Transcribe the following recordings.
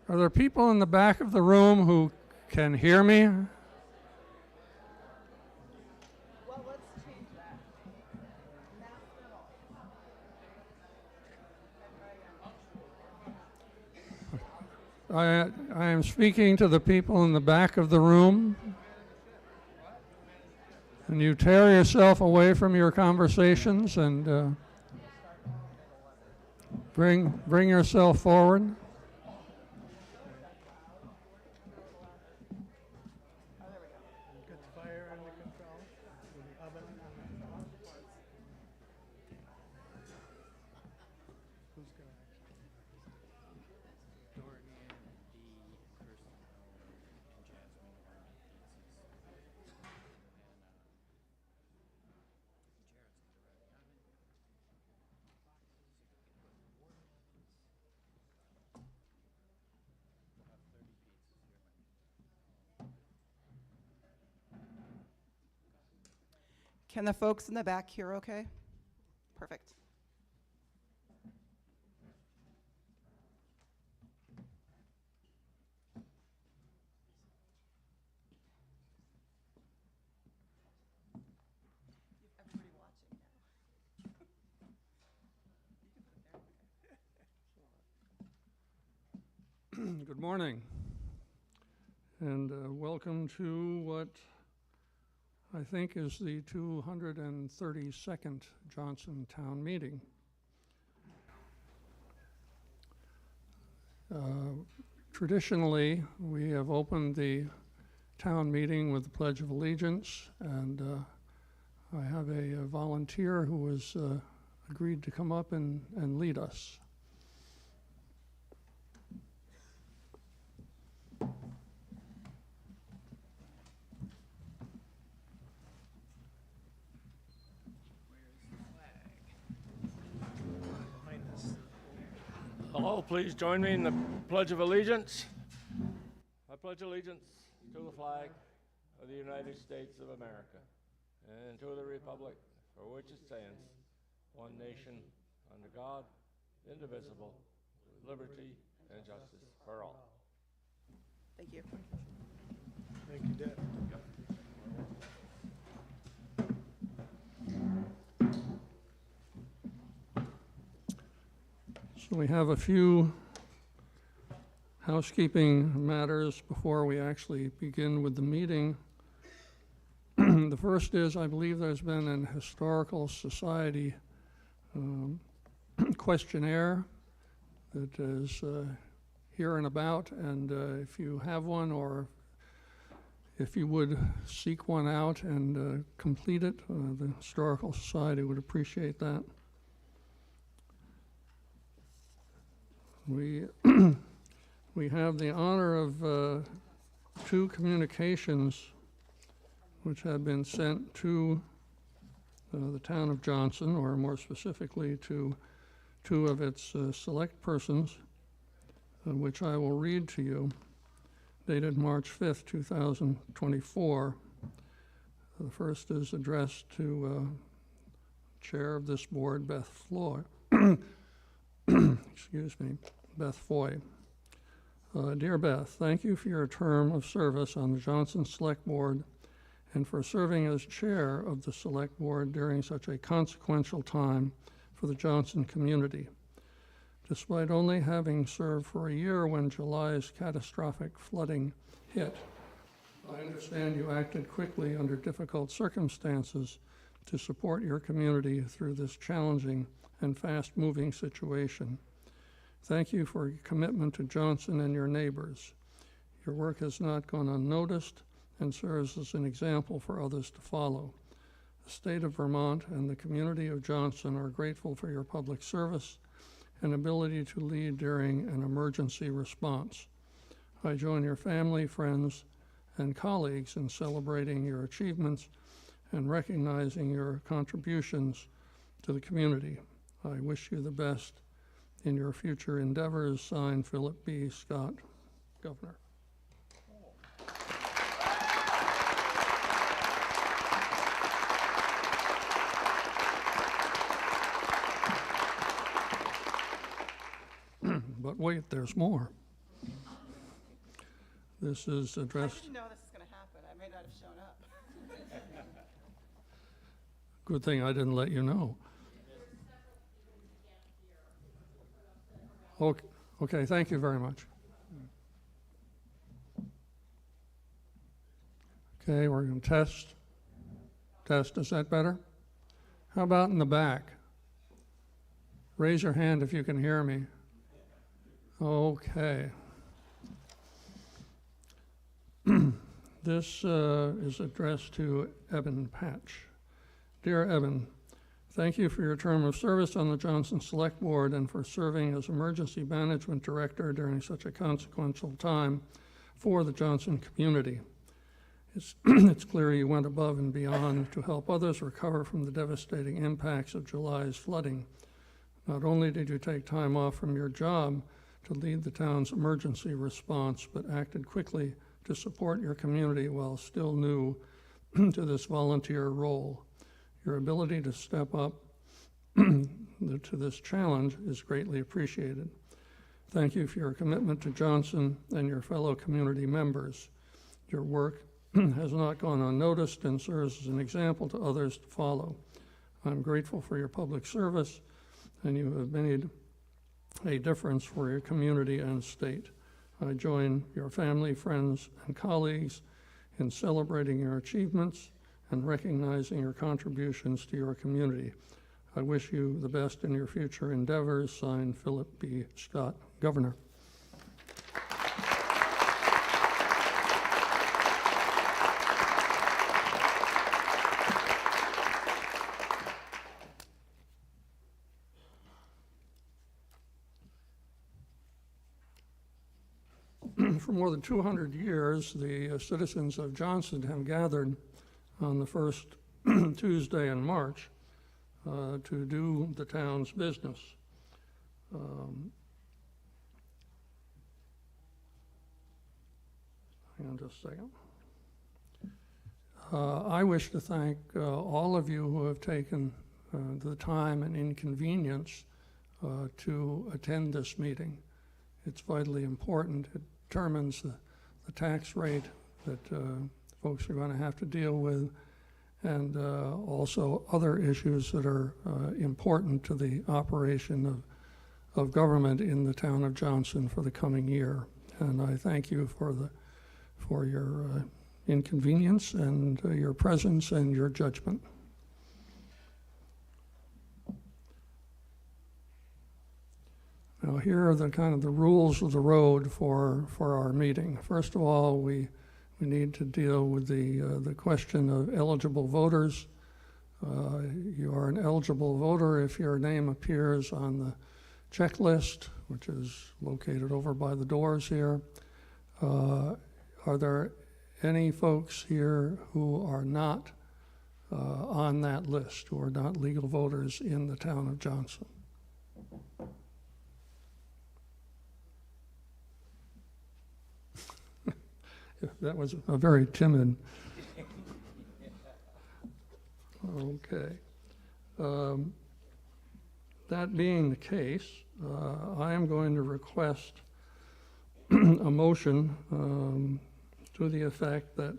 Are there people in the back of the room who can hear me? Well, let's change that. I am speaking to the people in the back of the room. And you tear yourself away from your conversations and bring yourself forward. Good fire under control. The oven. Who's gonna Can the folks in the back hear okay? Perfect. Everybody watching now. Good morning, and welcome to what I think is the 232nd Johnson Town Meeting. Traditionally, we have opened the town meeting with the Pledge of Allegiance, and I have a volunteer who has agreed to come up and lead us. Hello, please join me in the Pledge of Allegiance. I pledge allegiance to the flag of the United States of America and to the republic for which it stands, one nation, under God, indivisible, with liberty and justice for all. Thank you. Thank you, Deb. So we have a few housekeeping matters before we actually begin with the meeting. The first is, I believe there's been an Historical Society questionnaire that is here and about, and if you have one, or if you would seek one out and complete it, the Historical Society would appreciate that. We have the honor of two communications which have been sent to the town of Johnson, or more specifically to two of its select persons, which I will read to you, dated March 5th, 2024. The first is addressed to Chair of this board, Beth Floyd. Excuse me. Beth Foy. Dear Beth, thank you for your term of service on the Johnson Select Board and for serving as chair of the Select Board during such a consequential time for the Johnson community. Despite only having served for a year when July's catastrophic flooding hit, I understand you acted quickly under difficult circumstances to support your community through this challenging and fast-moving situation. Thank you for your commitment to Johnson and your neighbors. Your work has not gone unnoticed and serves as an example for others to follow. The state of Vermont and the community of Johnson are grateful for your public service and ability to lead during an emergency response. I join your family, friends, and colleagues in celebrating your achievements and recognizing your contributions to the community. I wish you the best in your future endeavors. Signed, Philip B. Scott, Governor. But wait, there's more. This is I addressed, didn't know this was going to happen. I may not have shown up. good thing I didn't let you know. Okay, okay, thank you very much. Okay, we're going to test. Test, is that better? How about in the back? Raise your hand if you can hear me. Okay. This is addressed to Evan Patch. Dear Evan, thank you for your term of service on the Johnson Select Board and for serving as Emergency Management Director during such a consequential time for the Johnson community. It's clear you went above and beyond to help others recover from the devastating impacts of July's flooding. Not only did you take time off from your job to lead the town's emergency response, but acted quickly to support your community while still new to this volunteer role. Your ability to step up to this challenge is greatly appreciated. Thank you for your commitment to Johnson and your fellow community members. Your work has not gone unnoticed and serves as an example to others to follow. I'm grateful for your public service, and you have made a difference for your community and state. I join your family, friends, and colleagues in celebrating your achievements and recognizing your contributions to your community. I wish you the best in your future endeavors. Signed, Philip B. Scott, Governor. For more than 200 years, the citizens of Johnson have gathered on the first Tuesday in March to do the town's business. Hang on just a second. I wish to thank all of you who have taken the time and inconvenience to attend this meeting. It's vitally important. It determines the tax rate that folks are going to have to deal with, and also other issues that are important to the operation of government in the town of Johnson for the coming year. And I thank you for your inconvenience and your presence and your judgment. Now, here are the kind of the rules of the road for our meeting. First of all, we need to deal with the question of eligible voters. You are an eligible voter if your name appears on the checklist, which is located over by the doors here. Are there any folks here who are not on that list, who are not legal voters in the town of Johnson? That was a very timid. Okay. That being the case, I am going to request a motion to the effect that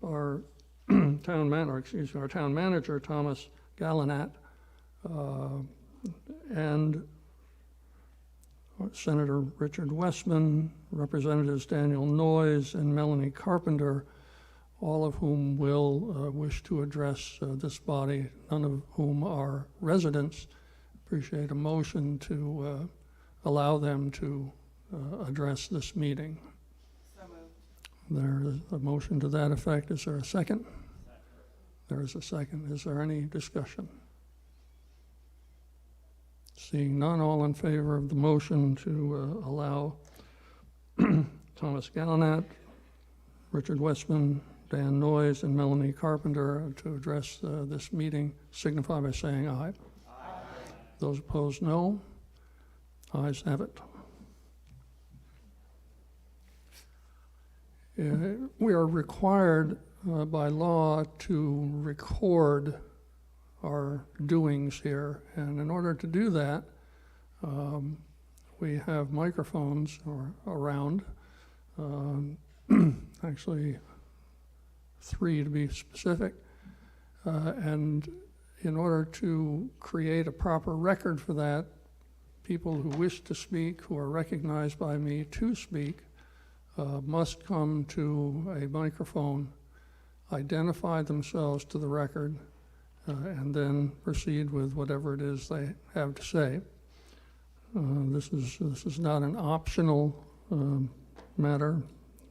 our town manager, Thomas Gallinat, and Senator Richard Westman, Representatives Daniel Noyes and Melanie Carpenter, all of whom will wish to address this body, none of whom are residents, appreciate a motion to allow them to address this meeting. So moved. There is a motion to that effect. Is there a second? There is a second. Is there any discussion? Seeing none, all in favor of the motion to allow Thomas Gallinat, Richard Westman, Dan Noyes, and Melanie Carpenter to address this meeting, signify by saying aye. Aye. Those opposed, no. Ayes have it. We are required by law to record our doings here, and in order to do that, we have microphones around actually 3 to be specific. And in order to create a proper record for that, people who wish to speak, who are recognized by me to speak, must come to a microphone, identify themselves to the record, and then proceed with whatever it is they have to say. This is not an optional matter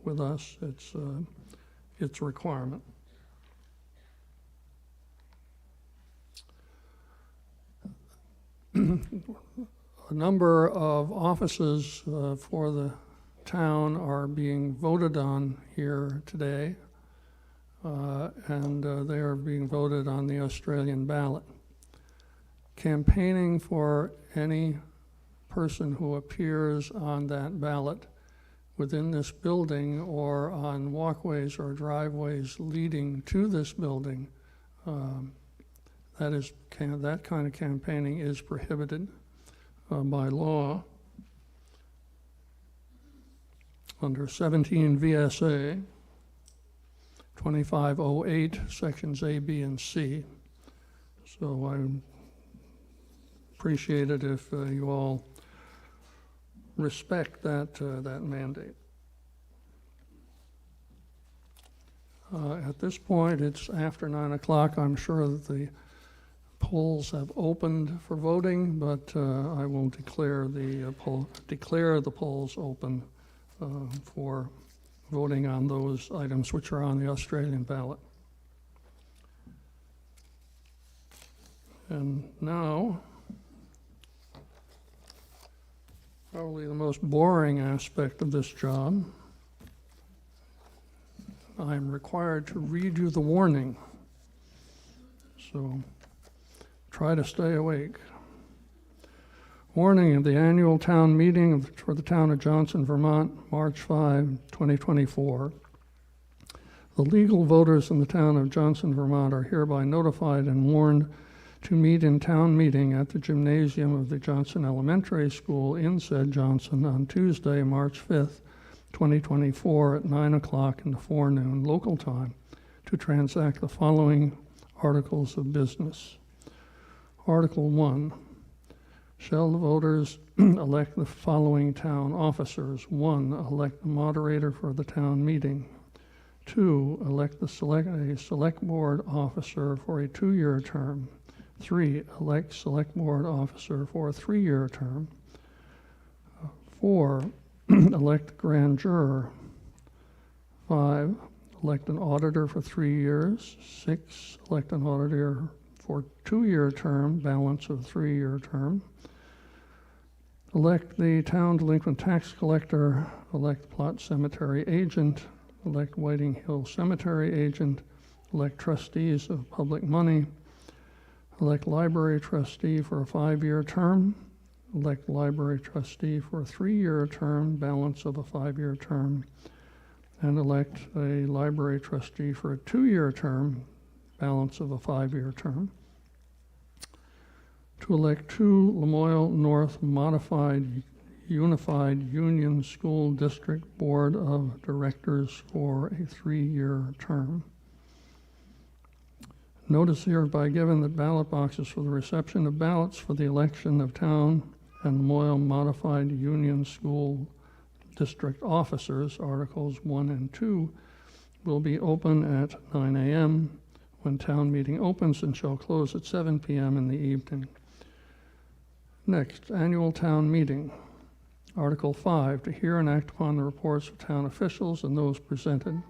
with us. It's a requirement. A number of offices for the town are being voted on here today, and they are being voted on the Australian ballot. Campaigning for any person who appears on that ballot within this building or on walkways or driveways leading to this building, that kind of campaigning is prohibited by law under 17 VSA 2508, sections A, B, and C. So I appreciate it if you all respect that mandate. At this point, it's after 9 o'clock. I'm sure that the polls have opened for voting, but I will declare the polls open for voting on those items which are on the Australian ballot. And now, probably the most boring aspect of this job, I'm required to read you the warning. So try to stay awake. Warning of the annual town meeting for the town of Johnson, Vermont, March 5, 2024. The legal voters in the town of Johnson, Vermont are hereby notified and warned to meet in town meeting at the gymnasium of the Johnson Elementary School in said Johnson on Tuesday, March 5th, 2024 at 9 o'clock in the forenoon local time to transact the following articles of business. Article 1. Shall the voters elect the following town officers? 1. Elect the moderator for the town meeting. 2. Elect a select board officer for a 2-year term. 3. Elect select board officer for a 3-year term. 4. Elect grand juror. 5. Elect an auditor for 3 years. 6. Elect an auditor for 2-year term, balance of 3-year term. Elect the town delinquent tax collector. Elect plot cemetery agent. Elect Whiting Hill Cemetery agent. Elect trustees of public money. Elect library trustee for a 5-year term. Elect library trustee for a 3-year term, balance of a 5-year term. And elect a library trustee for a 2-year term, balance of a 5-year term. To elect 2 Lamoille North Modified Unified Union School District Board of Directors for a 3-year term. Notice hereby given that ballot boxes for the reception of ballots for the election of town and Lamoille Modified Union School District officers, Articles 1 and 2, will be open at 9 a.m. when town meeting opens and shall close at 7 p.m. in the evening. Next, annual town meeting. Article 5, to hear and act upon the reports of town officials and those presented.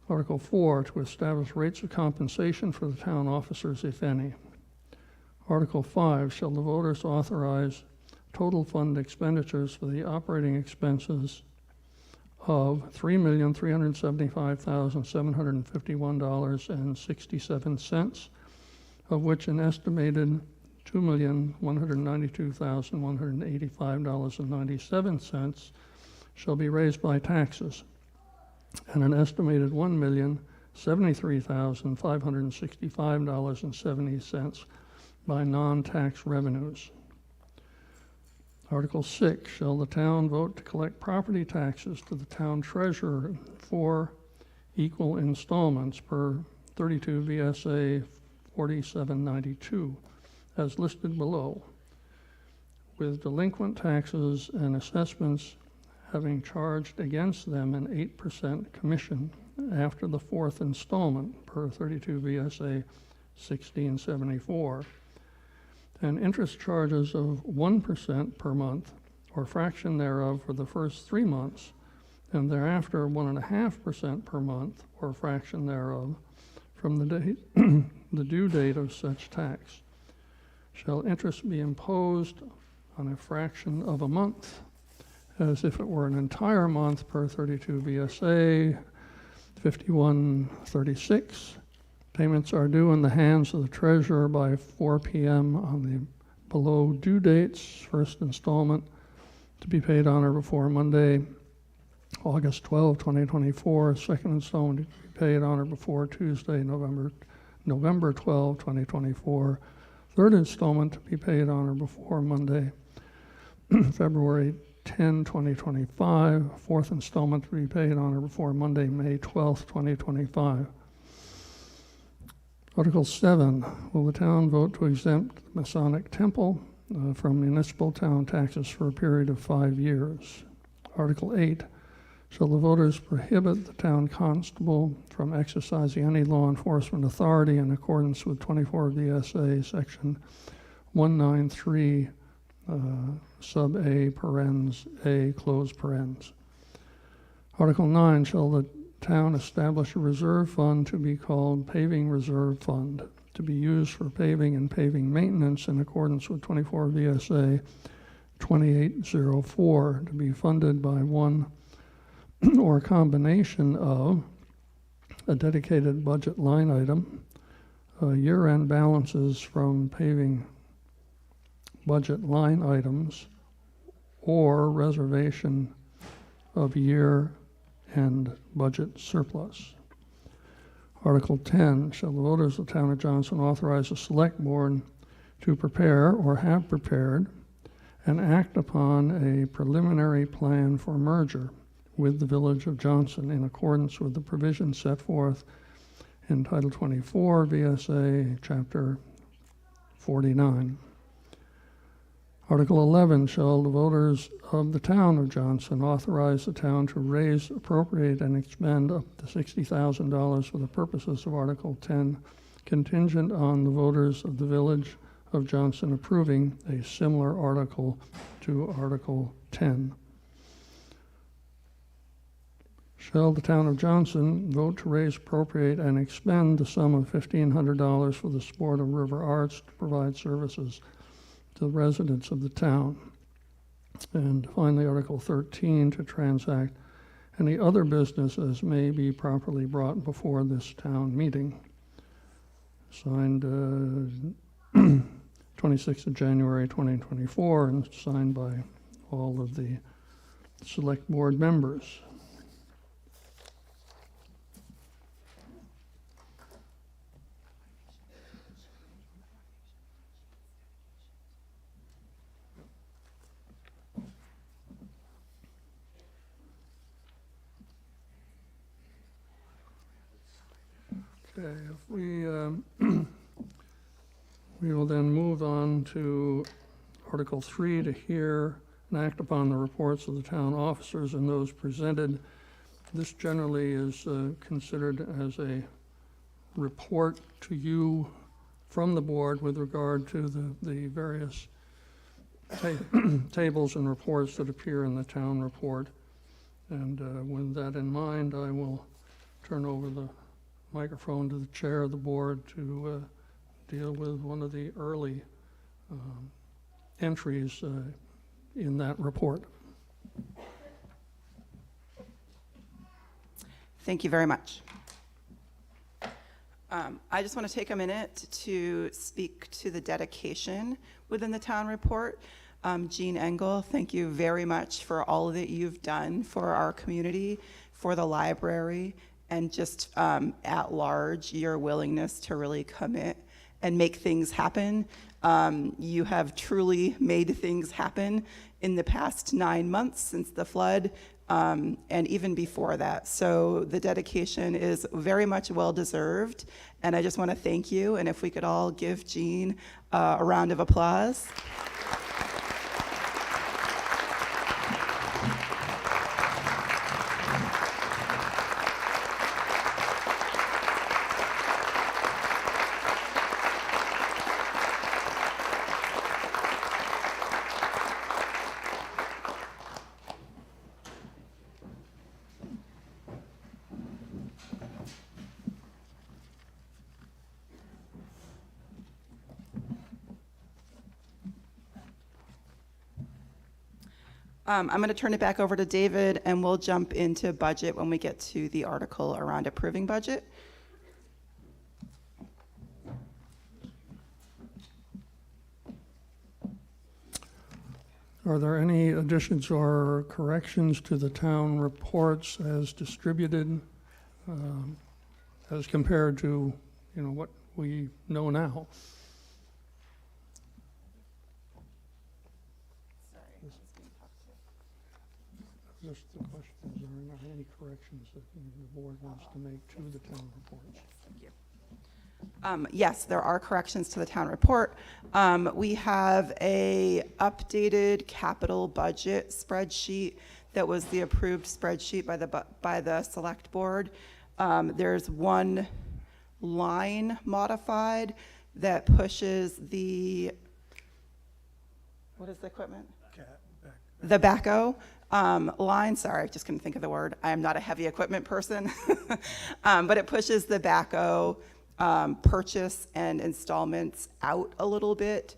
Article 4, to establish rates of compensation for the town officers, if any. Article 5, shall the voters authorize total fund expenditures for the operating expenses of $3,375,751.67, of which an estimated $2,192,185.97 shall be raised by taxes, and an estimated $1,073,565.70 by non-tax revenues. Article 6, shall the town vote to collect property taxes to the town treasurer in 4 equal installments per 32 VSA 4792, as listed below, with delinquent taxes and assessments having charged against them an 8% commission after the 4th installment per 32 VSA 1674, and interest charges of 1% per month or fraction thereof for the first 3 months, and thereafter 1.5% per month or fraction thereof from the date the due date of such tax. Shall interest be imposed on a fraction of a month, as if it were an entire month per 32 VSA 5136. Payments are due in the hands of the treasurer by 4 p.m. on the below due dates. First installment to be paid on or before Monday, August 12, 2024. Second installment to be paid on or before Tuesday, November 12, 2024. Third installment to be paid on or before Monday, February 10, 2025. Fourth installment to be paid on or before Monday, May 12, 2025. Article 7, will the town vote to exempt the Masonic Temple from municipal town taxes for a period of 5 years? Article 8, shall the voters prohibit the town constable from exercising any law enforcement authority in accordance with 24 VSA section 193 sub A parens A close parens. Article 9, shall the town establish a reserve fund to be called Paving Reserve Fund to be used for paving and paving maintenance in accordance with 24 VSA 2804 to be funded by one or a combination of a dedicated budget line item, year-end balances from paving budget line items, or reservation of year-end budget surplus. Article 10, shall the voters of the town of Johnson authorize the select board to prepare or have prepared and act upon a preliminary plan for merger with the village of Johnson in accordance with the provisions set forth in Title 24 VSA Chapter 49. Article 11, shall the voters of the town of Johnson authorize the town to raise, appropriate, and expend up to $60,000 for the purposes of Article 10, contingent on the voters of the village of Johnson approving a similar article to Article 10. Shall the town of Johnson vote to raise, appropriate, and expend the sum of $1,500 for the sport of river arts to provide services to the residents of the town? And finally, Article 13, to transact any other business as may be properly brought before this town meeting. Signed 26th of January 2024 and signed by all of the select board members. Okay, if we will then move on to Article 3 to hear and act upon the reports of the town officers and those presented. This generally is considered as a report to you from the board with regard to the various tables and reports that appear in the town report. And with that in mind, I will turn over the microphone to the chair of the board to deal with one of the early entries in that report. Thank you very much. I just want to take a minute to speak to the dedication within the town report. Jean Engel, thank you very much for all that you've done for our community, for the library, and just at large, your willingness to really commit and make things happen You have truly made things happen in the past 9 months since the flood, and even before that. So the dedication is very much well-deserved, and I just want to thank you, and if we could all give Jean a round of applause. I'm going to turn it back over to David, and we'll jump into budget when we get to the article around approving budget. Are there any additions or corrections to the town reports as distributed, as compared to, what we know now? Just the question, is there any corrections that the board wants to make to the town reports? Yes, there are corrections to the town report. We have a updated capital budget spreadsheet that was the approved spreadsheet by the select board. There's one line modified that pushes the, what is the equipment? The backhoe line, sorry, I just couldn't think of the word. I am not a heavy equipment person. But it pushes the backhoe purchase and installments out a little bit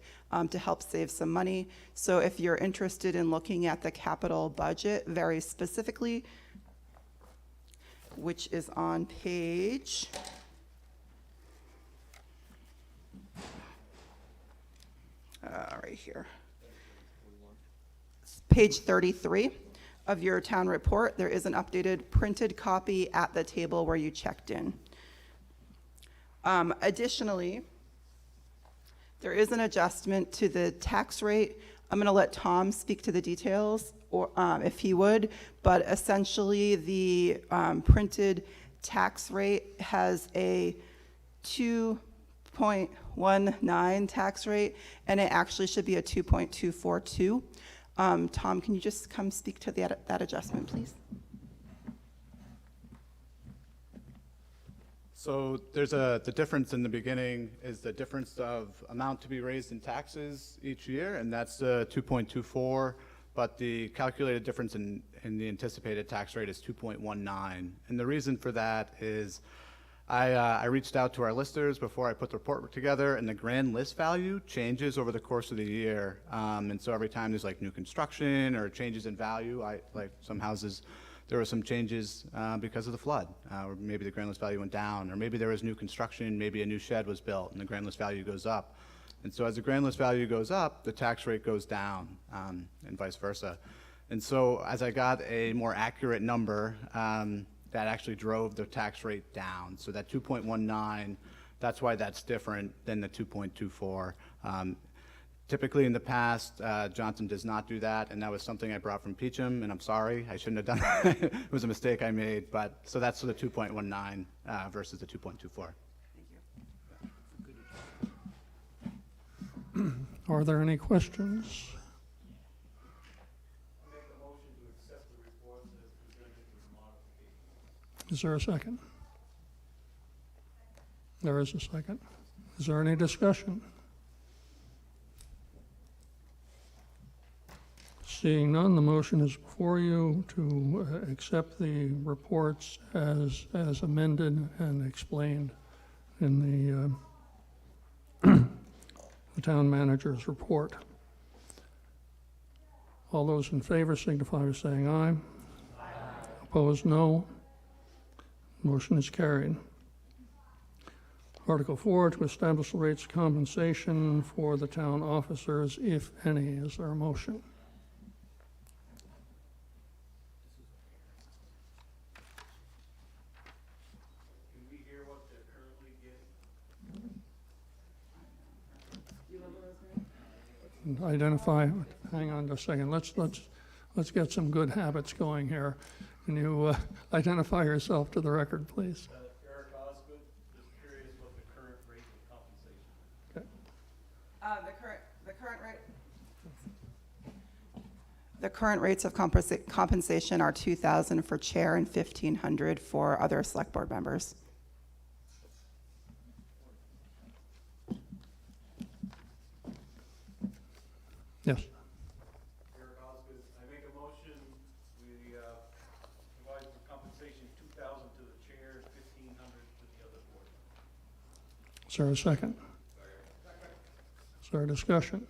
to help save some money. So if you're interested in looking at the capital budget very specifically, which is on page right here. Page 33 of your town report, there is an updated printed copy at the table where you checked in. Additionally, there is an adjustment to the tax rate. I'm going to let Tom speak to the details, or if he would, but essentially the printed tax rate has a 2.19 tax rate, and it actually should be a 2.242. Tom, can you just come speak to that adjustment, please? So there's the difference in the beginning is the difference of amount to be raised in taxes each year, and that's 2.24, but the calculated difference in the anticipated tax rate is 2.19. And the reason for that is I reached out to our listers before I put the report together, and the grand list value changes over the course of the year. And so every time there's like new construction or changes in value, like some houses, there were some changes because of the flood, or maybe the grand list value went down, or maybe there was new construction, maybe a new shed was built and the grand list value goes up. And so as the grand list value goes up, the tax rate goes down, and vice versa. And so as I got a more accurate number, that actually drove the tax rate down. So that 2.19, that's why that's different than the 2.24. Typically in the past, Johnson does not do that, and that was something I brought from Peacham, and I'm sorry, I shouldn't have done that. It was a mistake I made, but so that's the 2.19 versus the 2.24. Are there any questions? Is there a second? There is a second. Is there any discussion? Seeing none, the motion is before you to accept the reports as amended and explained in the town manager's report. All those in favor signify by saying aye. Aye. Opposed, no. Motion is carried. Article 4, to establish the rates of compensation for the town officers, if any. Is there a motion? Can we hear what they're currently getting? Do you remember those identify, hang on just a second, let's get some good habits going here. Can you identify yourself to the record, please? Eric Osgood, just curious what the current rate of compensation is. Okay. The current rates of compensation are $2,000 for chair and $1,500 for other select board members. Yes. Eric Osgood, I make a motion, we provide for compensation $2,000 to the chair, $1,500 to the other board. Is there a second? Is there a discussion?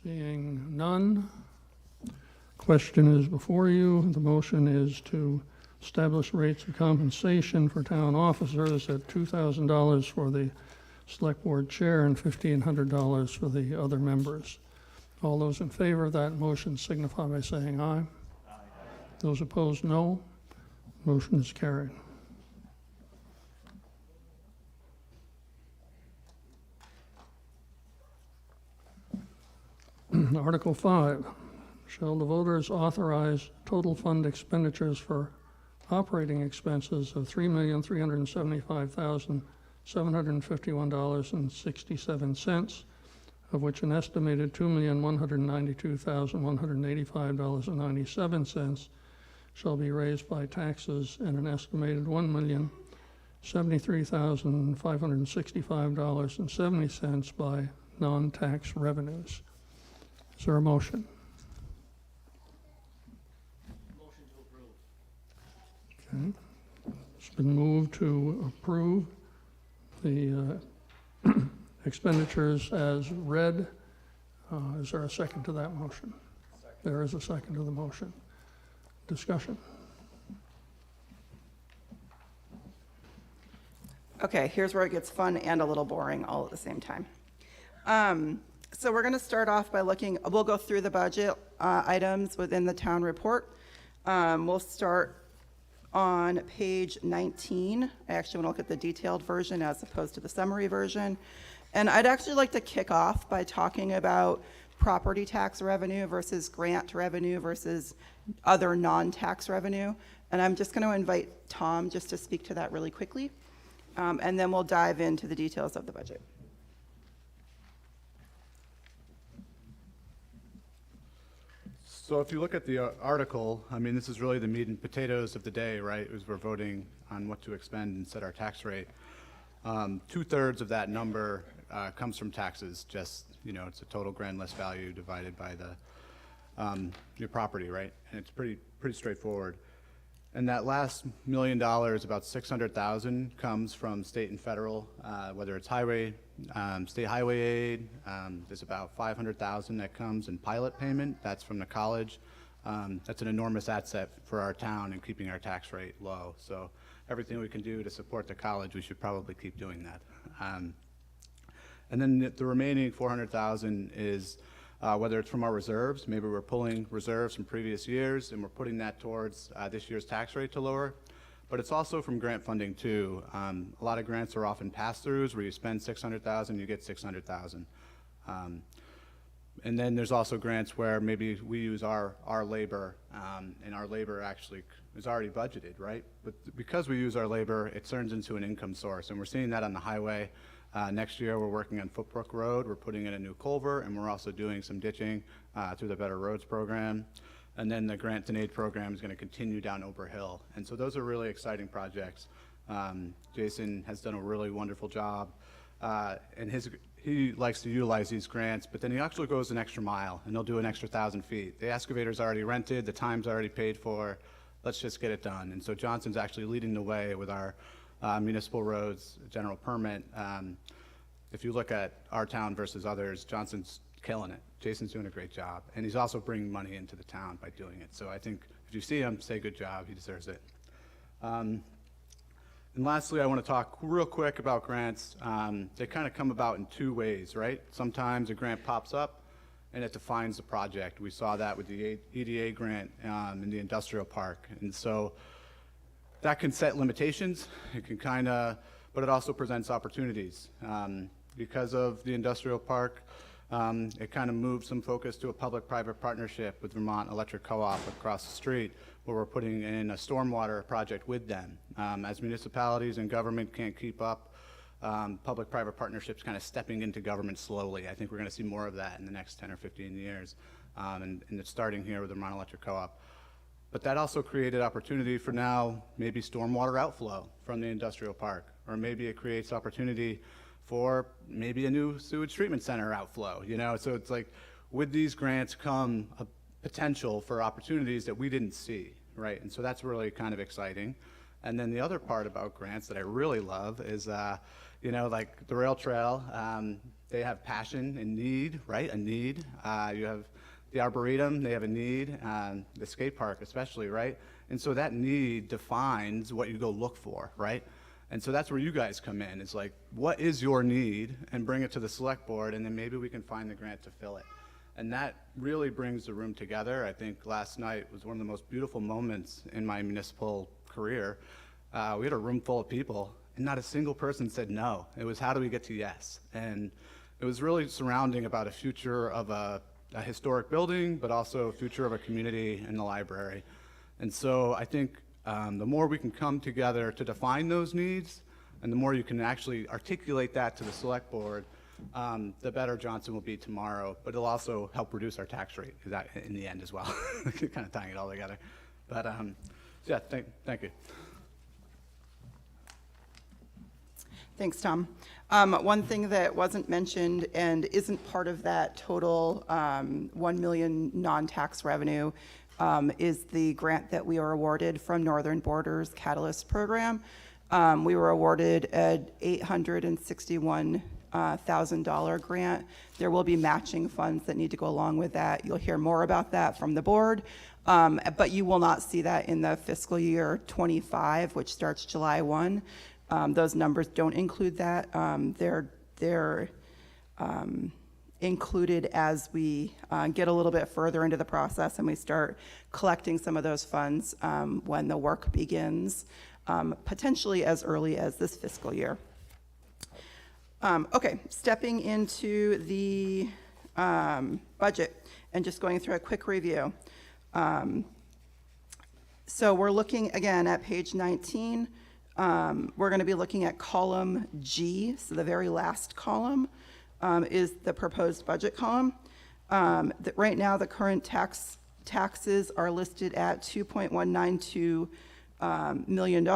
Seeing none. Question is before you. The motion is to establish rates of compensation for town officers at $2,000 for the select board chair and $1,500 for the other members. All those in favor of that motion signify by saying aye. Aye. Those opposed, no. Motion is carried. Article 5, shall the voters authorize total fund expenditures for operating expenses of $3,375,751.67, of which an estimated $2,192,185.97 shall be raised by taxes and an estimated $1,073,565.70 by non-tax revenues. Is there a motion? Motion to approve. Okay. It's been moved to approve the expenditures as read. Is there a second to that motion? Second. There is a second to the motion. Discussion. Okay, here's where it gets fun and a little boring all at the same time. So we're going to start off by we'll go through the budget items within the town report. We'll start on page 19. I actually want to look at the detailed version as opposed to the summary version. And I'd actually like to kick off by talking about property tax revenue versus grant revenue versus other non-tax revenue. And I'm just going to invite Tom just to speak to that really quickly. And then we'll dive into the details of the budget. So if you look at the article, I mean, this is really the meat and potatoes of the day, right? As we're voting on what to expend and set our tax rate. 2/3 of that number comes from taxes. Just, you know, it's a total grand list value divided by the your property, right? And it's pretty straightforward. And that last $1 million, about $600,000 comes from state and federal, whether it's highway, state highway aid. There's about $500,000 that comes in pilot payment. That's from the college. That's an enormous asset for our town and keeping our tax rate low. So everything we can do to support the college, we should probably keep doing that. And then the remaining $400,000 is whether it's from our reserves, maybe we're pulling reserves from previous years and we're putting that towards this year's tax rate to lower. But it's also from grant funding too. A lot of grants are often pass-throughs where you spend $600,000, you get $600,000. And then there's also grants where maybe we use our labor, and our labor actually is already budgeted, right? But because we use our labor, it turns into an income source, and we're seeing that on the highway. Next year, we're working on Footbrook Road. We're putting in a new culvert, and we're also doing some ditching through the Better Roads program. And then the Grant and Aid program is going to continue down Ober Hill. And so those are really exciting projects. Jason has done a really wonderful job, and he likes to utilize these grants, but then he actually goes an extra mile, and he'll do an extra 1,000 feet. The excavator's already rented, the time's already paid for. Let's just get it done. And so Johnson's actually leading the way with our municipal roads general permit. If you look at our town versus others, Johnson's killing it. Jason's doing a great job, and he's also bringing money into the town by doing it. So I think if you see him, say good job. He deserves it. And lastly, I want to talk real quick about grants. They kind of come about in two ways, right? Sometimes a grant pops up and it defines the project. We saw that with the EDA grant in the industrial park. And so that can set limitations. It can kind of but it also presents opportunities. Because of the industrial park, it kind of moved some focus to a public-private partnership with Vermont Electric Co-op across the street, where we're putting in a stormwater project with them. As municipalities and government can't keep up, public-private partnerships kind of stepping into government slowly. I think we're going to see more of that in the next 10 or 15 years, and it's starting here with the Vermont Electric Co-op. But that also created opportunity for now maybe stormwater outflow from the industrial park, or maybe it creates opportunity for maybe a new sewage treatment center outflow, you know? So it's like, with these grants come a potential for opportunities that we didn't see, right? And so that's really kind of exciting. And then the other part about grants that I really love is, you know, like the rail trail, they have passion and need, right? A need. You have the Arboretum, they have a need, the skate park especially, right? And so that need defines what you go look for, right? And so that's where you guys come in. It's like, what is your need? And bring it to the select board, and then maybe we can find the grant to fill it. And that really brings the room together. I think last night was one of the most beautiful moments in my municipal career. We had a room full of people, and not a single person said no. It was, how do we get to yes? And it was really surrounding about a future of a historic building, but also a future of a community and the library. And so I think the more we can come together to define those needs, and the more you can actually articulate that to the select board, the better Johnson will be tomorrow. But it'll also help reduce our tax rate in the end as well, kind of tying it all together. But yeah, thank you. Thanks, Tom. One thing that wasn't mentioned and isn't part of that total 1 million non-tax revenue is the grant that we were awarded from Northern Borders Catalyst Program. We were awarded an $861,000 grant. There will be matching funds that need to go along with that. You'll hear more about that from the board, but you will not see that in the fiscal year 25, which starts July 1. Those numbers don't include that. They're included as we get a little bit further into the process and we start collecting some of those funds when the work begins, potentially as early as this fiscal year. Okay, stepping into the budget and just going through a quick review. So we're looking again at page 19. We're going to be looking at column G, so the very last column is the proposed budget column. Right now, the current taxes are listed at $2.192 million.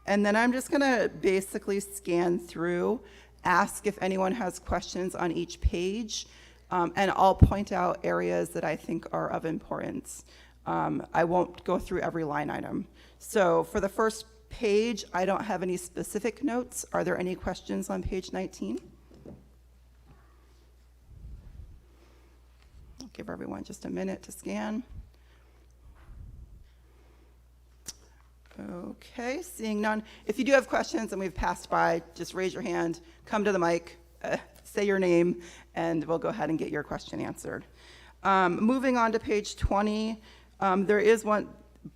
And then I'm just going to basically scan through, ask if anyone has questions on each page, and I'll point out areas that I think are of importance. I won't go through every line item. So for the first page, I don't have any specific notes. Are there any questions on page 19? I'll give everyone just a minute to scan. Okay, seeing none. If you do have questions and we've passed by, just raise your hand, come to the mic, say your name, and we'll go ahead and get your question answered. Moving on to page 20, there is one,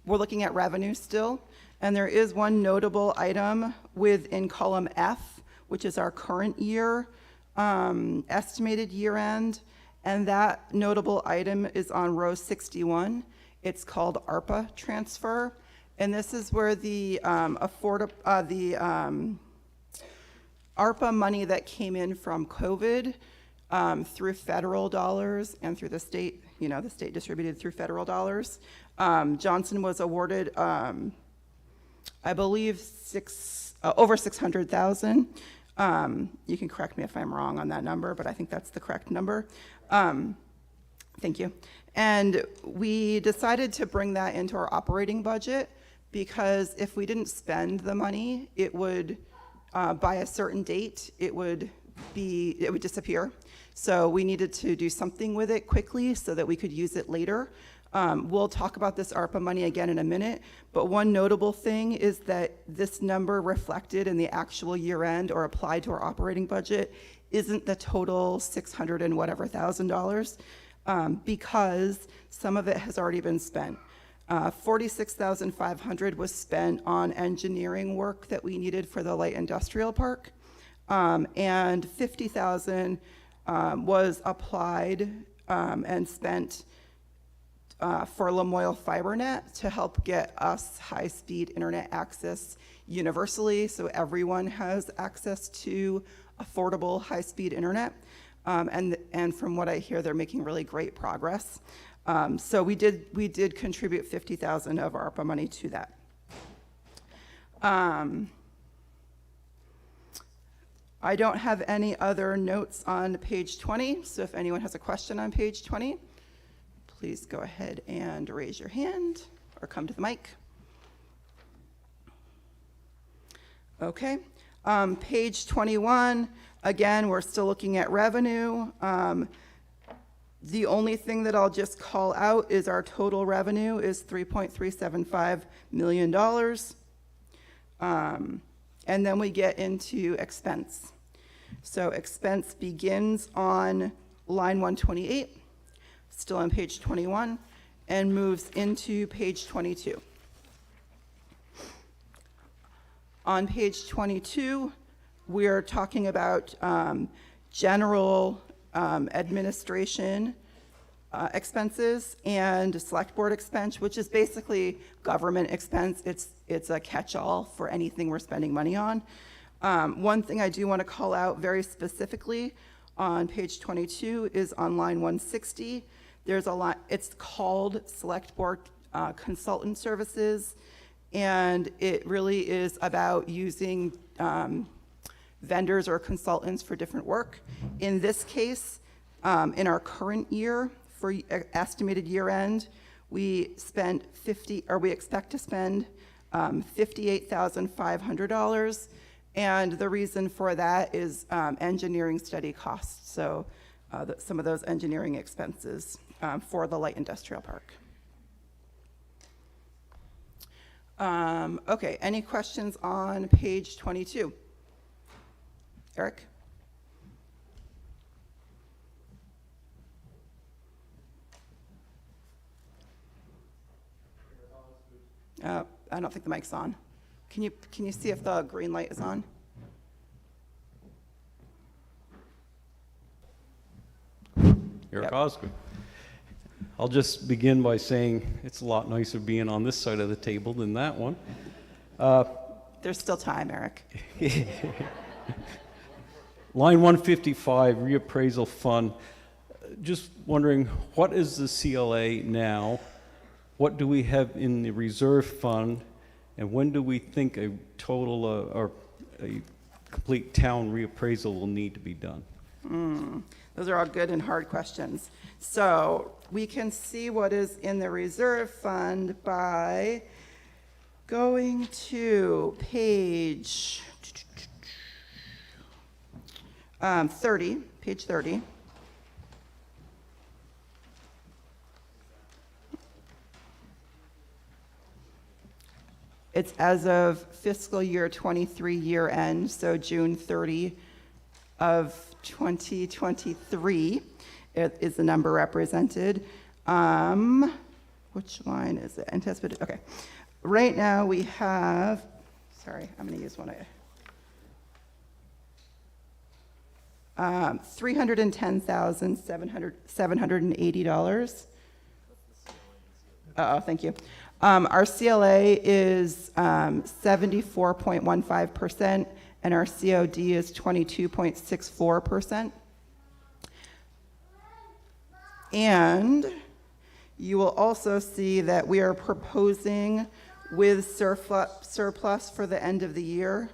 we're looking at revenue still, and there is one notable item within column F, which is our current year, estimated year end, and that notable item is on row 61. It's called ARPA transfer, and this is where the ARPA money that came in from COVID through federal dollars and through the state, the state distributed through federal dollars. Johnson was awarded, I believe, over 600,000. You can correct me if I'm wrong on that number, but I think that's the correct number. Thank you. And we decided to bring that into our operating budget because if we didn't spend the money, it would, by a certain date, it would disappear. So we needed to do something with it quickly so that we could use it later. We'll talk about this ARPA money again in a minute, but one notable thing is that this number reflected in the actual year end or applied to our operating budget isn't the total $600 and whatever thousand, because some of it has already been spent. $46,500 was spent on engineering work that we needed for the light industrial park. And $50,000 was applied and spent for Lamoille FiberNet to help get us high-speed internet access universally, so everyone has access to affordable high-speed internet. And from what I hear, they're making really great progress. So we did contribute $50,000 of ARPA money to that. I don't have any other notes on page 20, so if anyone has a question on page 20, please go ahead and raise your hand or come to the mic. Okay, page 21, again, we're still looking at revenue. The only thing that I'll just call out is our total revenue is $3.375 million. And then we get into expense. So expense begins on line 128, still on page 21, and moves into page 22. On page 22, we're talking about general administration expenses and select board expense, which is basically government expense. It's a catch-all for anything we're spending money on. One thing I do want to call out very specifically on page 22 is on line 160. There's a lot, it's called Select Board Consultant Services, and it really is about using vendors or consultants for different work. In this case, in our current year, for estimated year end, we expect to spend $58,500, and the reason for that is engineering study costs. So some of those engineering expenses for the light industrial park. Okay, any questions on page 22? Eric? I don't think the mic's on. Can you see if the green light is on? Eric Yep. Osgood. I'll just begin by saying it's a lot nicer being on this side of the table than that one. There's still time, Eric. Line 155, reappraisal fund. Just wondering, what is the CLA now? What do we have in the reserve fund? And when do we think a total or a complete town reappraisal will need to be done? Those are all good and hard questions. So we can see what is in the reserve fund by going to page 30, page 30. It's as of fiscal year 23 year end, so June 30 of 2023 is the number represented. Which line is it? Anticipated, okay. Right now we have, sorry, I'm gonna use one of $310,780. Thank you. Our CLA is 74.15%, and our COD is 22.64%. And you will also see that we are proposing with surplus for the end of the year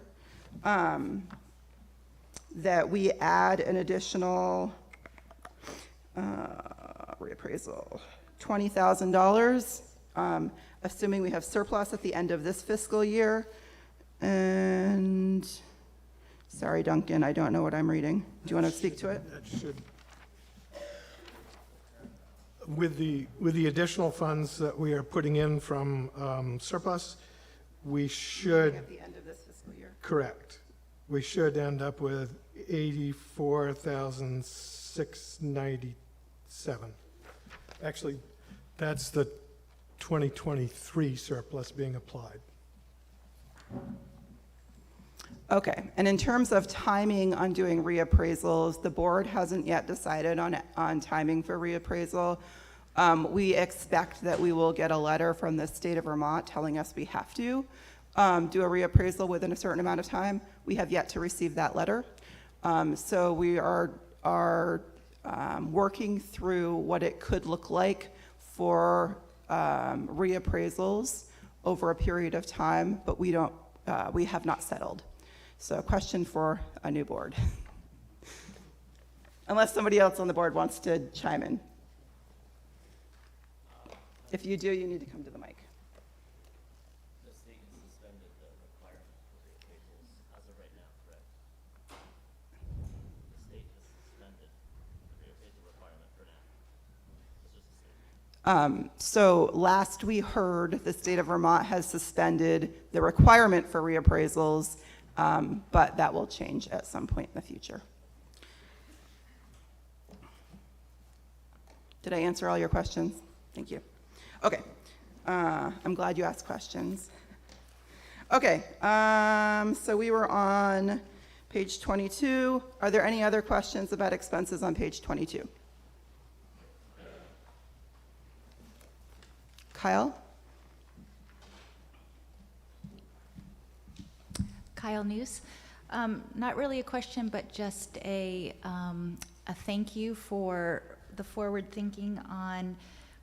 that we add an additional reappraisal, $20,000, assuming we have surplus at the end of this fiscal year. And sorry, Duncan, I don't know what I'm reading. Do you want to speak to it? That should, with the additional funds that we are putting in from surplus, we should, At the end of this fiscal year. correct, we should end up with $84,697. Actually, that's the 2023 surplus being applied. Okay, and in terms of timing on doing reappraisals, the board hasn't yet decided on timing for reappraisal. We expect that we will get a letter from the state of Vermont telling us we have to do a reappraisal within a certain amount of time. We have yet to receive that letter. So we are working through what it could look like for reappraisals over a period of time, but we have not settled. So a question for a new board. Unless somebody else on the board wants to chime in. If you do, you need to come to the mic. The state has suspended the requirement for reappraisals as of right now, correct? The state has suspended the reappraisal requirement for now. It's just a statement. So last we heard, the state of Vermont has suspended the requirement for reappraisals, but that will change at some point in the future. Did I answer all your questions? Thank you. Okay, I'm glad you asked questions. Okay, so we were on page 22. Are there any other questions about expenses on page 22? Kyle? Kyle News. Not really a question, but just a thank you for the forward thinking on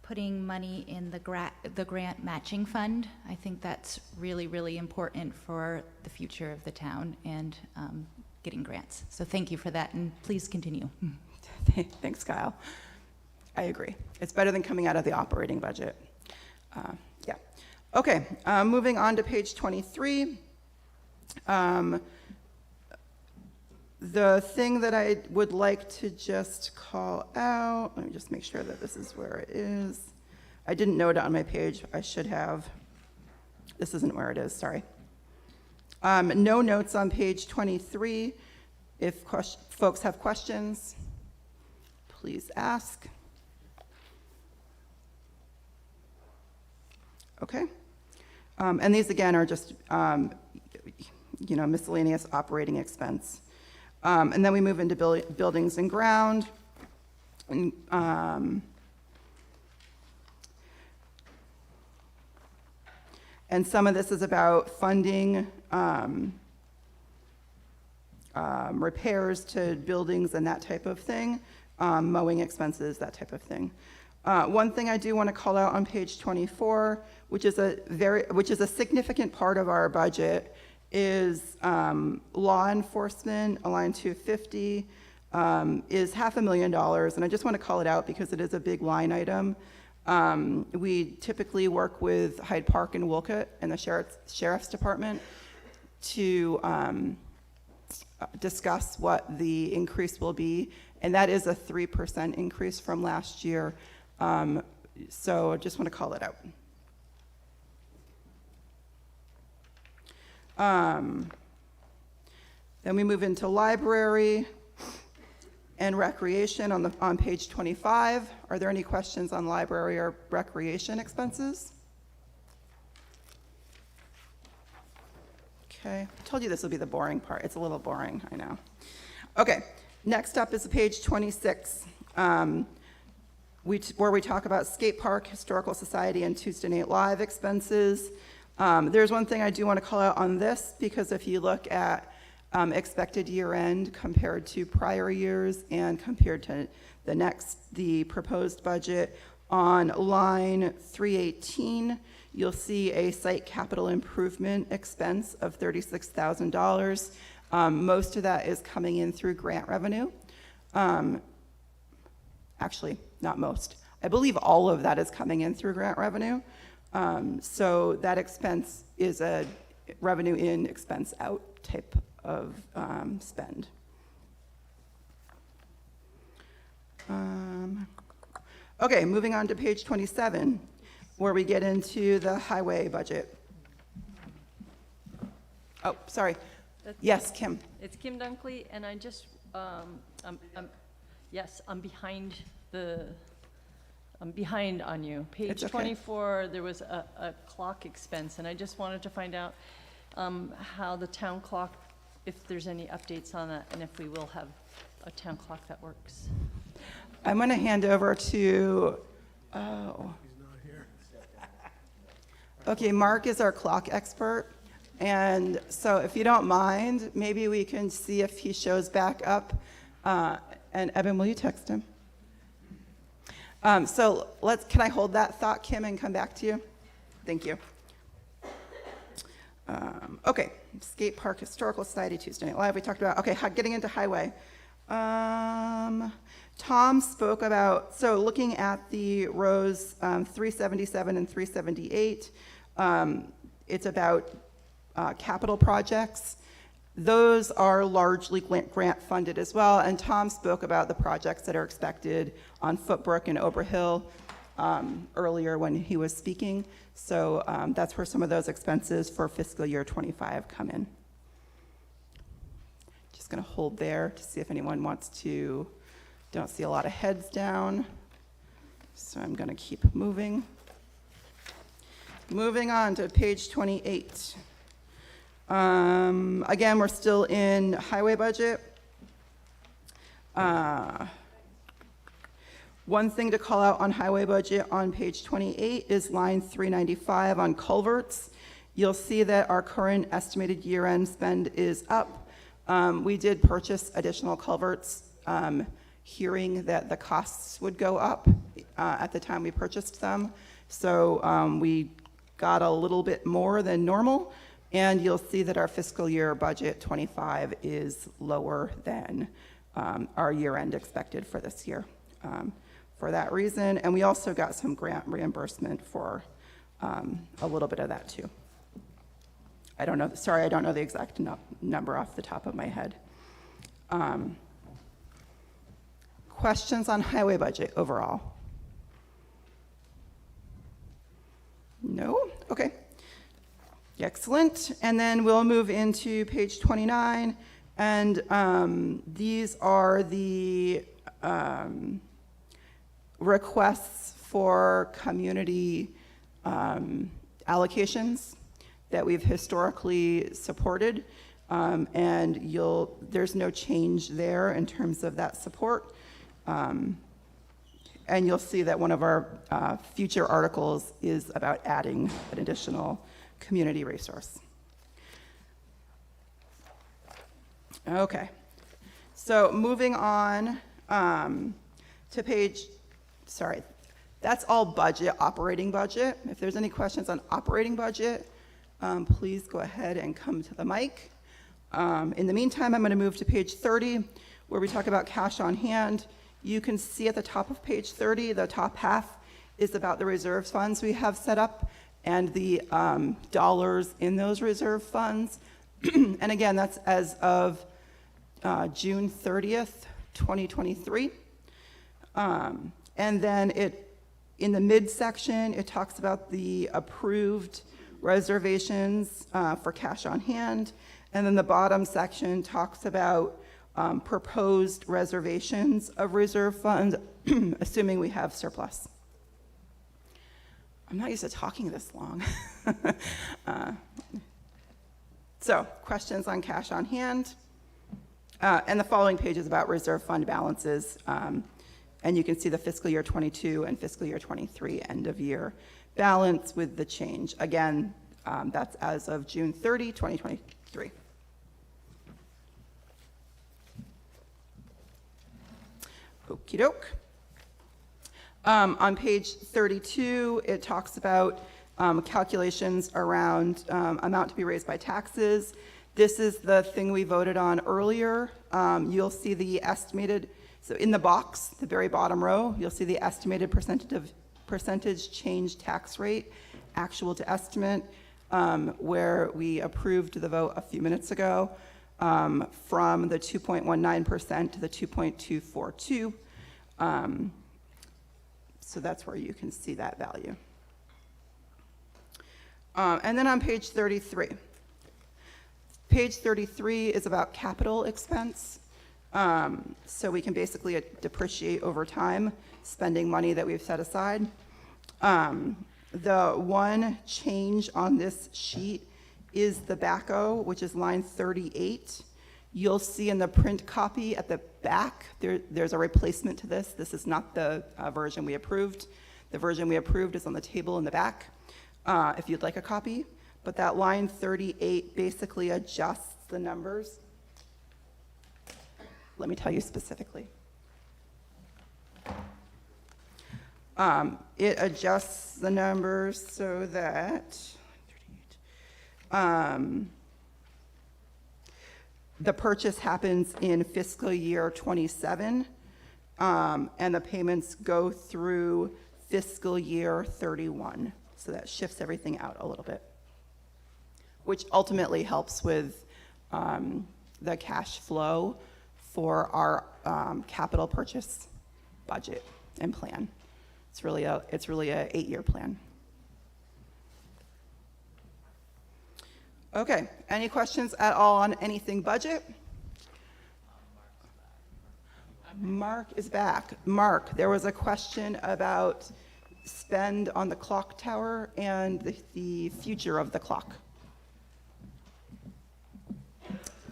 putting money in the grant matching fund. I think that's really, really important for the future of the town and getting grants. So thank you for that, and please continue. Thanks, Kyle. I agree. It's better than coming out of the operating budget. Yeah. Okay, moving on to page 23. The thing that I would like to just call out, let me just make sure that this is where it is. I didn't note it on my page. I should have. This isn't where it is, sorry. No notes on page 23. If folks have questions, please ask. Okay. And these again are just, miscellaneous operating expense. And then we move into buildings and ground. And some of this is about funding repairs to buildings and that type of thing, mowing expenses, that type of thing. One thing I do want to call out on page 24, which is a significant part of our budget, is law enforcement, line 250, is $500,000, and I just want to call it out because it is a big line item. We typically work with Hyde Park and Wolcott and the Sheriff's Department to discuss what the increase will be, and that is a 3% increase from last year. So I just want to call it out. Then we move into library and recreation on page 25. Are there any questions on library or recreation expenses? Okay, I told you this would be the boring part. It's a little boring, I know. Okay, next up is page 26, where we talk about skate park, historical society, and Tuesday Night Live expenses. There's one thing I do want to call out on this, because if you look at expected year end compared to prior years and compared to the proposed budget, on line 318, you'll see a site capital improvement expense of $36,000. Most of that is coming in through grant revenue. Actually, not most. I believe all of that is coming in through grant revenue. So that expense is a revenue in, expense out type of spend. Okay, moving on to page 27, where we get into the highway budget. Oh, sorry. Yes, Kim. It's Kim Dunkley, and I just, yes, I'm behind the I'm behind on you. Page It's okay. 24, there was a clock expense, and I just wanted to find out how the town clock, if there's any updates on that, and if we will have a town clock that works. I'm going to hand over to, oh. Okay, Mark is our clock expert. And so if you don't mind, maybe we can see if he shows back up. And Evan, will you text him? So can I hold that thought, Kim, and come back to you? Thank you. Okay, skate park, historical society, Tuesday Night Live, we talked about, okay, getting into highway. Tom spoke about, so looking at the rows 377 and 378, it's about capital projects. Those are largely grant funded as well, and Tom spoke about the projects that are expected on Footbrook and Oberhill earlier when he was speaking. So that's where some of those expenses for fiscal year 25 come in. Just going to hold there to see if anyone wants to. Don't see a lot of heads down, so I'm going to keep moving. Moving on to page 28. Again, we're still in highway budget. One thing to call out on highway budget on page 28 is line 395 on culverts. You'll see that our current estimated year-end spend is up. We did purchase additional culverts, hearing that the costs would go up at the time we purchased them. So we got a little bit more than normal. And you'll see that our fiscal year budget 25 is lower than our year-end expected for this year for that reason. And we also got some grant reimbursement for a little bit of that too. I don't know the exact number off the top of my head. Questions on highway budget overall? No? Okay. Excellent. And then we'll move into page 29. And these are the requests for community allocations that we've historically supported. And there's no change there in terms of that support. And you'll see that one of our future articles is about adding an additional community resource. Okay, so moving on to that's all budget, operating budget. If there's any questions on operating budget, please go ahead and come to the mic. In the meantime, I'm going to move to page 30, where we talk about cash on hand. You can see at the top of page 30, the top half is about the reserve funds we have set up and the dollars in those reserve funds. And again, that's as of June 30th, 2023. And then in the midsection, it talks about the approved reservations for cash on hand. And then the bottom section talks about proposed reservations of reserve funds, assuming we have surplus. I'm not used to talking this long. So, questions on cash on hand? And the following page is about reserve fund balances. And you can see the fiscal year 22 and fiscal year 23 end of year balance with the change. Again, that's as of June 30, 2023. Okie doke. On page 32, it talks about calculations around amount to be raised by taxes. This is the thing we voted on earlier. You'll see the estimated, so in the box, the very bottom row, you'll see the estimated percentage change tax rate, actual to estimate, where we approved the vote a few minutes ago from the 2.19% to the 2.242. So that's where you can see that value. And then on page 33. Page 33 is about capital expense. So we can basically depreciate over time, spending money that we've set aside. The one change on this sheet is the backhoe, which is line 38. You'll see in the print copy at the back, there's a replacement to this. This is not the version we approved. The version we approved is on the table in the back, if you'd like a copy. But that line 38 basically adjusts the numbers. Let me tell you specifically. It adjusts the numbers so that the purchase happens in fiscal year 27, and the payments go through fiscal year 31. So that shifts everything out a little bit, which ultimately helps with the cash flow for our capital purchase budget and plan. It's really a 8-year plan. Okay, any questions at all on anything budget? Mark is back. Mark, there was a question about spend on the clock tower and the future of the clock.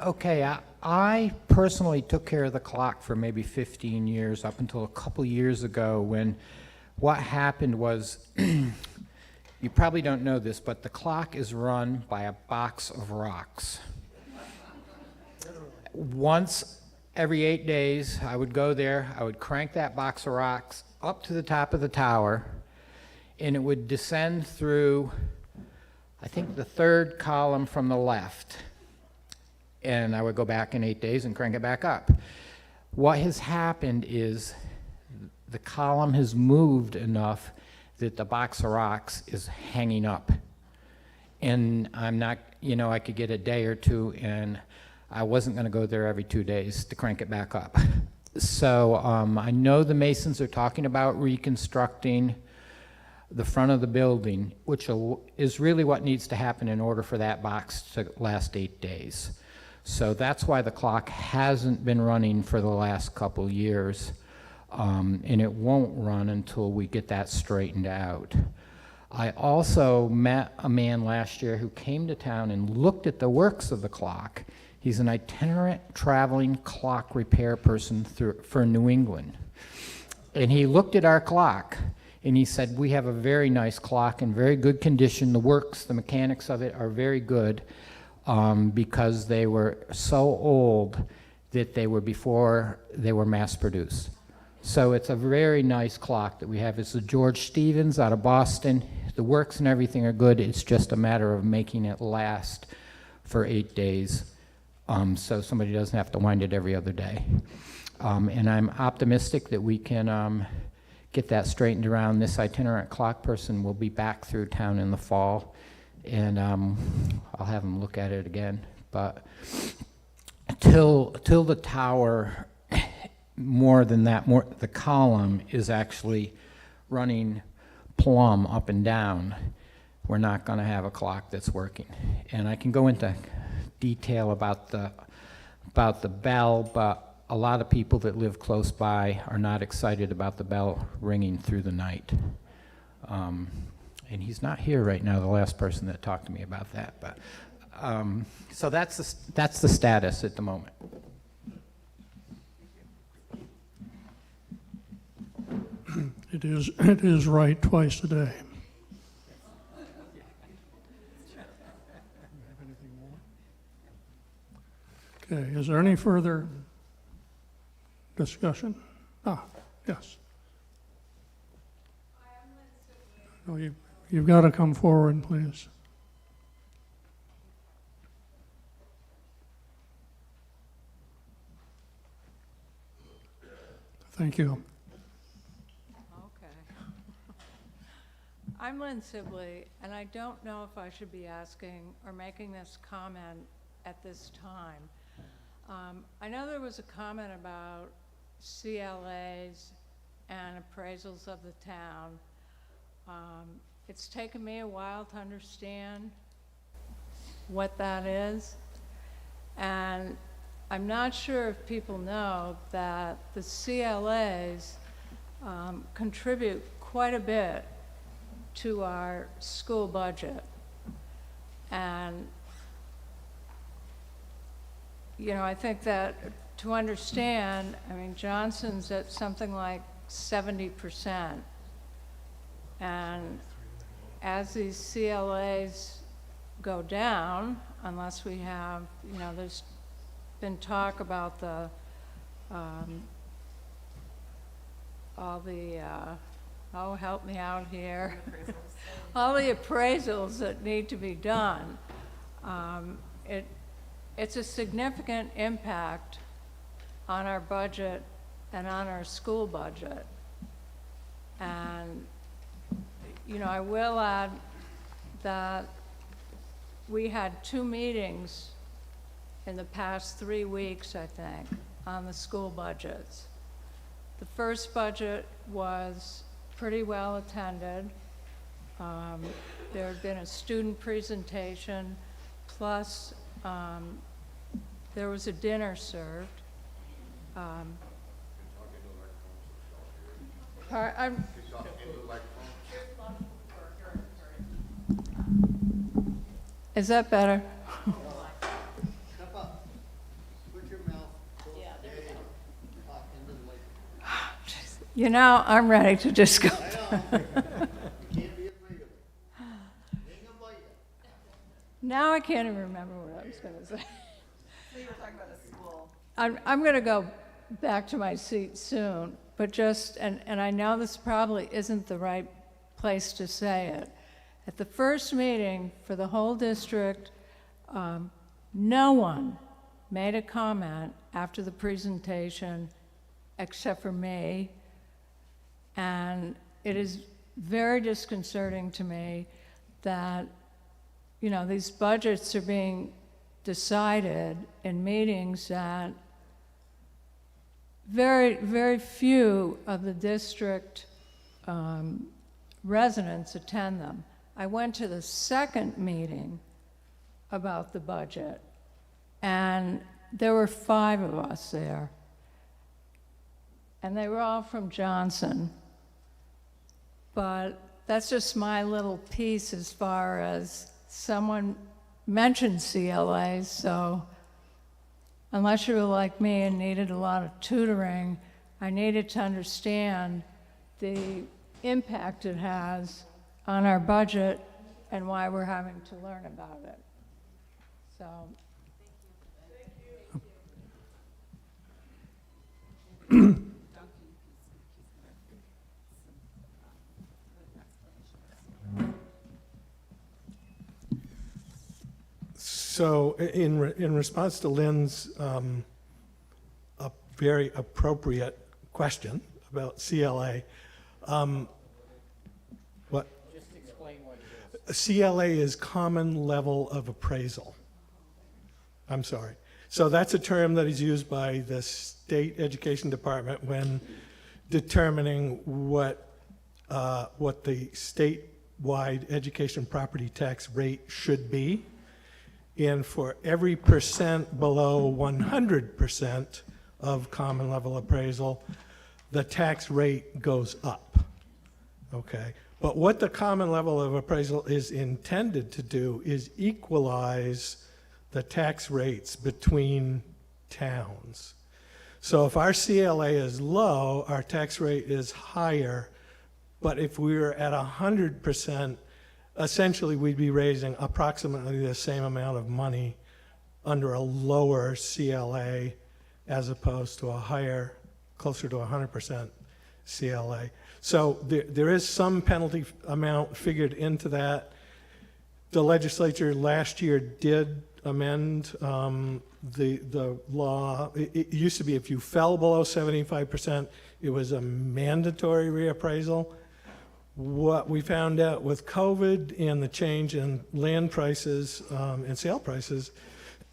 Okay, I personally took care of the clock for maybe 15 years, up until a couple years ago, when what happened was, you probably don't know this, but the clock is run by a box of rocks. Once every 8 days, I would go there, I would crank that box of rocks up to the top of the tower, and it would descend through, I think, the third column from the left. And I would go back in 8 days and crank it back up. What has happened is the column has moved enough that the box of rocks is hanging up. And I'm not, I could get a day or two, and I wasn't going to go there every 2 days to crank it back up. So I know the masons are talking about reconstructing the front of the building, which is really what needs to happen in order for that box to last 8 days. So that's why the clock hasn't been running for the last couple years, and it won't run until we get that straightened out. I also met a man last year who came to town and looked at the works of the clock. He's an itinerant traveling clock repair person for New England. And he looked at our clock and he said, we have a very nice clock in very good condition. The works, the mechanics of it are very good. Because they were so old that they were before they were mass produced. So it's a very nice clock that we have. It's a George Stevens out of Boston. The works and everything are good. It's just a matter of making it last for 8 days, so somebody doesn't have to wind it every other day. And I'm optimistic that we can get that straightened around. This itinerant clock person will be back through town in the fall, and I'll have him look at it again. But till the tower, more than that, the column is actually running plumb up and down, we're not going to have a clock that's working. And I can go into detail about the bell, but a lot of people that live close by are not excited about the bell ringing through the night. And he's not here right now, the last person that talked to me about that. But so that's the status at the moment. It is right twice a day. Okay, is there any further discussion? Yes. No, you've got to come forward, please. Thank you. I'm Lynn Sibley, and I don't know if I should be asking or making this comment at this time. I know there was a comment about CLAs and appraisals of the town. It's taken me a while to understand what that is, and I'm not sure if people know that the CLAs contribute quite a bit to our school budget. And, you know, I think that to understand, I mean, Johnson's at something like 70%. And as these CLAs go down, unless we have, you know, there's been talk about the, all the, oh, help me out here. All the appraisals that need to be done. It's a significant impact on our budget and on our school budget. And, you know, I will add that we had 2 meetings in the past 3 weeks, I think, on the school budgets. The first budget was pretty well attended. There had been a student presentation, plus there was a dinner served. Is that better? You know, I'm ready to just go. Now I can't even remember what I was going to say. So you were talking about the school. I'm going to go back to my seat soon, but just, and I know this probably isn't the right place to say it. At the first meeting for the whole district, no one made a comment after the presentation except for me. And it is very disconcerting to me that, you know, these budgets are being decided in meetings that very, very few of the district residents attend them. I went to the second meeting about the budget, and there were 5 of us there. And they were all from Johnson. But that's just my little piece as far as someone mentioned CLAs, so unless you were like me and needed a lot of tutoring, I needed to understand the impact it has on our budget and why we're having to learn about it. So. So in response to Lynn's a very appropriate question about CLA, what? Just explain what it is. CLA is Common Level of Appraisal. I'm sorry. So that's a term that is used by the state education department when determining what the statewide education property tax rate should be. And for every percent below 100% of common level appraisal, the tax rate goes up, okay? But what the common level of appraisal is intended to do is equalize the tax rates between towns. So if our CLA is low, our tax rate is higher, but if we were at 100%, essentially we'd be raising approximately the same amount of money under a lower CLA as opposed to a higher, closer to 100% CLA. So there is some penalty amount figured into that. The legislature last year did amend the law. It used to be if you fell below 75%, it was a mandatory reappraisal. What we found out with COVID and the change in land prices and sale prices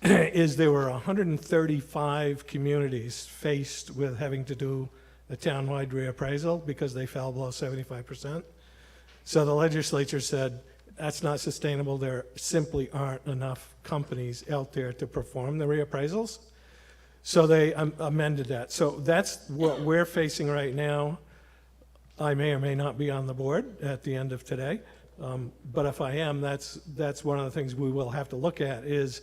is there were 135 communities faced with having to do a townwide reappraisal because they fell below 75%. So the legislature said, that's not sustainable. There simply aren't enough companies out there to perform the reappraisals. So they amended that. So that's what we're facing right now. I may or may not be on the board at the end of today. But if I am, that's one of the things we will have to look at is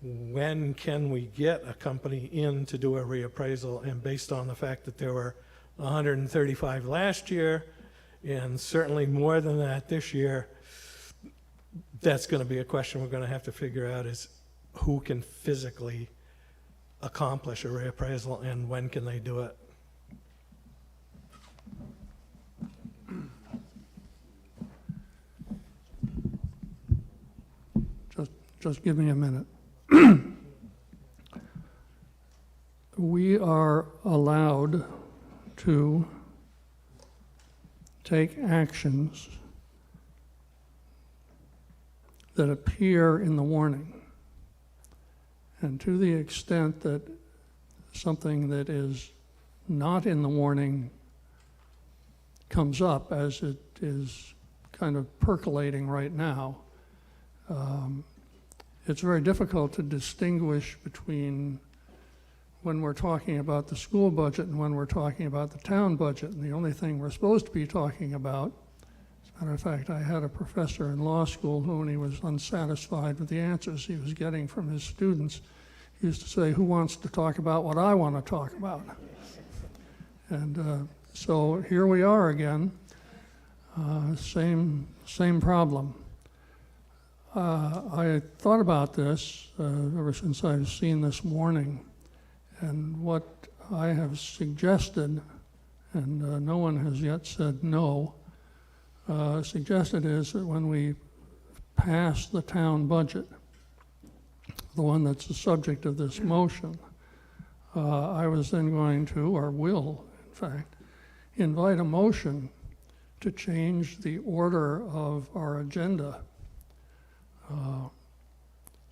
when can we get a company in to do a reappraisal? And based on the fact that there were 135 last year and certainly more than that this year, that's going to be a question we're going to have to figure out is who can physically accomplish a reappraisal and when can they do it? Just give me a minute. We are allowed to take actions that appear in the warning. And to the extent that something that is not in the warning comes up, as it is kind of percolating right now, it's very difficult to distinguish between when we're talking about the school budget and when we're talking about the town budget. And the only thing we're supposed to be talking about, as a matter of fact, I had a professor in law school who, when he was unsatisfied with the answers he was getting from his students, he used to say, "Who wants to talk about what I want to talk about?" And so here we are again, same problem. I thought about this ever since I've seen this warning, and what I have suggested, and no one has yet said no, suggested is that when we pass the town budget, the one that's the subject of this motion, I was then going to, or will, in fact, invite a motion to change the order of our agenda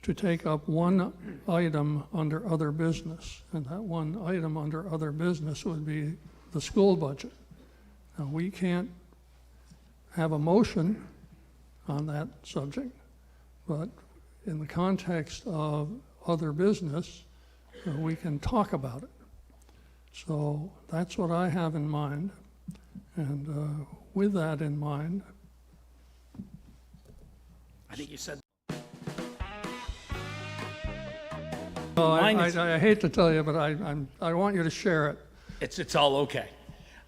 to take up one item under other business, and that one item under other business would be the school budget. Now, we can't have a motion on that subject, but in the context of other business, we can talk about it. So that's what I have in mind, and with that in mind, I think you said. well, Mine is- I hate to tell you, but I want you to share it. It's all okay.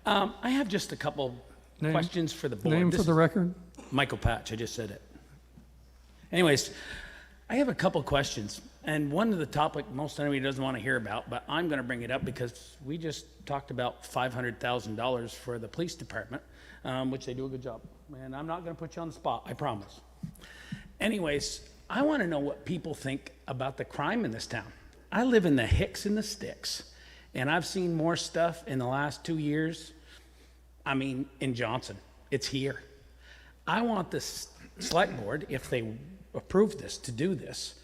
I have just a couple Name- questions for the board. Name This for the is record? Michael Patch, I just said it. Anyways, I have a couple questions, and one of the topic most anybody doesn't want to hear about, but I'm going to bring it up because we just talked about $500,000 for the police department, which they do a good job. And I'm not going to put you on the spot, I promise. Anyways, I want to know what people think about the crime in this town. I live in the Hicks and the Sticks, and I've seen more stuff in the last 2 years. I mean, in Johnson, it's here. I want this select board, if they approve this, to do this,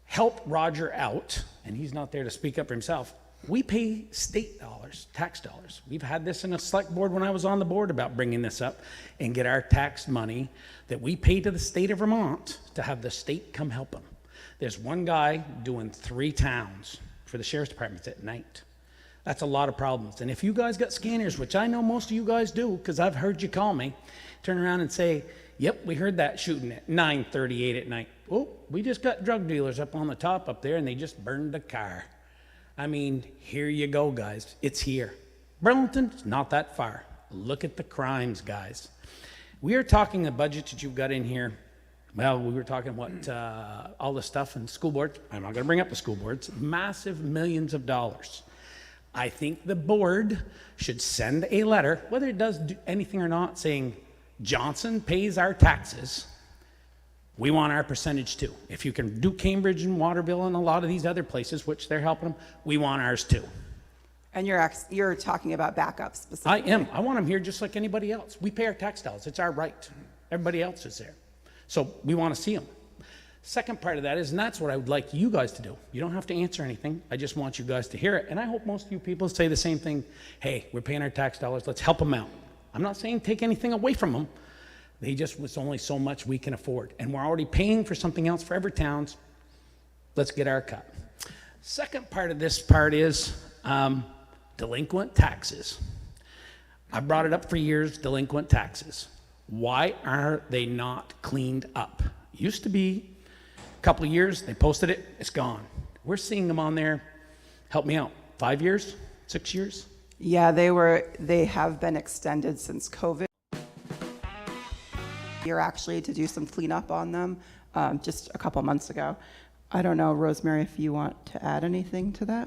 help Roger out, and he's not there to speak up for himself. We pay state dollars, tax dollars. We've had this in a select board when I was on the board about bringing this up and get our tax money that we pay to the state of Vermont to have the state come help them. There's one guy doing 3 towns for the sheriff's department at night. That's a lot of problems. And if you guys got scanners, which I know most of you guys do, because I've heard you call me, turn around and say, "Yep, we heard that shooting at 9:38 at night. Oh, we just got drug dealers up on the top up there and they just burned a car." I mean, here you go, guys. It's here. Burlington's not that far. Look at the crimes, guys. We are talking the budget that you've got in here. Well, we were talking all the stuff in school board. I'm not going to bring up the school boards. Massive millions of dollars. I think the board should send a letter, whether it does anything or not, saying Johnson pays our taxes. We want our percentage too. If you can do Cambridge and Waterville and a lot of these other places, which they're helping them, we want ours too. And you're talking about backup specifically. I am. I want them here just like anybody else. We pay our tax dollars. It's our right. Everybody else is there. So we want to see them. Second part of that is, and that's what I would like you guys to do. You don't have to answer anything. I just want you guys to hear it. And I hope most of you people say the same thing. Hey, we're paying our tax dollars. Let's help them out. I'm not saying take anything away from them. It's only so much we can afford. And we're already paying for something else for every towns. Let's get our cut. Second part of this part is delinquent taxes. I brought it up for years, delinquent taxes. Why are they not cleaned up? Used to be a couple of years, they posted it, it's gone. We're seeing them on there, help me out, 5 years, 6 years? Yeah, they have been extended since COVID. You're actually to do some cleanup on them just a couple months ago. I don't know, Rosemary, if you want to add anything to that?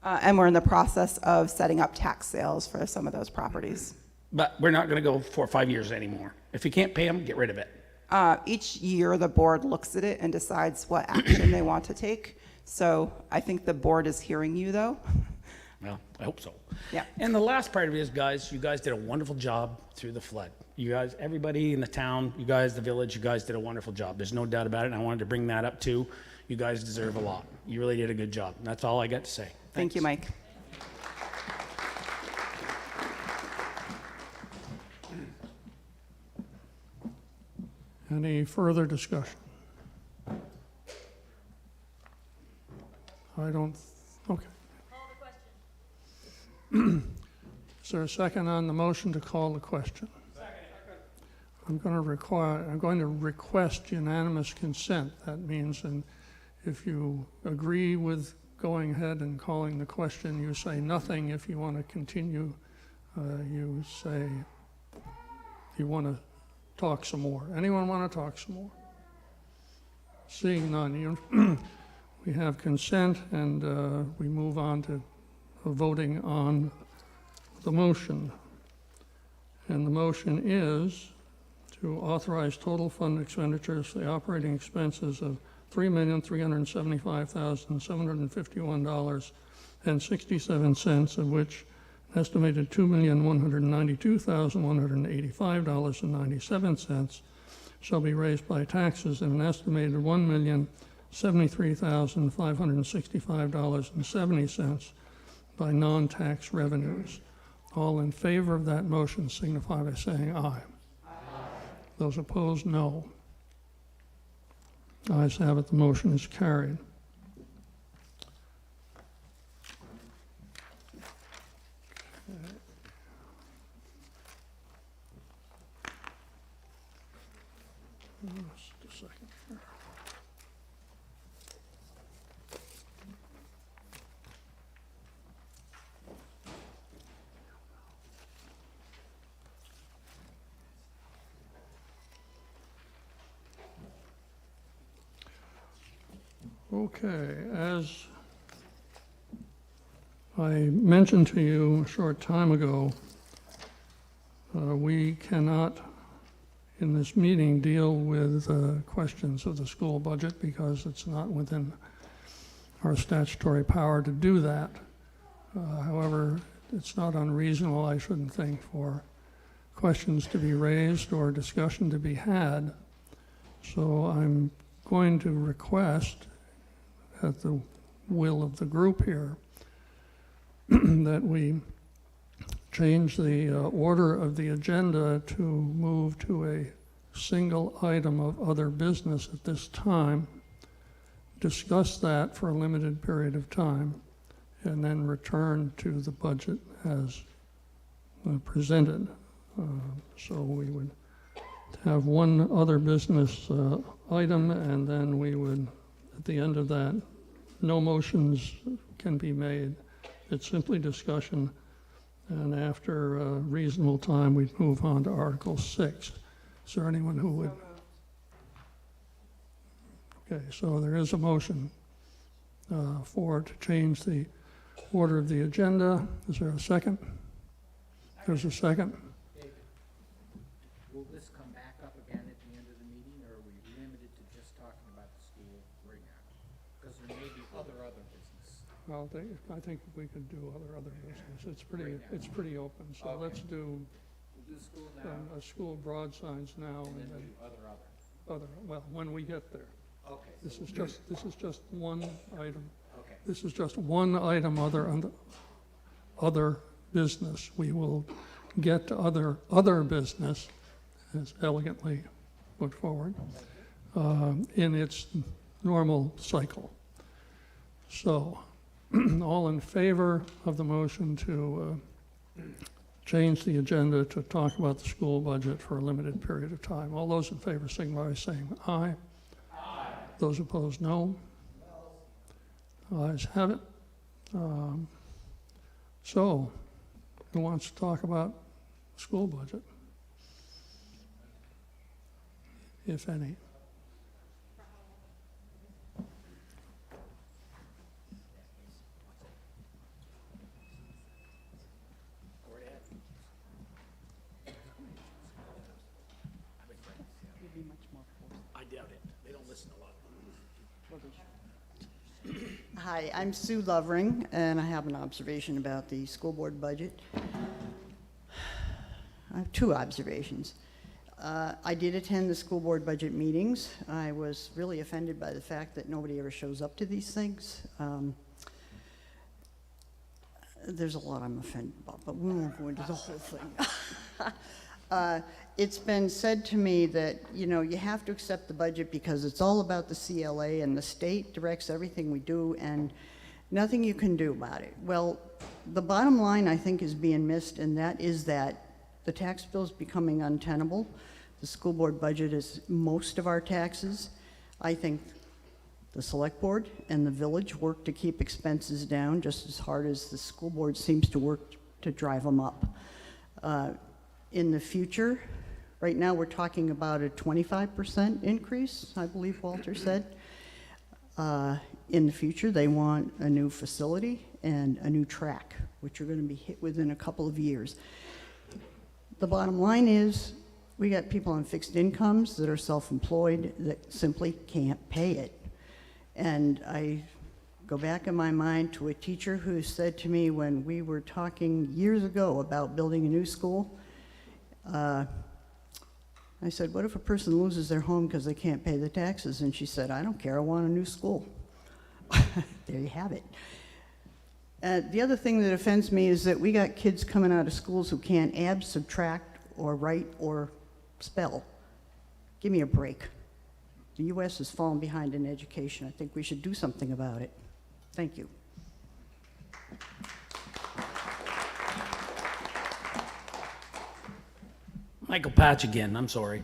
And we're in the process of setting up tax sales for some of those properties. But we're not gonna go 4 or 5 years anymore. If you can't pay them, get rid of it. Each year, the board looks at it and decides what action they want to take. So I think the board is hearing you, though. Well, I hope so. Yeah. And the last part of it is, guys, you guys did a wonderful job through the flood. You guys, everybody in the town, you guys, the village, you guys did a wonderful job. There's no doubt about it, and I wanted to bring that up too. You guys deserve a lot. You really did a good job. And that's all I got to say. Thank you, Mike. Any further discussion? I don't, okay. Call the question. Is there a second on the motion to call the question? Second. I'm going to request unanimous consent. That means, and if you agree with going ahead and calling the question, you say nothing. If you want to continue, you say you want to talk some more. Anyone want to talk some more? Seeing none, we have consent, and we move on to voting on the motion. And the motion is to authorize total fund expenditures for the operating expenses of $3,375,751.67, of which an estimated $2,192,185.97 shall be raised by taxes, and an estimated $1,073,565.70 by non-tax revenues. All in favor of that motion signify by saying aye. Aye. Those opposed, no. Ayes have it, the motion is carried. Just a second here. Okay, as I mentioned to you a short time ago, we cannot, in this meeting, deal with questions of the school budget because it's not within our statutory power to do that. However, it's not unreasonable, I shouldn't think, for questions to be raised or discussion to be had. So I'm going to request, at the will of the group here, that we change the order of the agenda to move to a single item of other business at this time, discuss that for a limited period of time, and then return to the budget as presented. So we would have one other business item, and then we would, at the end of that, no motions can be made. It's simply discussion, and after a reasonable time, we'd move on to Article 6. Is there anyone who would? Okay, so there is a motion to change the order of the agenda. Is there a second? There's a second. David, will this come back up again at the end of the meeting, or are we limited to just talking about the school right now? Because there may be other business. Well, I think we could do other business. It's pretty open. So okay. Let's do We'll do school now, a school broad signs now, and then then do other. well, when we get there. Okay. This is just one item. Okay. This is just one item other business. We will get to other business as elegantly put forward. in its normal cycle. So, all in favor of the motion to change the agenda to talk about the school budget for a limited period of time? All those in favor signify by saying aye. Aye. Those opposed, no. Ayes have it. So, who wants to talk about school budget? If any. I doubt it. They don't listen a lot. Hi, I'm Sue Lovering, and I have an observation about the school board budget. I have two observations. I did attend the school board budget meetings. I was really offended by the fact that nobody ever shows up to these things. There's a lot I'm offended about, but we won't go into the whole thing. It's been said to me that, you know, you have to accept the budget because it's all about the CLA and the state directs everything we do and nothing you can do about it. Well, the bottom line I think is being missed, and that is that the tax bill is becoming untenable. The school board budget is most of our taxes. I think the select board and the village work to keep expenses down just as hard as the school board seems to work to drive them up. In the future, right now we're talking about a 25% increase, I believe Walter said. In the future, they want a new facility and a new track, which are going to be hit within a couple of years. The bottom line is we got people on fixed incomes that are self-employed that simply can't pay it. And I go back in my mind to a teacher who said to me when we were talking years ago about building a new school, I said, what if a person loses their home because they can't pay the taxes? And she said, I don't care, I want a new school. There you have it. The other thing that offends me is that we got kids coming out of schools who can't add, subtract, or write, or spell. Give me a break. The U.S. has fallen behind in education. I think we should do something about it. Thank you. Michael Patch again, I'm sorry.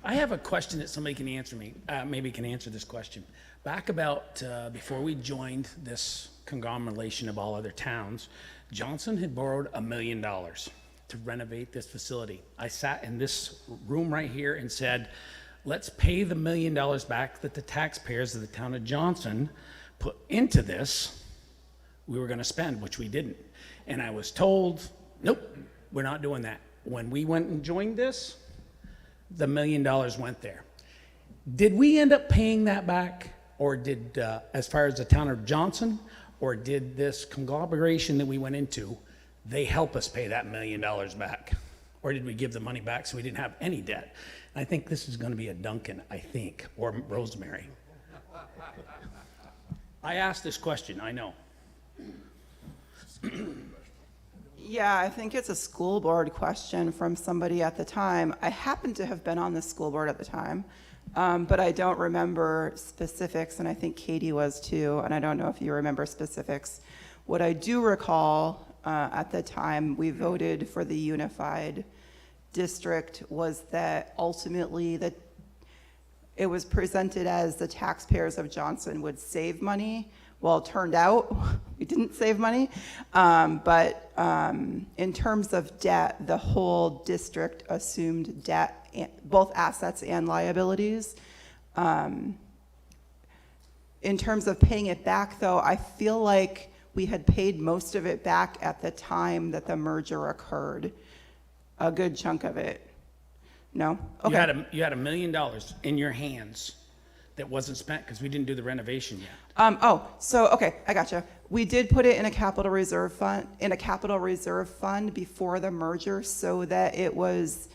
I have a question that somebody can answer me, maybe can answer this question. Back about before we joined this conglomeration of all other towns, Johnson had borrowed $1 million to renovate this facility. I sat in this room right here and said, let's pay the $1 million back that the taxpayers of the town of Johnson put into this we were gonna spend, which we didn't. And I was told, nope, we're not doing that. When we went and joined this, the $1 million went there. Did we end up paying that back, or did, as far as the town of Johnson, or did this conglomeration that we went into, they help us pay that $1 million back? Or did we give the money back so we didn't have any debt? And I think this is gonna be a Duncan, I think, or Rosemary. I asked this question, I know. Yeah, I think it's a school board question from somebody at the time. I happen to have been on the school board at the time, but I don't remember specifics, and I think Katie was too, and I don't know if you remember specifics. What I do recall at the time we voted for the unified district was that ultimately that it was presented as the taxpayers of Johnson would save money. Well, it turned out we didn't save money, but in terms of debt, the whole district assumed debt, both assets and liabilities. In terms of paying it back, though, I feel like we had paid most of it back at the time that the merger occurred, a good chunk of it. No? Okay. You had $1 million in your hands that wasn't spent because we didn't do the renovation yet. Okay, I gotcha. We did put it in a capital reserve fund, before the merger, so that it was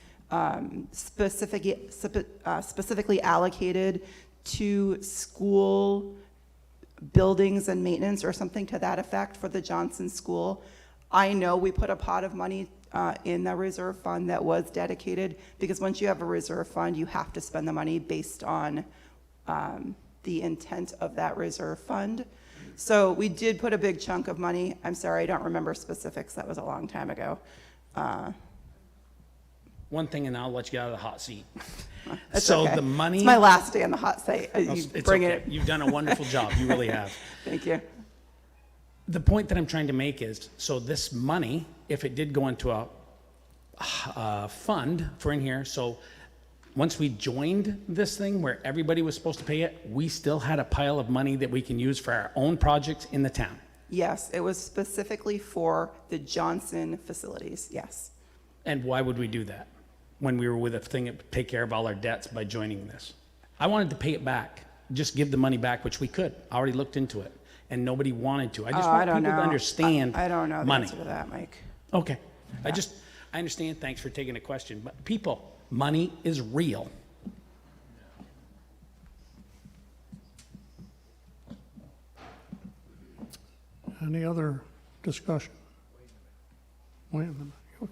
specifically allocated to school buildings and maintenance or something to that effect for the Johnson School. I know we put a pot of money in the reserve fund that was dedicated, because once you have a reserve fund, you have to spend the money based on the intent of that reserve fund. So we did put a big chunk of money. I'm sorry, I don't remember specifics. That was a long time ago. One thing, and I'll let you get out of the hot seat. It's So okay. the money. It's my last day on the hot seat. You It's bring okay. it. You've done a wonderful job. You really have. Thank you. The point that I'm trying to make is, so this money, if it did go into a fund for in here, so once we joined this thing where everybody was supposed to pay it, we still had a pile of money that we can use for our own projects in the town. Yes, it was specifically for the Johnson facilities, yes. And why would we do that when we were with a thing that would take care of all our debts by joining this? I wanted to pay it back, just give the money back, which we could. I already looked into it, and nobody wanted to. I just want people to understand I don't know the money. answer to that, Mike. Okay. I understand. Thanks for taking the question. But people, money is real. Any other discussion? Wait a minute. Well,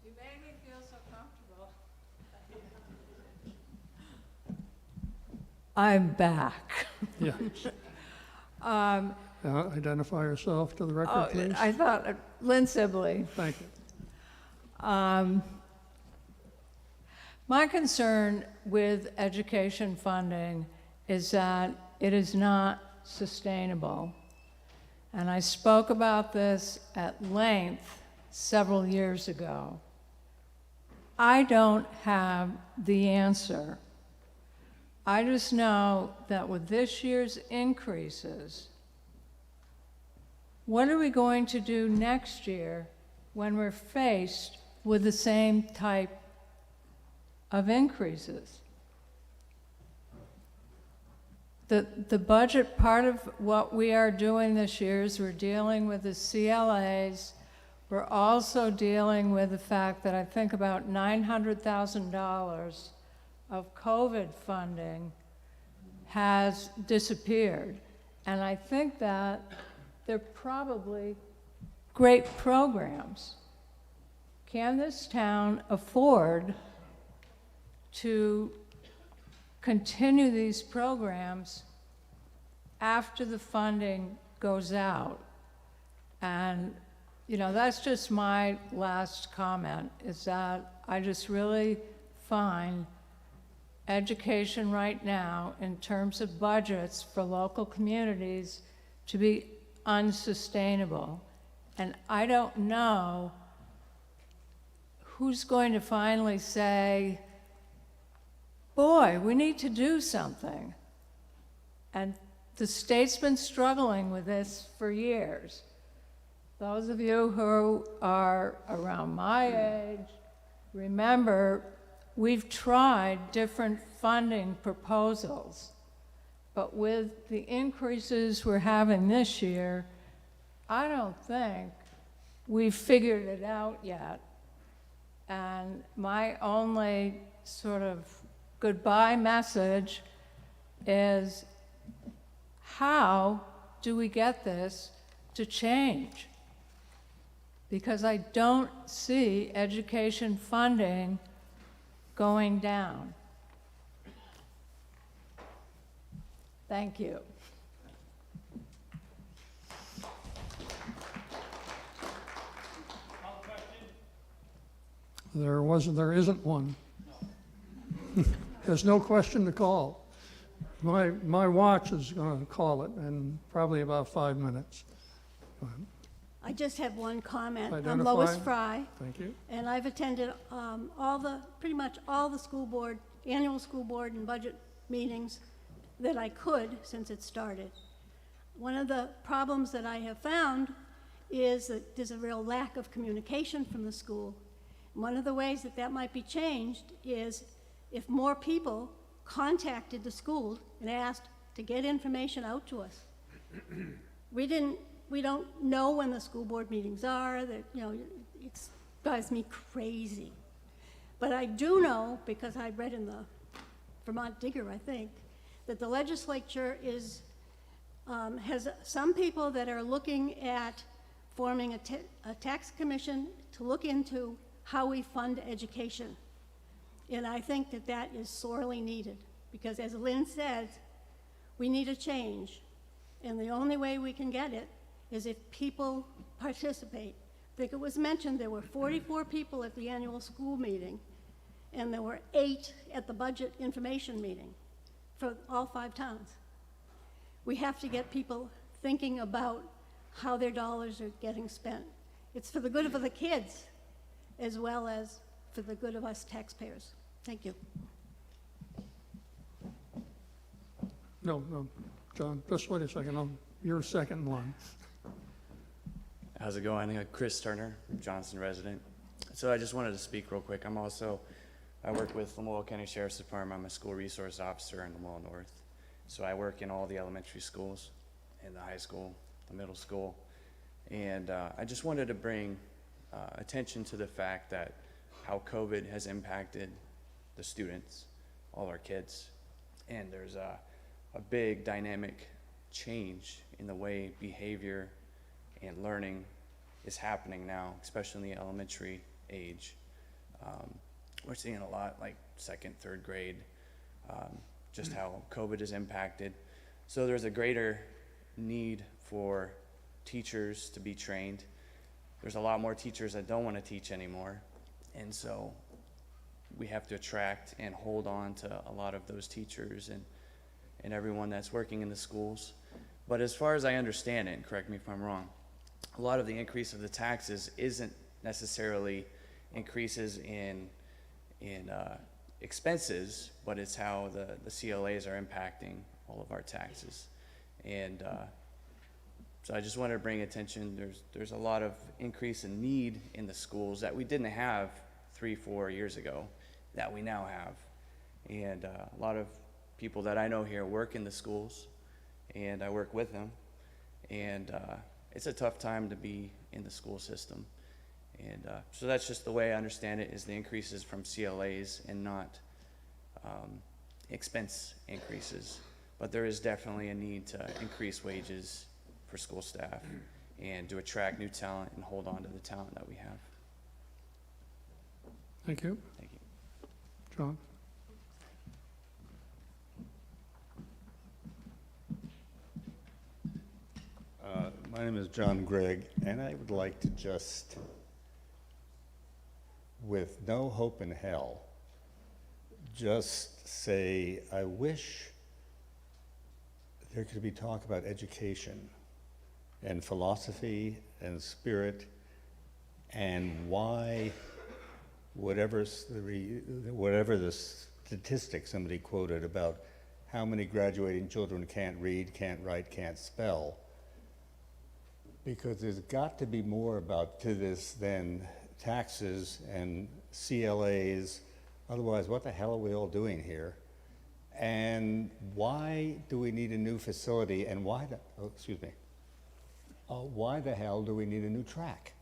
you made me feel so comfortable. I'm back. Yeah. Identify yourself to the record, please. I thought, Lynn Sibley. Thank you. My concern with education funding is that it is not sustainable. And I spoke about this at length several years ago. I don't have the answer. I just know that with this year's increases, what are we going to do next year when we're faced with the same type of increases? The budget, part of what we are doing this year is we're dealing with the CLAs. We're also dealing with the fact that I think about $900,000 of COVID funding has disappeared. And I think that they're probably great programs. Can this town afford to continue these programs after the funding goes out? And, you know, that's just my last comment, is that I just really find education right now, in terms of budgets for local communities, to be unsustainable. And I don't know who's going to finally say, boy, we need to do something. And the state's been struggling with this for years. Those of you who are around my age remember we've tried different funding proposals, but with the increases we're having this year, I don't think we've figured it out yet. And my only sort of goodbye message is, how do we get this to change? Because I don't see education funding going down. Thank you. There isn't one. There's no question to call. My watch is going to call it in probably about 5 minutes. Go ahead. I just have one comment. I'm Identify. Lois Fry. Thank you. And I've attended pretty much all the school board, annual school board and budget meetings that I could since it started. One of the problems that I have found is that there's a real lack of communication from the school. One of the ways that that might be changed is if more people contacted the school and asked to get information out to us. We don't know when the school board meetings are. That, you know, it drives me crazy. But I do know, because I read in the Vermont Digger, I think, that the legislature has some people that are looking at forming a tax commission to look into how we fund education. And I think that that is sorely needed, because as Lynn said, we need a change. And the only way we can get it is if people participate. I think it was mentioned there were 44 people at the annual school meeting, and there were 8 at the budget information meeting for all 5 towns. We have to get people thinking about how their dollars are getting spent. It's for the good of the kids as well as for the good of us taxpayers. Thank you. No, John, just wait a second. You're second in line. How's it going? Chris Turner, Johnson resident. So I just wanted to speak real quick. I work with Lamoille County Sheriff's Department. I'm a school resource officer in Lamoille North. So I work in all the elementary schools, in the high school, the middle school. And I just wanted to bring attention to the fact that how COVID has impacted the students, all our kids. And there's a big dynamic change in the way behavior and learning is happening now, especially in the elementary age. We're seeing a lot like 2nd, 3rd grade, just how COVID has impacted. So there's a greater need for teachers to be trained. There's a lot more teachers that don't want to teach anymore. And so we have to attract and hold on to a lot of those teachers and everyone that's working in the schools. But as far as I understand it, and correct me if I'm wrong, a lot of the increase of the taxes isn't necessarily increases in expenses, but it's how the CLAs are impacting all of our taxes. And so I just wanted to bring attention, there's a lot of increase in need in the schools that we didn't have 3-4 years ago that we now have. And a lot of people that I know here work in the schools, and I work with them. And it's a tough time to be in the school system. And so that's just the way I understand it, is the increases from CLAs and not expense increases. But there is definitely a need to increase wages for school staff and to attract new talent and hold on to the talent that we have. Thank you. Thank you. John? My name is John Gregg, and I would like to just, with no hope in hell, just say I wish there could be talk about education and philosophy and spirit and why whatever the statistic somebody quoted about how many graduating children can't read, can't write, can't spell, because there's got to be more to this than taxes and CLAs. Otherwise, what the hell are we all doing here? And why do we need a new facility? And why the hell do we need a new track?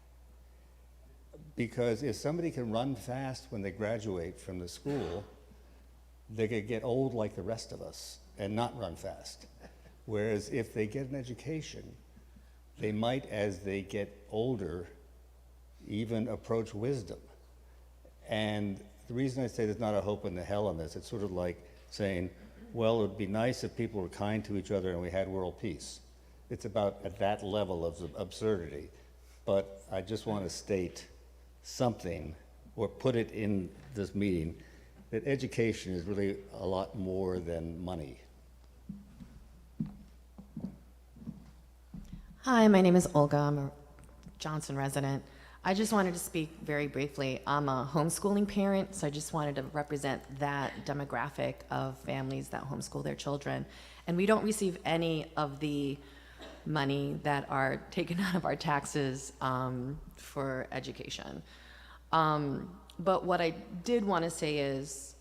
Because if somebody can run fast when they graduate from the school, they could get old like the rest of us and not run fast. Whereas if they get an education, they might, as they get older, even approach wisdom. And the reason I say there's not a hope in the hell in this, it's sort of like saying, well, it would be nice if people were kind to each other and we had world peace. It's about at that level of absurdity. But I just want to state something, or put it in this meeting, that education is really a lot more than money. Hi, my name is Olga. I'm a Johnson resident. I just wanted to speak very briefly. I'm a homeschooling parent, so I just wanted to represent that demographic of families that homeschool their children. And we don't receive any of the money that are taken out of our taxes for education. But what I did want to say is,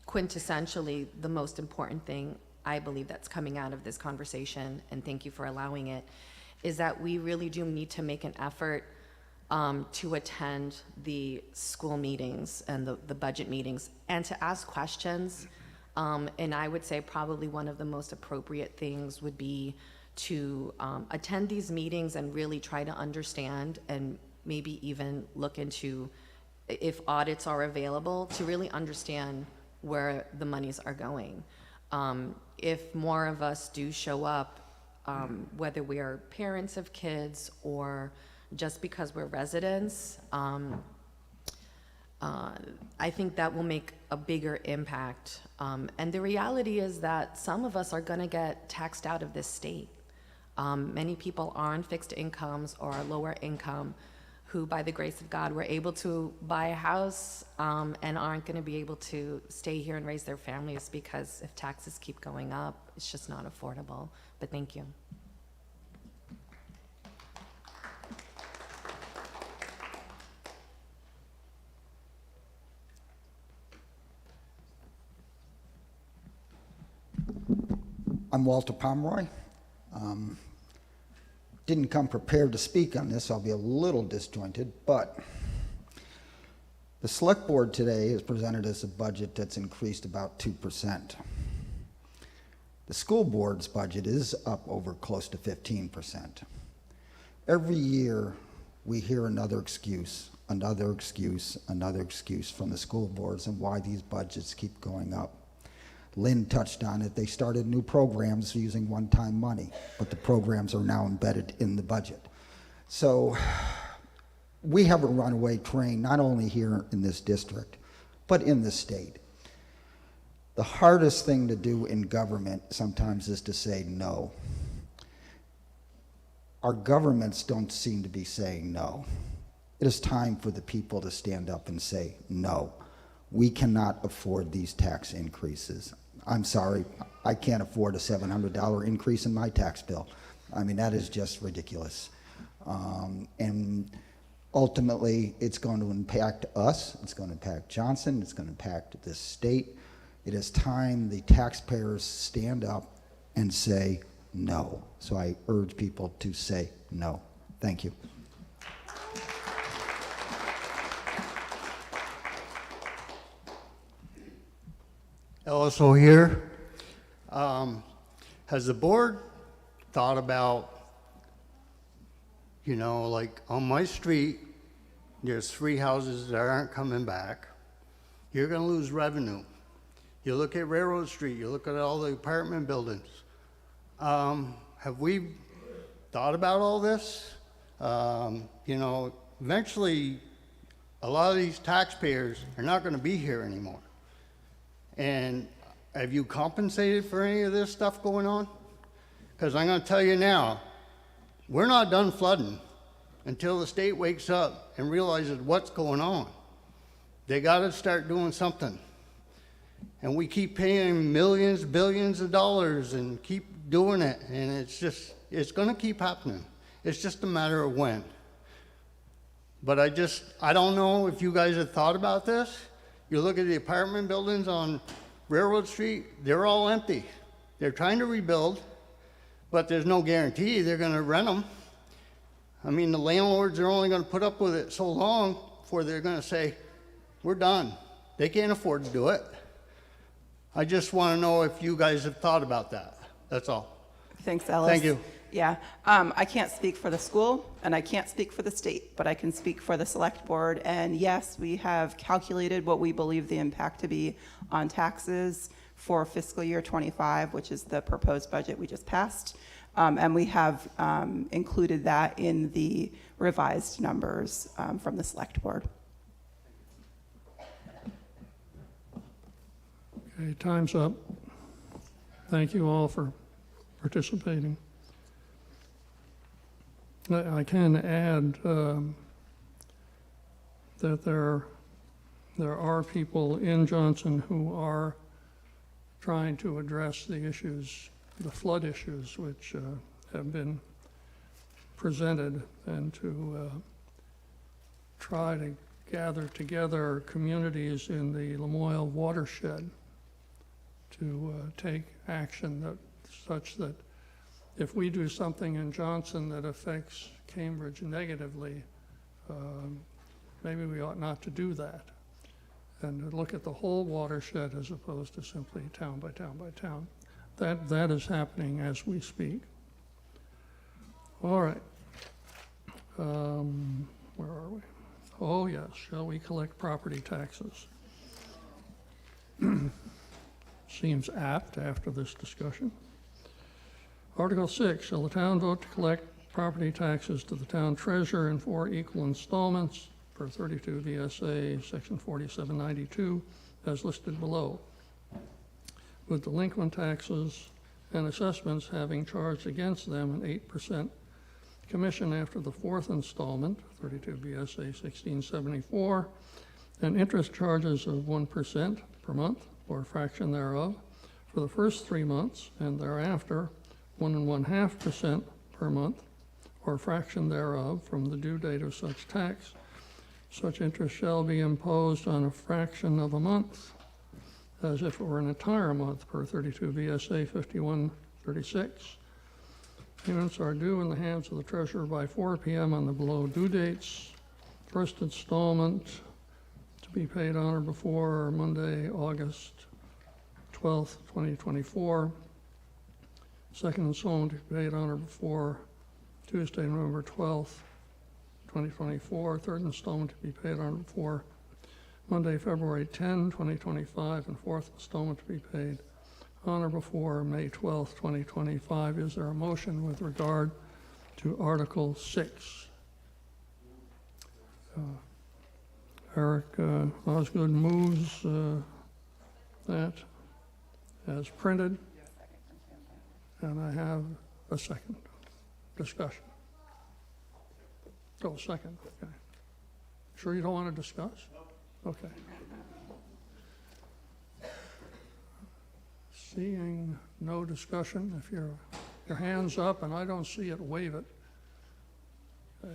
quintessentially, the most important thing I believe that's coming out of this conversation, and thank you for allowing it, is that we really do need to make an effort to attend the school meetings and the budget meetings and to ask questions. And I would say probably one of the most appropriate things would be to attend these meetings and really try to understand, and maybe even look into if audits are available, to really understand where the monies are going. If more of us do show up, whether we are parents of kids or just because we're residents, I think that will make a bigger impact. And the reality is that some of us are going to get taxed out of this state. Many people are on fixed incomes or are lower income, who by the grace of God were able to buy a house and aren't going to be able to stay here and raise their families, because if taxes keep going up, it's just not affordable. But thank you. I'm Walter Pomeroy. Didn't come prepared to speak on this. I'll be a little disjointed, but the Select Board today has presented us a budget that's increased about 2%. The school board's budget is up over close to 15%. Every year we hear another excuse from the school boards and why these budgets keep going up. Lynn touched on it. They started new programs using one-time money, but the programs are now embedded in the budget. So we have a runaway train, not only here in this district, but in the state. The hardest thing to do in government sometimes is to say no. Our governments don't seem to be saying no. It is time for the people to stand up and say no. We cannot afford these tax increases. I'm sorry, I can't afford a $700 increase in my tax bill. I mean, that is just ridiculous. And ultimately, it's going to impact us, it's going to impact Johnson, it's going to impact this state. It is time the taxpayers stand up and say no. So I urge people to say no. Thank you. Also here, has the board thought about, you know, like on my street, there's 3 houses that aren't coming back. You're gonna lose revenue. You look at Railroad Street, you look at all the apartment buildings. Have we thought about all this? You know, eventually, a lot of these taxpayers are not gonna be here anymore. And have you compensated for any of this stuff going on? Because I'm going to tell you now, we're not done flooding until the state wakes up and realizes what's going on. They got to start doing something. And we keep paying millions, billions of dollars and keep doing it. And it's going to keep happening. It's just a matter of when. But I don't know if you guys have thought about this. You look at the apartment buildings on Railroad Street, they're all empty. They're trying to rebuild, but there's no guarantee they're going to rent them. I mean, the landlords are only going to put up with it so long before they're going to say, we're done. They can't afford to do it. I just want to know if you guys have thought about that. That's all. Thanks, Ellis. Thank you. Yeah, I can't speak for the school and I can't speak for the state, but I can speak for the Select Board. And yes, we have calculated what we believe the impact to be on taxes for fiscal year 25, which is the proposed budget we just passed. And we have included that in the revised numbers from the Select Board. Okay, time's up. Thank you all for participating. I can add that there are people in Johnson who are trying to address the issues, the flood issues, which have been presented, and to try to gather together communities in the Lamoille watershed to take action such that if we do something in Johnson that affects Cambridge negatively, maybe we ought not to do that, and to look at the whole watershed as opposed to simply town by town by town. That is happening as we speak. All right. Where are we? Oh, yes, shall we collect property taxes? Seems apt after this discussion. Article 6, shall the town vote to collect property taxes to the town treasurer in 4 equal installments per 32 VSA section 4792 as listed below, with delinquent taxes and assessments having charged against them an 8% commission after the 4th installment, 32 BSA 1674, and interest charges of 1% per month or a fraction thereof for the first 3 months, and thereafter 1 1/2% per month or a fraction thereof from the due date of such tax. Such interest shall be imposed on a fraction of a month as if it were an entire month per 32 VSA 5136. Payments are due in the hands of the treasurer by 4 p.m. on the below due dates. First installment to be paid on or before Monday, August 12th, 2024. Second installment to be paid on or before Tuesday, November 12th, 2024. Third installment to be paid on or before Monday, February 10, 2025. And fourth installment to be paid on or before May 12th, 2025. Is there a motion with regard to Article 6? Eric Osgood moves that as printed. And I have a second. Discussion. Oh, second, okay. Sure you don't want to discuss? Okay. Seeing no discussion, if your hand's up and I don't see it, wave it.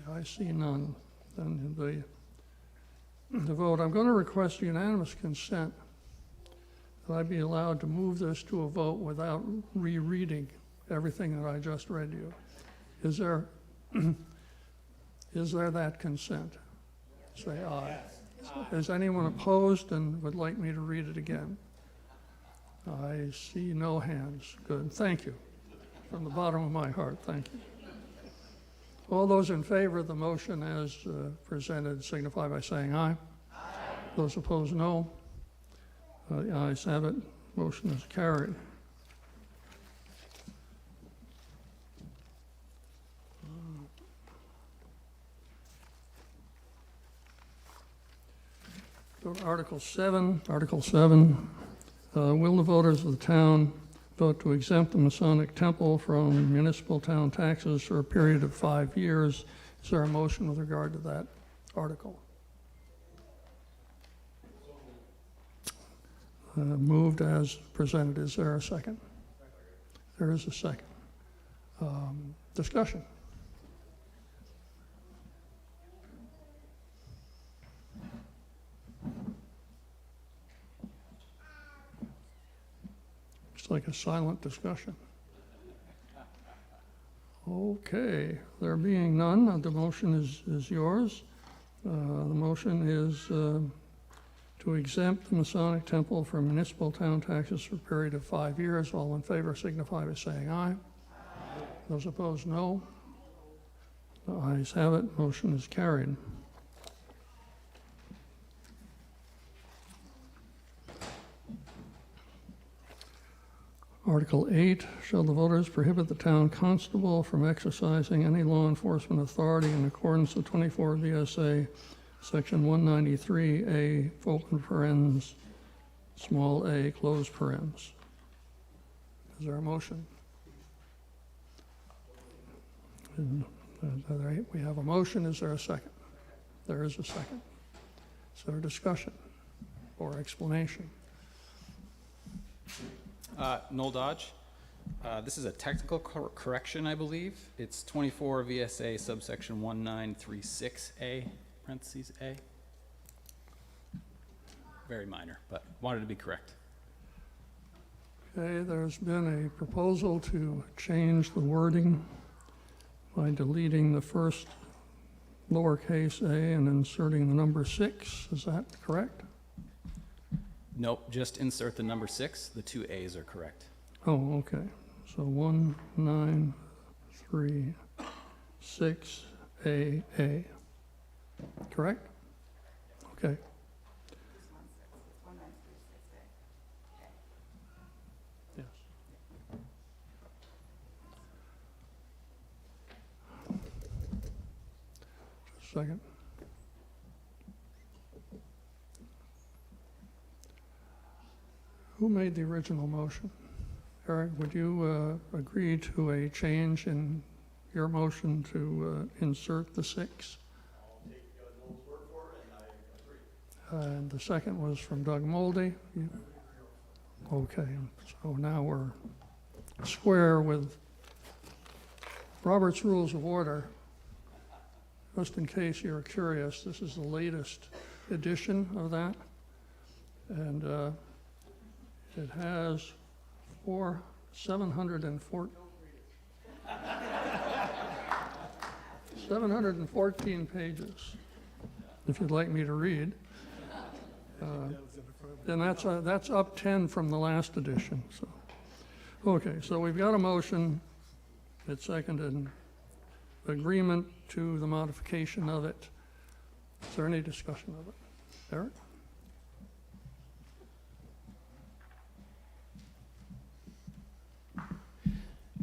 I see none. Then the vote. I'm going to request unanimous consent that I be allowed to move this to a vote without rereading everything that I just read you. Is there that consent? Say aye. Is anyone opposed and would like me to read it again? I see no hands. Good. Thank you. From the bottom of my heart, thank you. All those in favor of the motion as presented signify by saying aye. Aye. Those opposed, no. The ayes have it. Motion is carried. Go to Article 7. Article 7. Will the voters of the town vote to exempt the Masonic Temple from municipal town taxes for a period of 5 years? Is there a motion with regard to that article? Moved as presented. Is there a second? There is a second. Discussion. It's like a silent discussion. Okay, there being none, the motion is yours. The motion is to exempt the Masonic Temple from municipal town taxes for a period of 5 years. All in favor signify by saying aye. Aye. Those opposed, no. The ayes have it. Motion is carried. Article 8, shall the voters prohibit the town constable from exercising any law enforcement authority in accordance with 24 VSA Section 193A, open parens, small a, close parens. Is there a motion? We have a motion. Is there a second? There is a second. Is there a discussion or explanation? Noel Dodge. This is a technical correction, I believe. It's 24 VSA subsection 1936A, parentheses A. Very minor, but wanted to be correct. Okay, there's been a proposal to change the wording by deleting the first lowercase a and inserting the number 6. Is that correct? Nope, just insert the number 6. The 2 A's are correct. Oh, okay. So 193 6AA. Correct? Okay. Yes. Just a second. Who made the original motion? Eric, would you agree to a change in your motion to insert the 6? I'll take Noel's word for it, and I agree. And the second was from Doug Moldy. Okay, so now we're square with Robert's Rules of Order. Just in case you're curious, this is the latest edition of that. And it has 714 pages, if you'd like me to read. And that's up 10 from the last edition. So, okay, so we've got a motion. It's seconded. Agreement to the modification of it. Is there any discussion of it? Eric?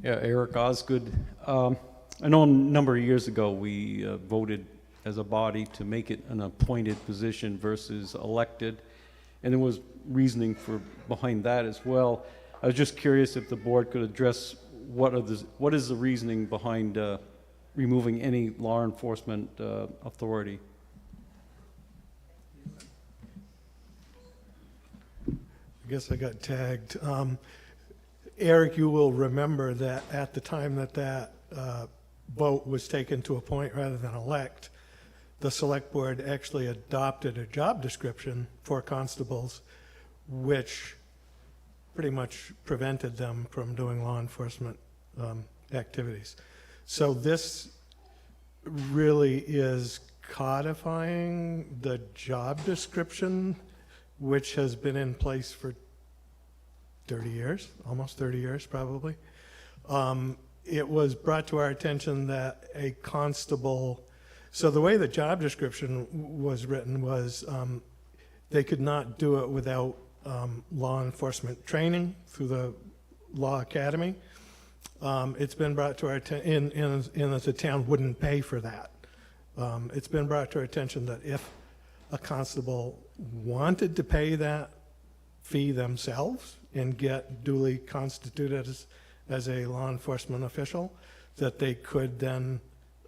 Yeah, Eric Osgood. I know a number of years ago we voted as a body to make it an appointed position versus elected, and there was reasoning behind that as well. I was just curious if the board could address what is the reasoning behind removing any law enforcement authority. I guess I got tagged. Eric, you will remember that at the time that vote was taken to appoint rather than elect, the select board actually adopted a job description for constables, which pretty much prevented them from doing law enforcement activities. So this really is codifying the job description, which has been in place for 30 years, almost 30 years probably. It was brought to our attention that a constable, so the way the job description was written was they could not do it without law enforcement training through the law academy. It's been brought to our attention, in that the town wouldn't pay for that. It's been brought to our attention that if a constable wanted to pay that fee themselves and get duly constituted as a law enforcement official, that they could then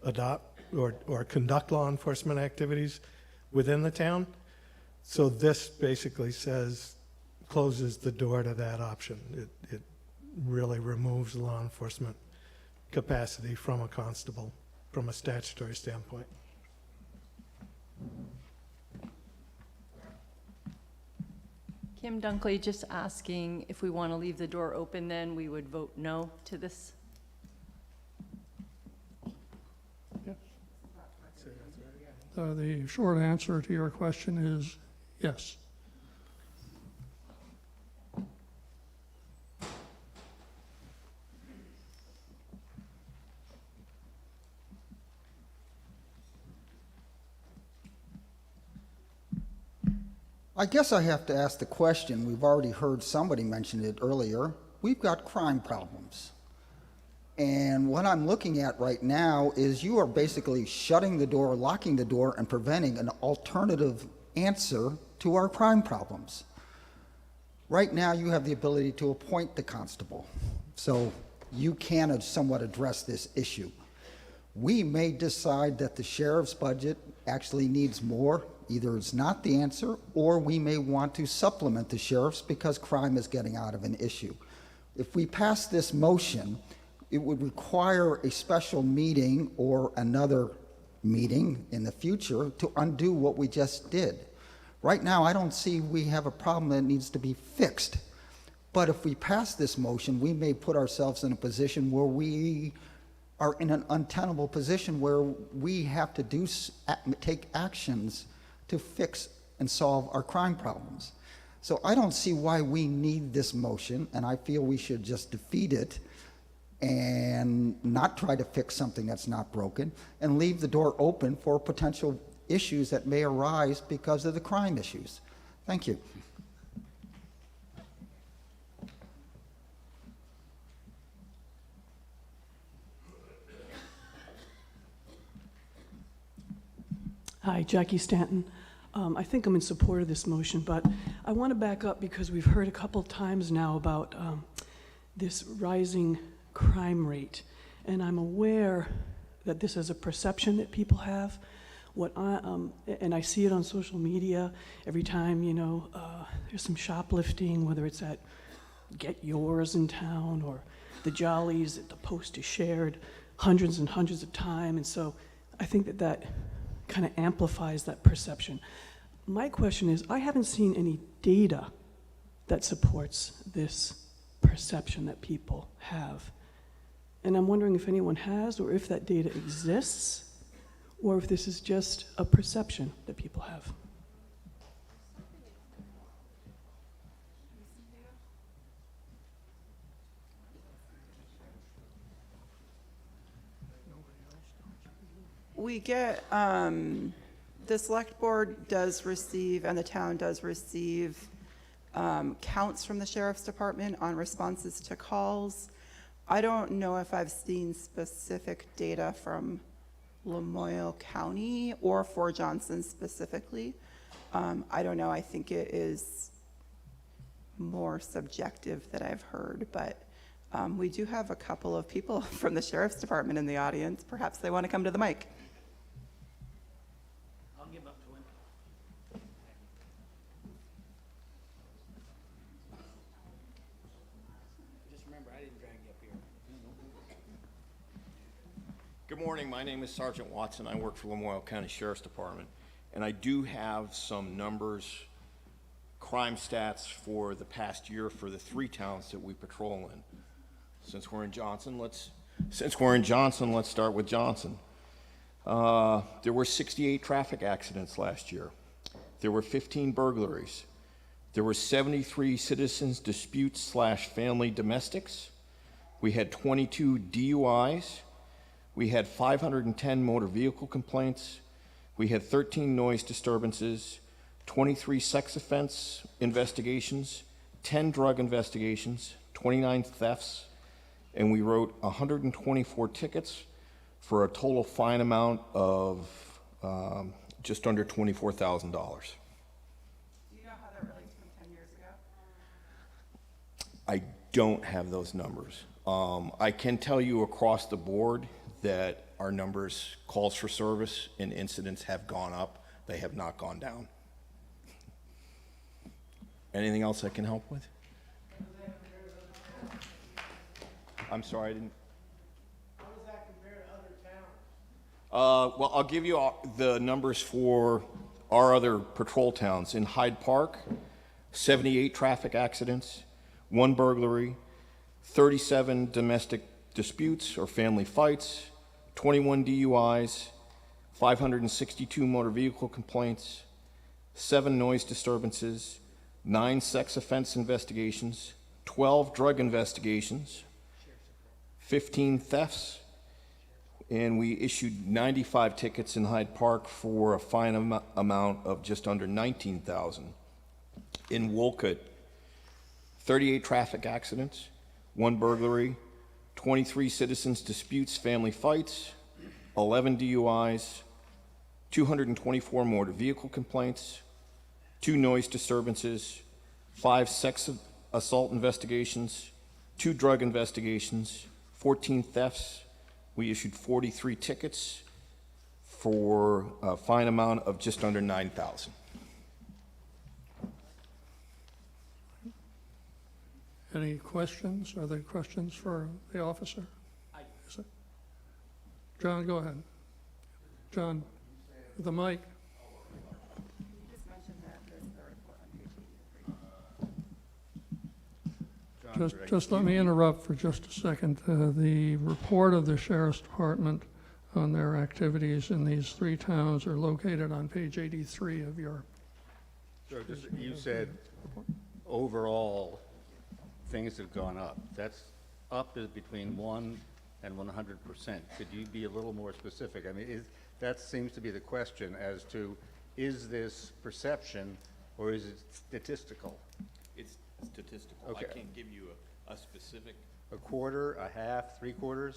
adopt or conduct law enforcement activities within the town. So this basically closes the door to that option. It really removes law enforcement capacity from a constable from a statutory standpoint. Kim Dunkley just asking if we want to leave the door open, then we would vote no to this. The short answer to your question is yes. I guess I have to ask the question, we've already heard somebody mention it earlier, we've got crime problems. And what I'm looking at right now is you are basically shutting the door, locking the door, and preventing an alternative answer to our crime problems. Right now, you have the ability to appoint the constable, so you can somewhat address this issue. We may decide that the sheriff's budget actually needs more. Either it's not the answer, or we may want to supplement the sheriff's because crime is getting out of an issue. If we pass this motion, it would require a special meeting or another meeting in the future to undo what we just did. Right now, I don't see we have a problem that needs to be fixed. But if we pass this motion, we may put ourselves in a position where we are in an untenable position where we have to take actions to fix and solve our crime problems. So I don't see why we need this motion, and I feel we should just defeat it and not try to fix something that's not broken, and leave the door open for potential issues that may arise because of the crime issues. Thank you. Hi, Jackie Stanton. I think I'm in support of this motion, but I want to back up because we've heard a couple times now about this rising crime rate. And I'm aware that this is a perception that people have. And I see it on social media every time, there's some shoplifting, whether it's at Get Yours in town or the Jollies, that the post is shared hundreds and hundreds of times. And so I think that kind of amplifies that perception. My question is, I haven't seen any data that supports this perception that people have. And I'm wondering if anyone has, or if that data exists, or if this is just a perception that people have. We get, the select board does receive, and the town does receive, counts from the sheriff's department on responses to calls. I don't know if I've seen specific data from Lamoille County or for Johnson specifically. I don't know, I think it is more subjective that I've heard, but we do have a couple of people from the sheriff's department in the audience. Perhaps they want to come to the mic. I'll give up to him. Just remember, I didn't drag you up here. Good morning. My name is Sergeant Watson. I work for Lamoille County Sheriff's Department, and I do have some numbers, crime stats for the past year for the 3 towns that we patrol in. Since we're in Johnson, let's start with Johnson. There were 68 traffic accidents last year. There were 15 burglaries. There were 73 citizens disputes / family domestics. We had 22 DUIs. We had 510 motor vehicle complaints. We had 13 noise disturbances, 23 sex offense investigations, 10 drug investigations, 29 thefts, and we wrote 124 tickets for a total fine amount of just under $24,000. Do you know how that relates from 10 years ago? I don't have those numbers. I can tell you across the board that our numbers, calls for service and incidents have gone up. They have not gone down. Anything else I can help with? I'm sorry, I didn't. How does that compare to other towns? Well, I'll give you the numbers for our other patrol towns. In Hyde Park, 78 traffic accidents, 1 burglary, 37 domestic disputes or family fights, 21 DUIs, 562 motor vehicle complaints, 7 noise disturbances, 9 sex offense investigations, 12 drug investigations, 15 thefts, and we issued 95 tickets in Hyde Park for a fine amount of just under $19,000. In Wolcott, 38 traffic accidents, 1 burglary, 23 citizens disputes, family fights, 11 DUIs, 224 motor vehicle complaints, 2 noise disturbances, 5 sex assault investigations, 2 drug investigations, 14 thefts. We issued 43 tickets for a fine amount of just under $9,000. Any questions? Are there questions for the officer? Is it? John, go ahead. John, the mic. Just let me interrupt for just a second. The report of the Sheriff's Department on their activities in these 3 towns are located on page 83 of your. So you said overall things have gone up. That's up is between 1 and 100%. Could you be a little more specific? I mean, that seems to be the question as to, is this perception or is it statistical? It's statistical. Okay. I can't give you a specific, A quarter, a half, 3/4?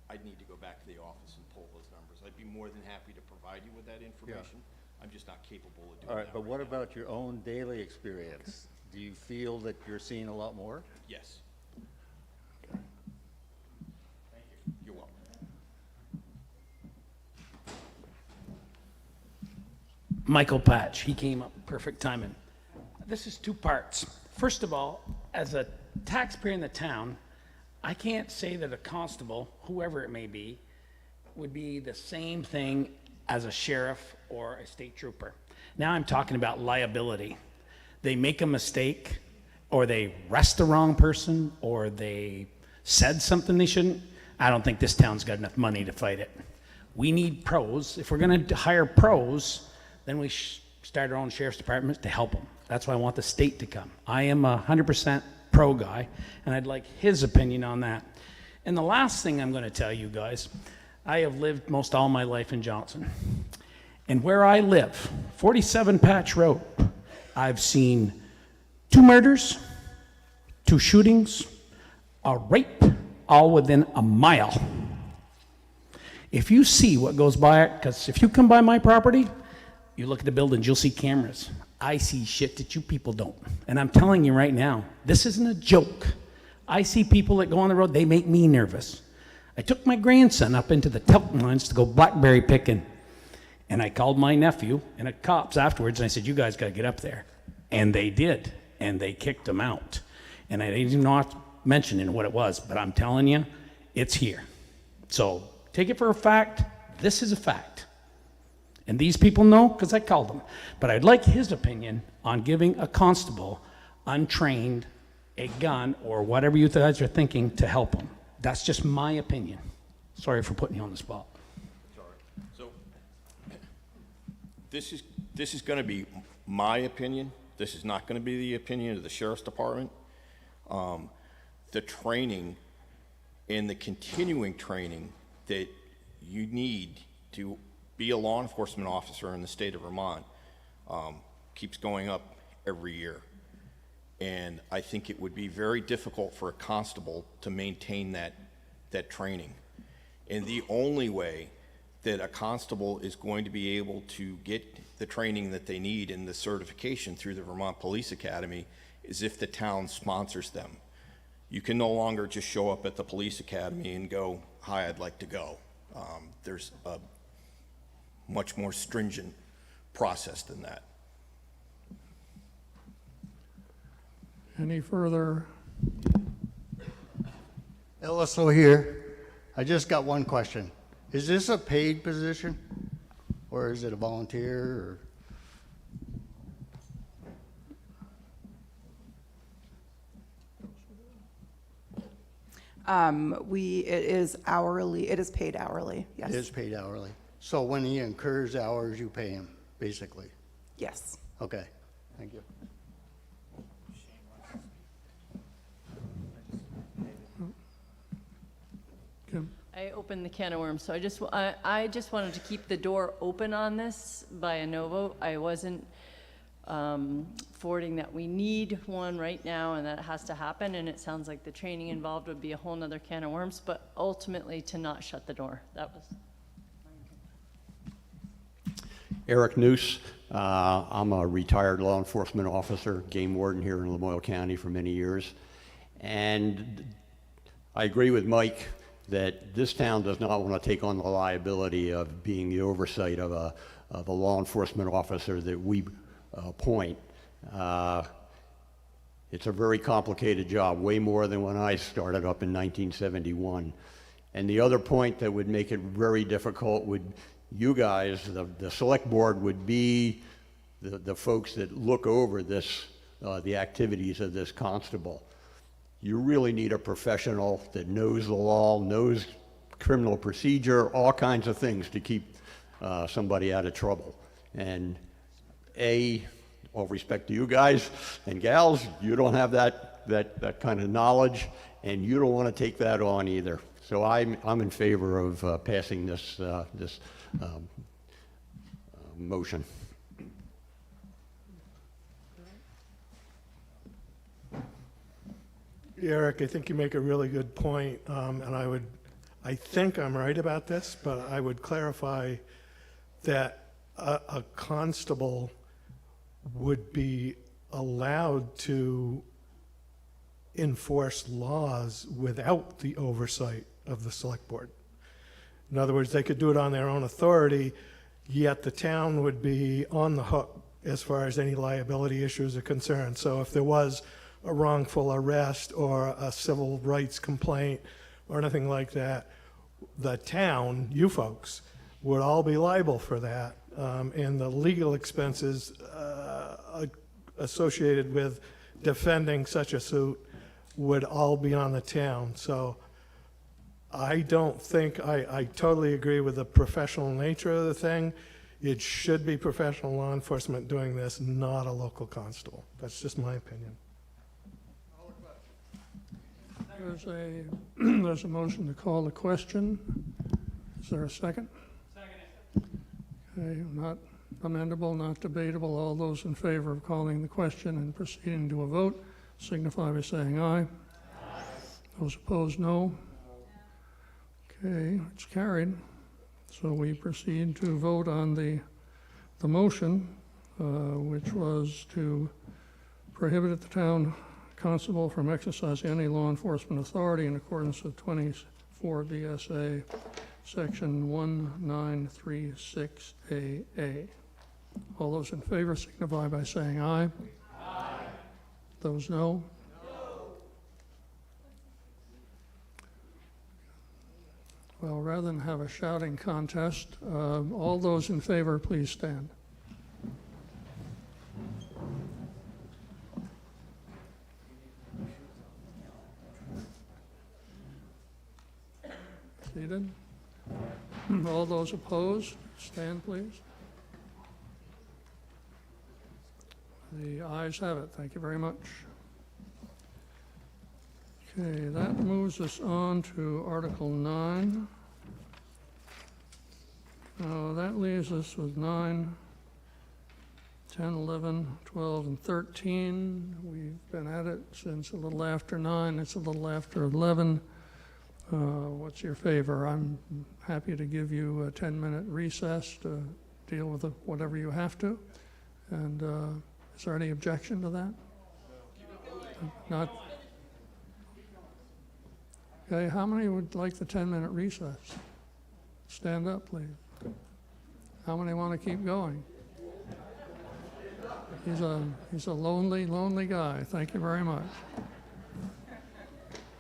I'd need to go back to the office and pull those numbers. I'd be more than happy to provide you with that information. I'm just not capable of doing that. All right, but what now. about your own daily experience? Do you feel that you're seeing a lot more? Yes. Thank you. You're welcome. Michael Patch, he came up, perfect timing. This is two parts. First of all, as a taxpayer in the town, I can't say that a constable, whoever it may be, would be the same thing as a sheriff or a state trooper. Now I'm talking about liability. They make a mistake, or they arrest the wrong person, or they said something they shouldn't. I don't think this town's got enough money to fight it. We need pros. If we're going to hire pros, then we start our own sheriff's department to help them. That's why I want the state to come. I am a 100% pro guy, and I'd like his opinion on that. And the last thing I'm going to tell you guys, I have lived most all my life in Johnson. And where I live, 47 Patch Road, I've seen 2 murders, 2 shootings, a rape, all within a mile. If you see what goes by it, because if you come by my property, you look at the buildings, you'll see cameras. I see shit that you people don't. And I'm telling you right now, this isn't a joke. I see people that go on the road, they make me nervous. I took my grandson up into the Telton lines to go blackberry picking. And I called my nephew and the cops afterwards, and I said, you guys got to get up there. And they did, and they kicked him out. And I didn't not mention what it was, but I'm telling you, it's here. So take it for a fact. This is a fact. And these people know because I called them. But I'd like his opinion on giving a constable untrained a gun or whatever you guys are thinking to help them. That's just my opinion. Sorry for putting you on the spot. So this is going to be my opinion. This is not going to be the opinion of the sheriff's department. The training and the continuing training that you need to be a law enforcement officer in the state of Vermont keeps going up every year. And I think it would be very difficult for a constable to maintain that training. And the only way that a constable is going to be able to get the training that they need and the certification through the Vermont Police Academy is if the town sponsors them. You can no longer just show up at the police academy and go, hi, I'd like to go. There's a much more stringent process than that. Any further? Elliso here. I just got one question. Is this a paid position or is it a volunteer or? It is hourly, it is paid hourly, yes. It is paid hourly. So when he incurs hours, you pay him, basically? Yes. Okay, thank you. Kim? I opened the can of worms, so I just wanted to keep the door open on this by a no vote. I wasn't forwarding that we need one right now and that it has to happen, and it sounds like the training involved would be a whole nother can of worms, but ultimately to not shut the door. That was Eric Noose. I'm a retired law enforcement officer, game warden here in Lamoille County for many years. And I agree with Mike that this town does not want to take on the liability of being the oversight of a law enforcement officer that we appoint. It's a very complicated job, way more than when I started up in 1971. And the other point that would make it very difficult would, you guys, the select board would be the folks that look over this, the activities of this constable. You really need a professional that knows the law, knows criminal procedure, all kinds of things to keep somebody out of trouble. And all respect to you guys and gals, you don't have that kind of knowledge, and you don't want to take that on either. So I'm in favor of passing this motion. Eric, I think you make a really good point, and I think I'm right about this, but I would clarify that a constable would be allowed to enforce laws without the oversight of the select board. In other words, they could do it on their own authority, yet the town would be on the hook as far as any liability issues are concerned. So if there was a wrongful arrest or a civil rights complaint or anything like that, the town, you folks, would all be liable for that. And the legal expenses associated with defending such a suit would all be on the town. So I don't think, I totally agree with the professional nature of the thing. It should be professional law enforcement doing this, not a local constable. That's just my opinion. There's a motion to call the question. Is there a second? Second. Okay, not amendable, not debatable. All those in favor of calling the question and proceeding to a vote signify by saying aye. Aye. Those opposed, no. Okay, it's carried. So we proceed to vote on the motion, which was to prohibit the town constable from exercising any law enforcement authority in accordance with 24 VSA section 1936AA. All those in favor signify by saying aye. Aye. Those no? No. Well, rather than have a shouting contest, all those in favor, please stand. Seated. All those opposed, stand please. The ayes have it. Thank you very much. Okay, that moves us on to Article 9. That leaves us with 9, 10, 11, 12, and 13. We've been at it since a little after 9. It's a little after 11. What's your favor? I'm happy to give you a 10-minute recess to deal with whatever you have to. And is there any objection to that? Not? Okay, how many would like the 10-minute recess? Stand up, please. How many want to keep going? He's a lonely, lonely guy. Thank you very much.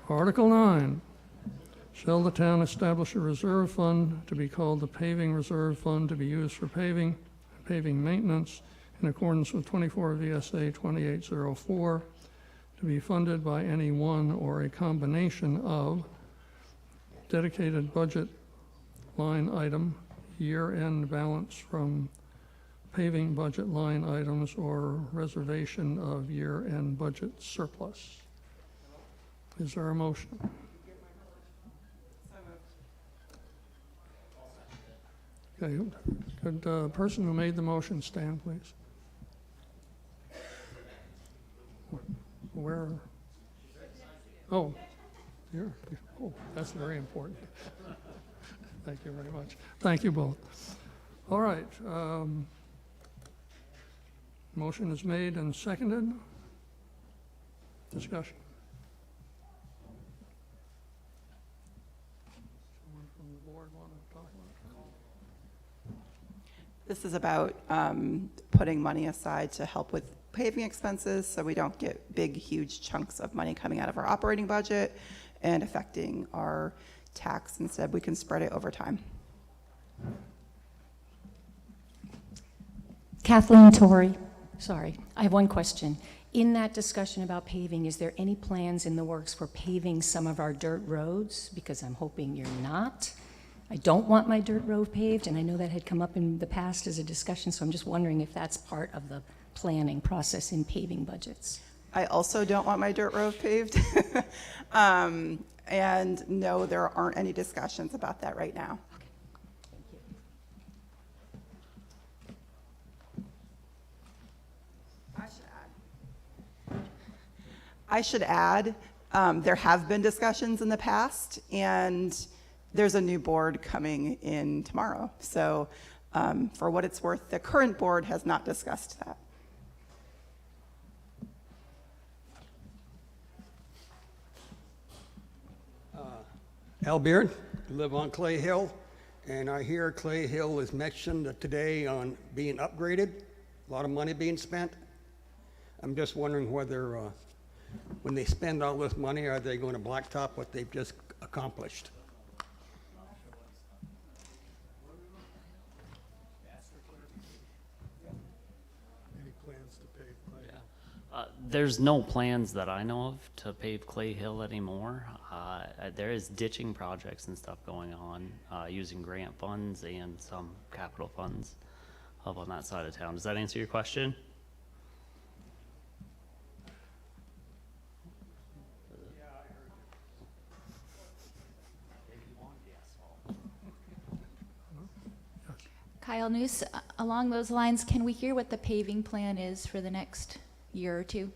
Article 9. Shall the town establish a reserve fund to be called the paving reserve fund to be used for paving maintenance in accordance with 24 VSA 2804 to be funded by any one or a combination of dedicated budget line item, year-end balance from paving budget line items, or reservation of year-end budget surplus. Is there a motion? Okay, could the person who made the motion stand, please? Where? Oh, here. Oh, that's very important. Thank you very much. Thank you both. All right. Motion is made and seconded. Discussion. Someone from the board want to talk about it? This is about putting money aside to help with paving expenses so we don't get big, huge chunks of money coming out of our operating budget and affecting our tax. Instead, we can spread it over time. Kathleen Torrey. Sorry, I have one question. In that discussion about paving, is there any plans in the works for paving some of our dirt roads? Because I'm hoping you're not. I don't want my dirt road paved, and I know that had come up in the past as a discussion, so I'm just wondering if that's part of the planning process in paving budgets. I also don't want my dirt road paved. And no, there aren't any discussions about that right now. I should add, there have been discussions in the past, and there's a new board coming in tomorrow. So for what it's worth, the current board has not discussed that. Al Beard, live on Clay Hill, and I hear Clay Hill is mentioned today on being upgraded, a lot of money being spent. I'm just wondering whether, when they spend all this money, are they going to blacktop what they've just accomplished? Any plans to pave Clay? There's no plans that I know of to pave Clay Hill anymore. There is ditching projects and stuff going on using grant funds and some capital funds up on that side of town. Does that answer your question? Kyle Noose, along those lines, can we hear what the paving plan is for the next year or two?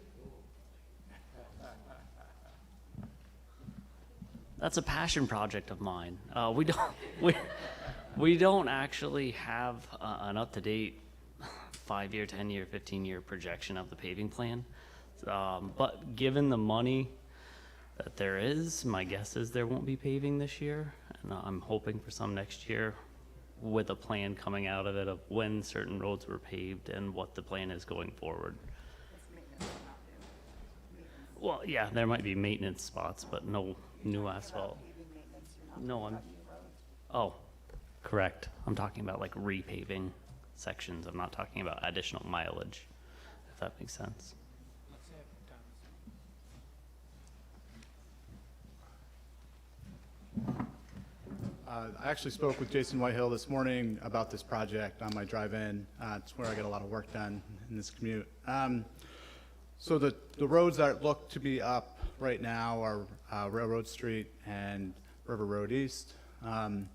That's a passion project of mine. We don't actually have an up-to-date 5-year, 10-year, 15-year projection of the paving plan. But given the money that there is, my guess is there won't be paving this year, and I'm hoping for some next year, with a plan coming out of it of when certain roads were paved and what the plan is going forward. Well, yeah, there might be maintenance spots, but no new asphalt. No, correct. I'm talking about like repaving sections. I'm not talking about additional mileage, if that makes sense. I actually spoke with Jason Whitehill this morning about this project on my drive in. It's where I get a lot of work done in this commute. So the roads that look to be up right now are Railroad Street and River Road East, and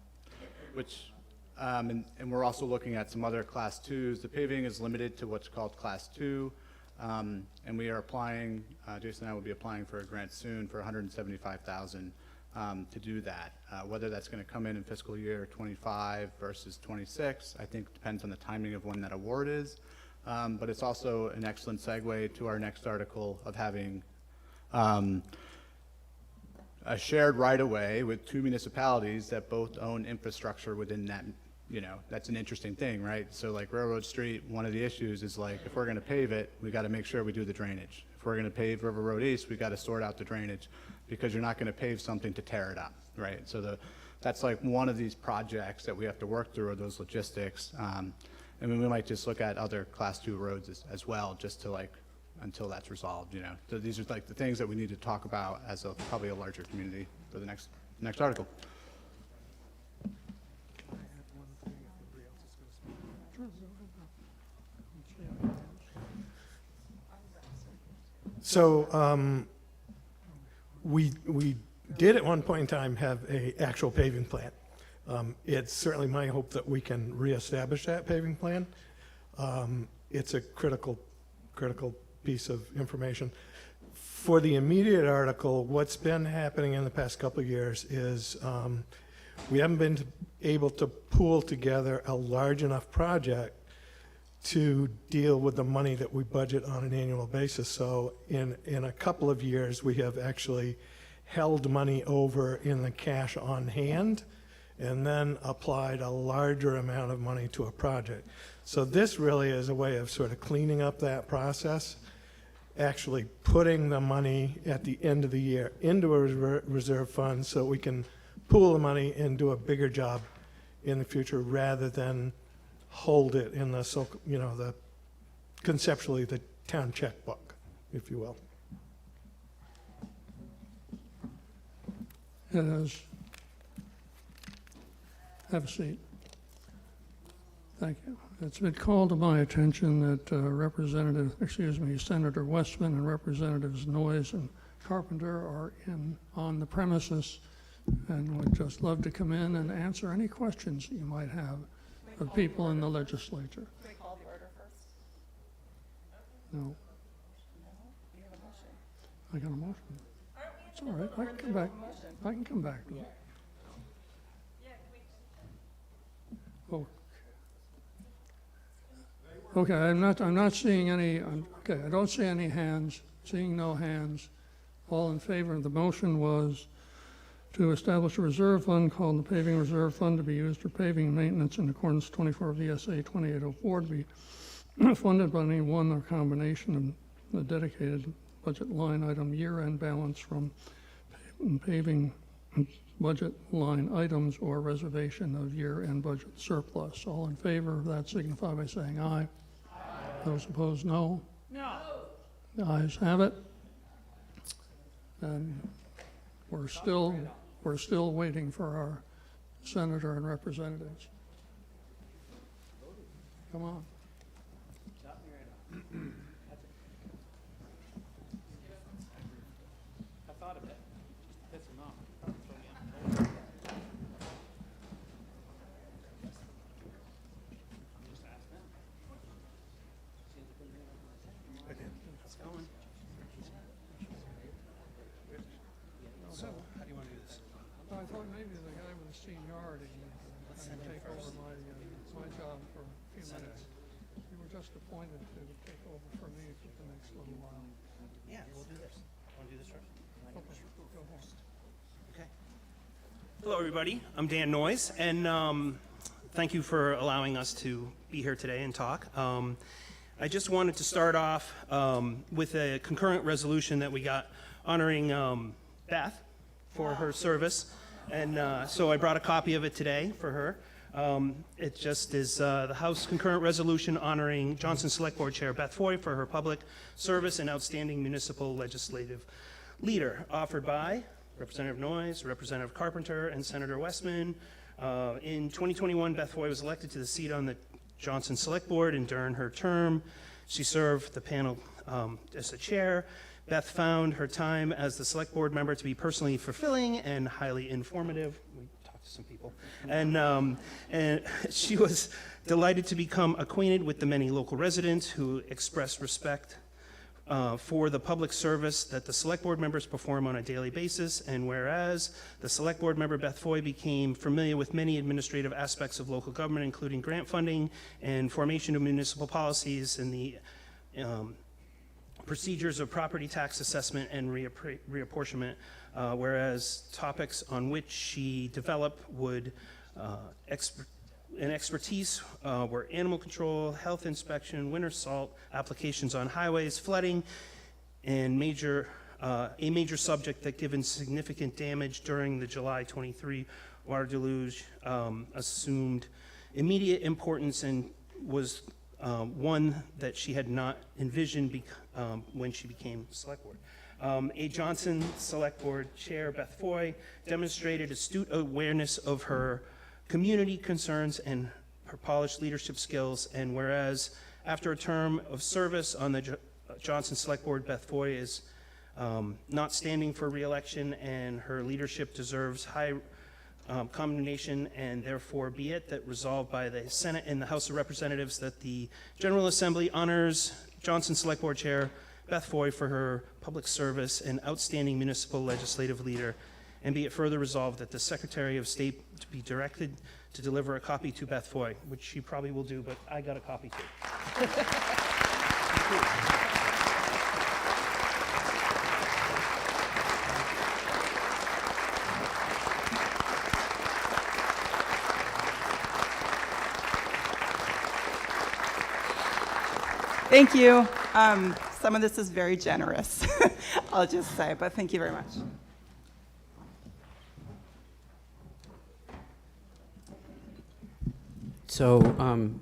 we're also looking at some other Class 2s. The paving is limited to what's called Class 2, and we are applying, Jason and I will be applying for a grant soon for $175,000 to do that. Whether that's going to come in fiscal year 25 versus 26, I think depends on the timing of when that award is. But it's also an excellent segue to our next article of having a shared right-of-way with 2 municipalities that both own infrastructure within that. You know, that's an interesting thing, right? So like Railroad Street, one of the issues is like, if we're going to pave it, we got to make sure we do the drainage. If we're going to pave River Road East, we got to sort out the drainage, because you're not going to pave something to tear it up, right? So that's like one of these projects that we have to work through, are those logistics. And we might just look at other Class 2 roads as well, just to like, until that's resolved, you know. So these are like the things that we need to talk about as probably a larger community for the next article. So we did at one point in time have a actual paving plan. It's certainly my hope that we can reestablish that paving plan. It's a critical piece of information. For the immediate article, what's been happening in the past couple of years is we haven't been able to pool together a large enough project to deal with the money that we budget on an annual basis. So in a couple of years, we have actually held money over in the cash on hand and then applied a larger amount of money to a project. So this really is a way of sort of cleaning up that process, actually putting the money at the end of the year into a reserve fund so we can pool the money and do a bigger job in the future, rather than hold it in the conceptually the town checkbook, if you will. Have a seat. Thank you. It's been called to my attention that Senator Westman and Representatives Noyes and Carpenter are on the premises and would just love to come in and answer any questions you might have of people in the legislature. Can we call the order first? No, We have a motion. I got a motion. It's all right, I can come back. I can come back to it. Oh. Okay, I'm not seeing any, okay, I don't see any hands, seeing no hands. All in favor of the motion was to establish a reserve fund called the Paving Reserve Fund to be used for paving and maintenance in accordance with 24 VSA 2804 to be funded by any one or combination of the dedicated budget line item year-end balance from paving budget line items or reservation of year-end budget surplus. All in favor of that signify by saying aye. Those opposed, no. No. The ayes have it. And we're still waiting for our senator and representatives. Come on. I thought of it. Piss him off. So, how do you want to do this? I thought maybe the guy with the seniority would kind of take over my job for a few minutes. You were just appointed to take over for me for the next little while. Yeah, we'll do this. Want to do this first? Okay, go ahead. Okay. Hello, everybody. I'm Dan Noyes, and thank you for allowing us to be here today and talk. I just wanted to start off with a concurrent resolution that we got honoring Beth for her service, and so I brought a copy of it today for her. It just is the House concurrent resolution honoring Johnson Select Board Chair Beth Foy for her public service and outstanding municipal legislative leader, offered by Representative Noyes, Representative Carpenter, and Senator Westman. In 2021, Beth Foy was elected to the seat on the Johnson Select Board, and during her term, she served the panel as the chair. Beth found her time as the Select Board member to be personally fulfilling and highly informative. We talked to some people. And she was delighted to become acquainted with the many local residents who expressed respect for the public service that the Select Board members perform on a daily basis. And whereas the Select Board member Beth Foy became familiar with many administrative aspects of local government, including grant funding and formation of municipal policies and the procedures of property tax assessment and reapportionment, whereas topics on which she developed would expertise were animal control, health inspection, winter salt, applications on highways, flooding, and a major subject that, given significant damage during the July 23 water deluge, assumed immediate importance and was one that she had not envisioned when she became Select Board. A Johnson Select Board Chair, Beth Foy, demonstrated astute awareness of her community concerns and her polished leadership skills, and whereas after a term of service on the Johnson Select Board, Beth Foy is not standing for re-election, and her leadership deserves high condemnation, and therefore be it that resolved by the Senate and the House of Representatives that the General Assembly honors Johnson Select Board Chair Beth Foy for her public service and outstanding municipal legislative leader, and be it further resolved that the Secretary of State to be directed to deliver a copy to Beth Foy, which she probably will do, but I got a copy too. Thank you. Some of this is very generous, I'll just say, but thank you very much. So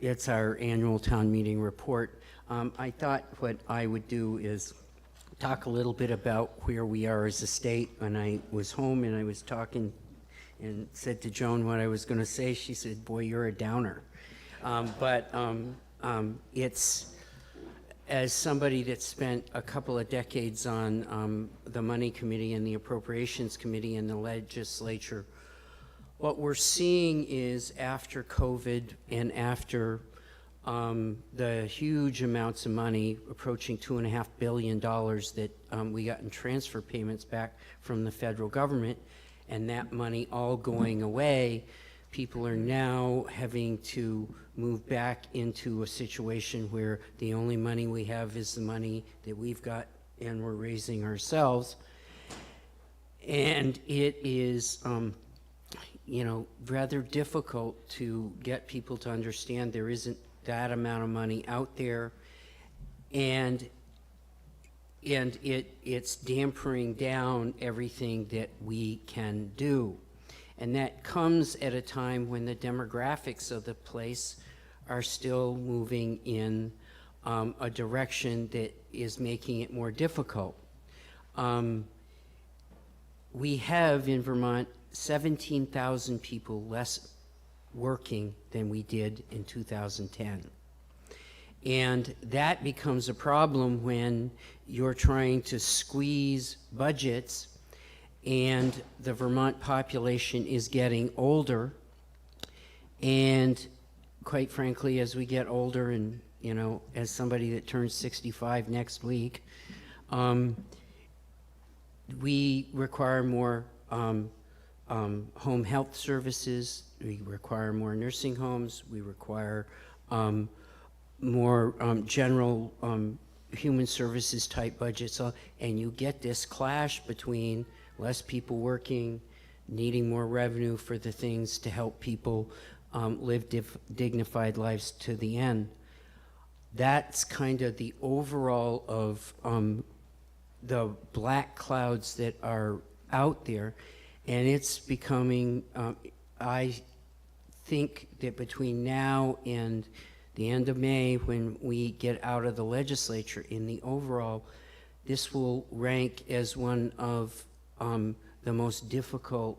it's our annual town meeting report. I thought what I would do is talk a little bit about where we are as a state. When I was home and I was talking and said to Joan what I was going to say, she said, "Boy, you're a downer." It's, as somebody that spent a couple of decades on the Money Committee and the Appropriations Committee in the legislature, what we're seeing is after COVID and after the huge amounts of money, approaching $2.5 billion that we got in transfer payments back from the federal government, and that money all going away, people are now having to move back into a situation where the only money we have is the money that we've got and we're raising ourselves. And it is, you know, rather difficult to get people to understand there isn't that amount of money out there, and it's dampering down everything that we can do. And that comes at a time when the demographics of the place are still moving in a direction that is making it more difficult. We have in Vermont 17,000 people less working than we did in 2010. And that becomes a problem when you're trying to squeeze budgets and the Vermont population is getting older. And quite frankly, as we get older, and you know, as somebody that turns 65 next week, we require more home health services, we require more nursing homes, we require more general human services type budgets, and you get this clash between less people working, needing more revenue for the things to help people live dignified lives to the end. That's kind of the overall of the black clouds that are out there, and it's becoming, I think that between now and the end of May, when we get out of the legislature, in the overall, this will rank as one of the most difficult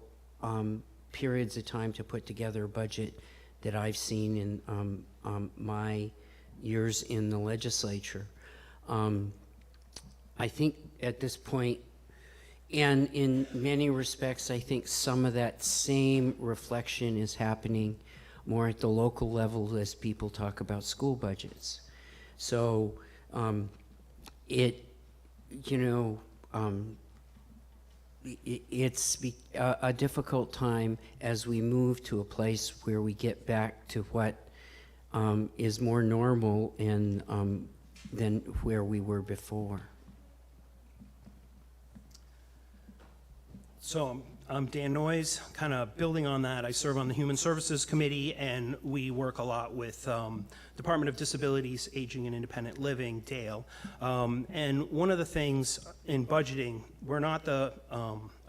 periods of time to put together a budget that I've seen in my years in the legislature. I think at this point, and in many respects, I think some of that same reflection is happening more at the local level as people talk about school budgets. So it's a difficult time as we move to a place where we get back to what is more normal and than where we were before. So I'm Dan Noyes, kind of building on that. I serve on the Human Services Committee, and we work a lot with Department of Disabilities, Aging and Independent Living, Dale. And one of the things in budgeting, we're not the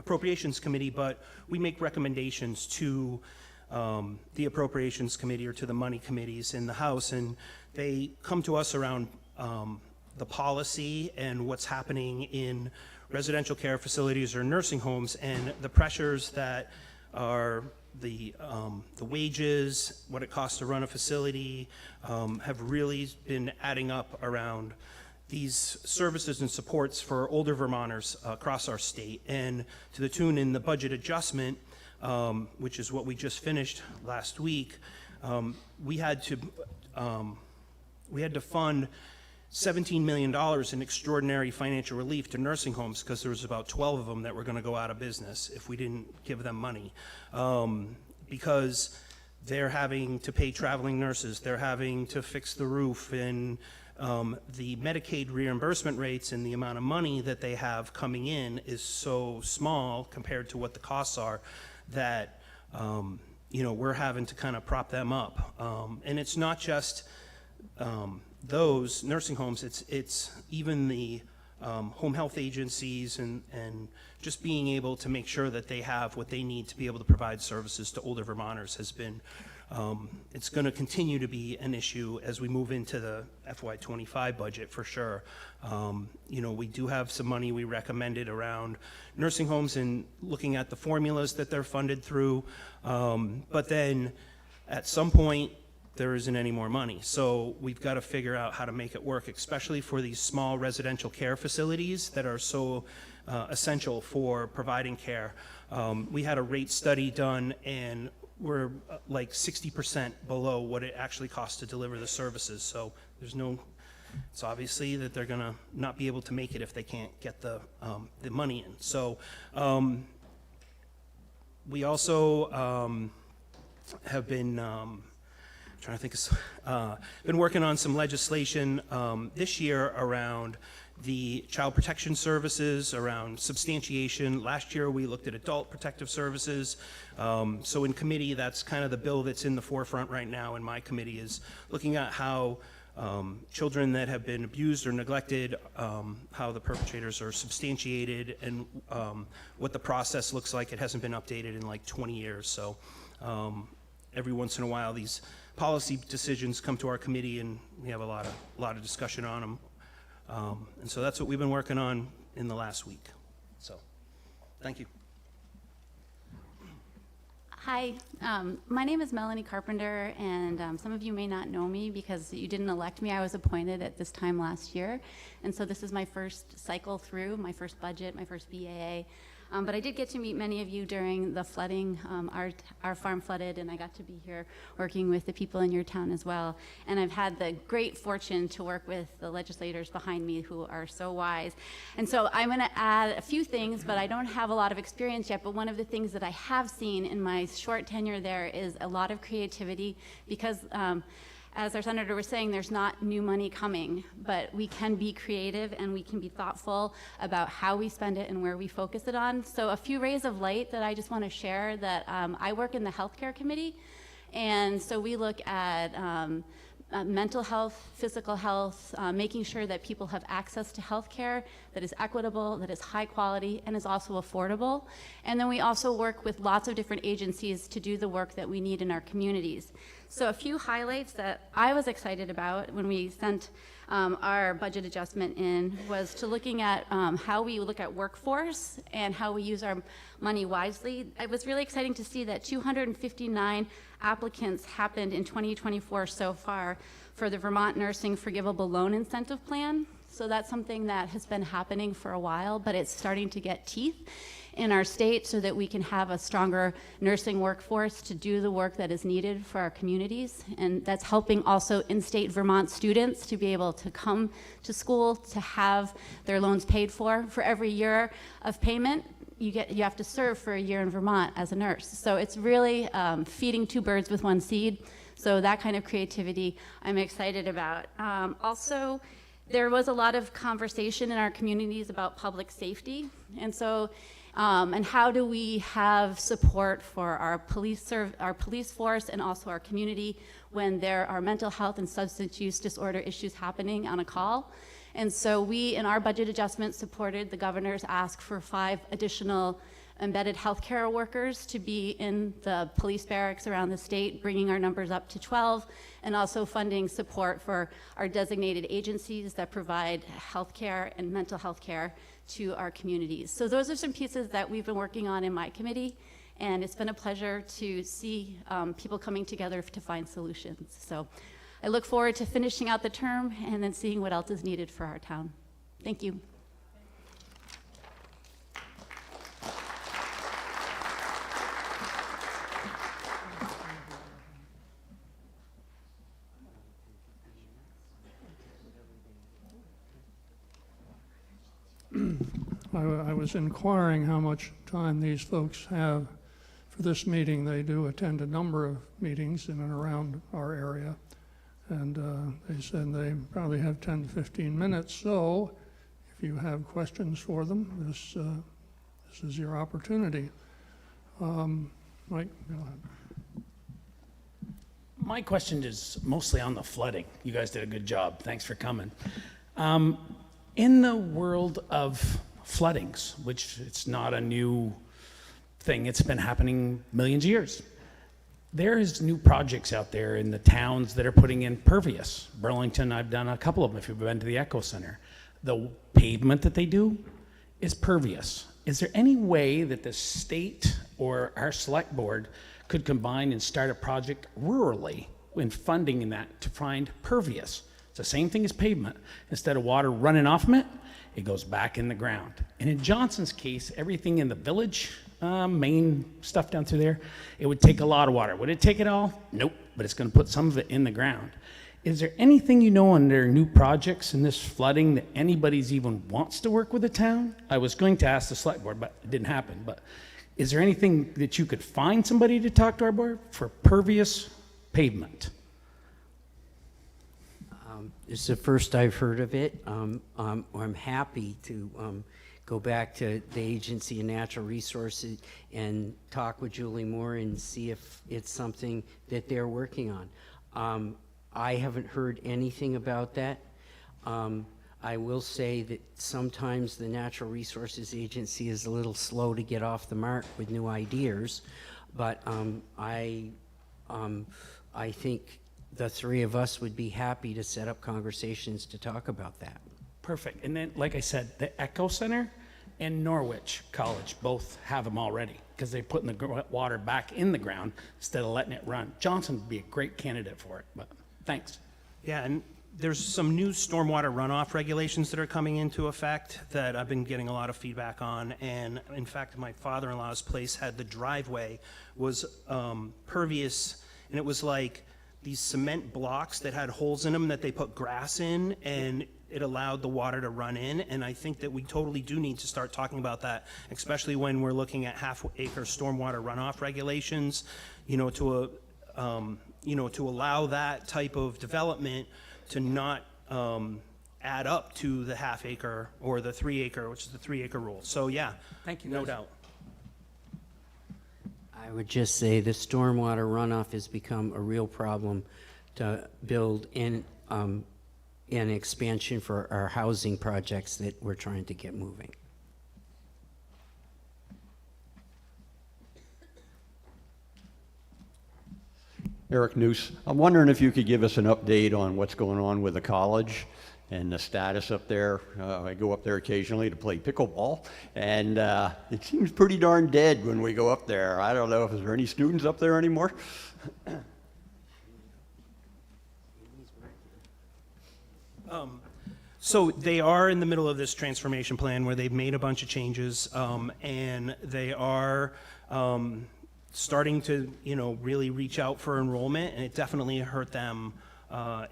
Appropriations Committee, but we make recommendations to the Appropriations Committee or to the Money Committees in the House, and they come to us around the policy and what's happening in residential care facilities or nursing homes, and the pressures that are the wages, what it costs to run a facility, have really been adding up around these services and supports for older Vermonters across our state. And to the tune in the budget adjustment, which is what we just finished last week, we had to fund $17 million in extraordinary financial relief to nursing homes because there was about 12 of them that were going to go out of business if we didn't give them money, because they're having to pay traveling nurses, they're having to fix the roof, and the Medicaid reimbursement rates and the amount of money that they have coming in is so small compared to what the costs are that we're having to kind of prop them up. And it's not just those nursing homes, it's even the home health agencies and just being able to make sure that they have what they need to be able to provide services to older Vermonters has been, it's going to continue to be an issue as we move into the FY25 budget for sure. We do have some money we recommended around nursing homes and looking at the formulas that they're funded through, but then at some point there isn't any more money. So we've got to figure out how to make it work, especially for these small residential care facilities that are so essential for providing care. We had a rate study done, and we're like 60% below what it actually costs to deliver the services. So there's no, it's obviously that they're going to not be able to make it if they can't get the money in. So we also have been trying to think of, been working on some legislation this year around the child protection services, around substantiation. Last year we looked at adult protective services. So in committee, that's kind of the bill that's in the forefront right now in my committee, is looking at how children that have been abused or neglected, how the perpetrators are substantiated, and what the process looks like. It hasn't been updated in like 20 years. So every once in a while these policy decisions come to our committee, and we have a lot of discussion on them. And so that's what we've been working on in the last week. So, thank you. Hi, my name is Melanie Carpenter, and some of you may not know me because you didn't elect me. I was appointed at this time last year, and so this is my first cycle through, my first budget, my first BAA. But I did get to meet many of you during the flooding. Our farm flooded, and I got to be here working with the people in your town as well. And I've had the great fortune to work with the legislators behind me who are so wise. And so I'm going to add a few things, but I don't have a lot of experience yet. But one of the things that I have seen in my short tenure there is a lot of creativity, because as our senator was saying, there's not new money coming, but we can be creative and we can be thoughtful about how we spend it and where we focus it on. So a few rays of light that I just want to share, that I work in the healthcare committee, and so we look at mental health, physical health, making sure that people have access to health care that is equitable, that is high quality, and is also affordable. And then we also work with lots of different agencies to do the work that we need in our communities. So a few highlights that I was excited about when we sent our budget adjustment in was to looking at how we look at workforce and how we use our money wisely. It was really exciting to see that 259 applicants happened in 2024 so far for the Vermont Nursing Forgivable Loan Incentive Plan. So that's something that has been happening for a while, but it's starting to get teeth in our state so that we can have a stronger nursing workforce to do the work that is needed for our communities. And that's helping also in-state Vermont students to be able to come to school, to have their loans paid for. For every year of payment, you have to serve for a year in Vermont as a nurse. So it's really feeding two birds with one seed. So that kind of creativity I'm excited about. Also, there was a lot of conversation in our communities about public safety. And so and how do we have support for our police force and also our community when there are mental health and substance use disorder issues happening on a call. And so we, in our budget adjustment, supported the governor's ask for 5 additional embedded healthcare workers to be in the police barracks around the state, bringing our numbers up to 12, and also funding support for our designated agencies that provide healthcare and mental health care to our communities. So those are some pieces that we've been working on in my committee, and it's been a pleasure to see people coming together to find solutions. So I look forward to finishing out the term and then seeing what else is needed for our town. Thank you. I was inquiring how much time these folks have for this meeting. They do attend a number of meetings in and around our area, and they said they probably have 10 to 15 minutes. So if you have questions for them, this is your opportunity. Mike, go ahead. My question is mostly on the flooding. You guys did a good job. Thanks for coming. In the world of floodings, which it's not a new thing, it's been happening millions of years. There is new projects out there in the towns that are putting in pervious. Burlington, I've done a couple of them if you've been to the Echo Center. The pavement that they do is pervious. Is there any way that the state or our select board could combine and start a project rurally in funding in that to find pervious. It's the same thing as pavement. Instead of water running off from it, it goes back in the ground. And in Johnson's case, everything in the village, main stuff down through there, it would take a lot of water. Would it take it all? Nope, but it's going to put some of it in the ground. Is there anything you know on their new projects in this flooding that anybody's even wants to work with the town? I was going to ask the select board, but it didn't happen. But is there anything that you could find somebody to talk to our board for pervious pavement? This is the first I've heard of it. I'm happy to go back to the Agency of Natural Resources and talk with Julie Moore and see if it's something that they're working on. I haven't heard anything about that. I will say that sometimes the Natural Resources Agency is a little slow to get off the mark with new ideas, but I think the three of us would be happy to set up conversations to talk about that. Perfect. And then, like I said, the Echo Center and Norwich College both have them already because they're putting the water back in the ground instead of letting it run. Johnson would be a great candidate for it, but thanks. Yeah, and there's some new stormwater runoff regulations that are coming into effect that I've been getting a lot of feedback on. And in fact, my father-in-law's place had the driveway was pervious, and it was like these cement blocks that had holes in them that they put grass in, and it allowed the water to run in. And I think that we totally do need to start talking about that, especially when we're looking at half-acre stormwater runoff regulations, to allow that type of development to not add up to the half-acre or the 3-acre, which is the 3-acre rule. So yeah, thank you. No doubt. I would just say the stormwater runoff has become a real problem to build in an expansion for our housing projects that we're trying to get moving. Eric Noose, I'm wondering if you could give us an update on what's going on with the college and the status up there. I go up there occasionally to play pickleball, and it seems pretty darn dead when we go up there. I don't know if there any students up there anymore. So they are in the middle of this transformation plan where they've made a bunch of changes, and they are starting to, really reach out for enrollment, and it definitely hurt them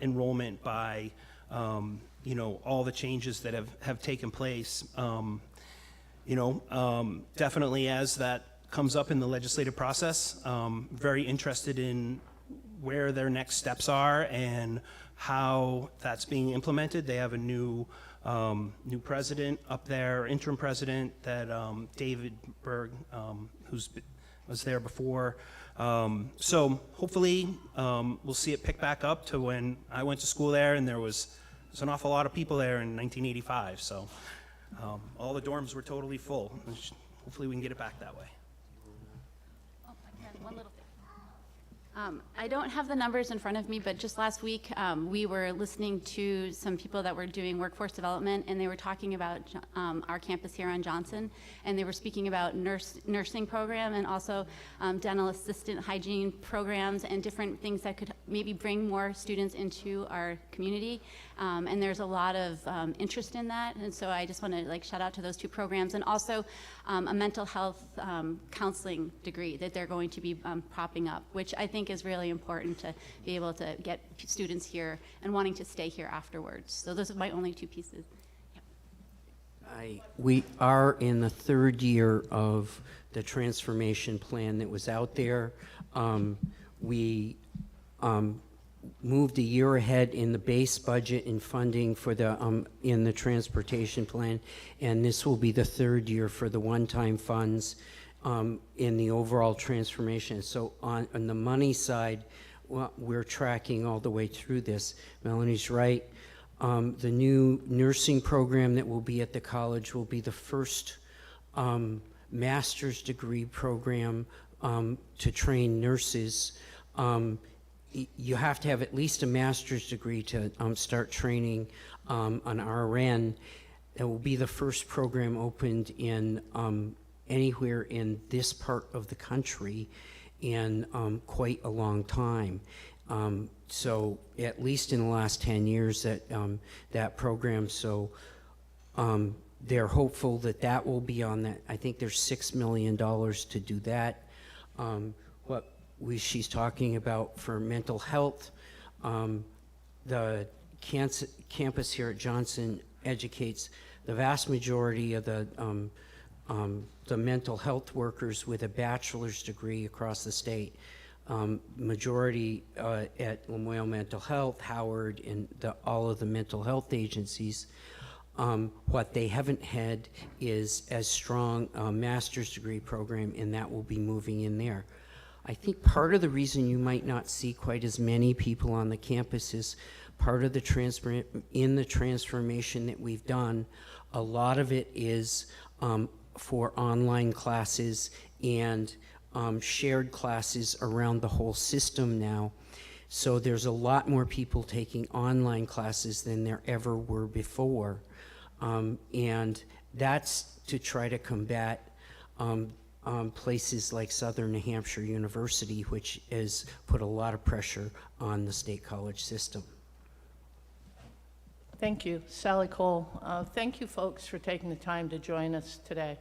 enrollment by, all the changes that have taken place. Definitely as that comes up in the legislative process, very interested in where their next steps are and how that's being implemented. They have a new president up there, interim president, that David Berg, was there before. So hopefully we'll see it pick back up to when I went to school there, and there's an awful lot of people there in 1985. So all the dorms were totally full. Hopefully we can get it back that way. Oh, one little thing. I don't have the numbers in front of me, but just last week we were listening to some people that were doing workforce development, and they were talking about our campus here on Johnson, and they were speaking about nursing program and also dental assistant hygiene programs and different things that could maybe bring more students into our community. And there's a lot of interest in that, and so I just want to shout out to those two programs, and also a mental health counseling degree that they're going to be propping up, which I think is really important to be able to get students here and wanting to stay here afterwards. So those are my only two pieces. We are in the third year of the transformation plan that was out there. We moved a year ahead in the base budget and funding for the in the transportation plan, and this will be the third year for the one-time funds in the overall transformation. So on the money side, well, we're tracking all the way through this. Melanie's right. The new nursing program that will be at the college will be the first master's degree program to train nurses. You have to have at least a master's degree to start training an RN. It will be the first program opened in anywhere in this part of the country in quite a long time. So at least in the last 10 years that program, so they're hopeful that that will be on that. I think there's $6 million to do that. What she's talking about for mental health, the campus here at Johnson educates the vast majority of the mental health workers with a bachelor's degree across the state. Majority at Lamoille Mental Health, Howard, and all of the mental health agencies. What they haven't had is as strong a master's degree program, and that will be moving in there. I think part of the reason you might not see quite as many people on the campus is part of the transformation that we've done. A lot of it is for online classes and shared classes around the whole system now. So there's a lot more people taking online classes than there ever were before. And that's to try to combat places like Southern New Hampshire University, which has put a lot of pressure on the state college system. Thank you. Sally Cole. Thank you, folks, for taking the time to join us today.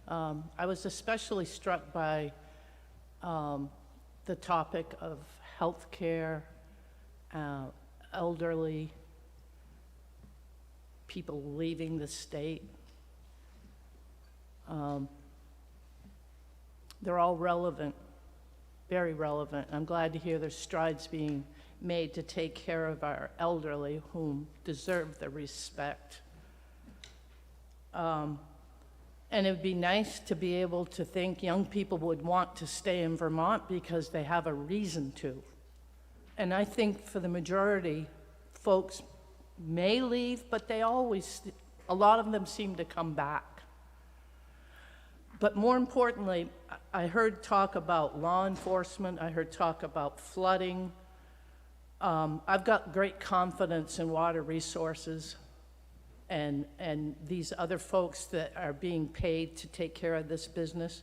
I was especially struck by the topic of health care, elderly, people leaving the state. They're all relevant, very relevant. I'm glad to hear there's strides being made to take care of our elderly, whom deserve the respect. And it would be nice to be able to think young people would want to stay in Vermont because they have a reason to. And I think for the majority, folks may leave, but they always, a lot of them seem to come back. But more importantly, I heard talk about law enforcement, I heard talk about flooding. I've got great confidence in water resources and these other folks that are being paid to take care of this business.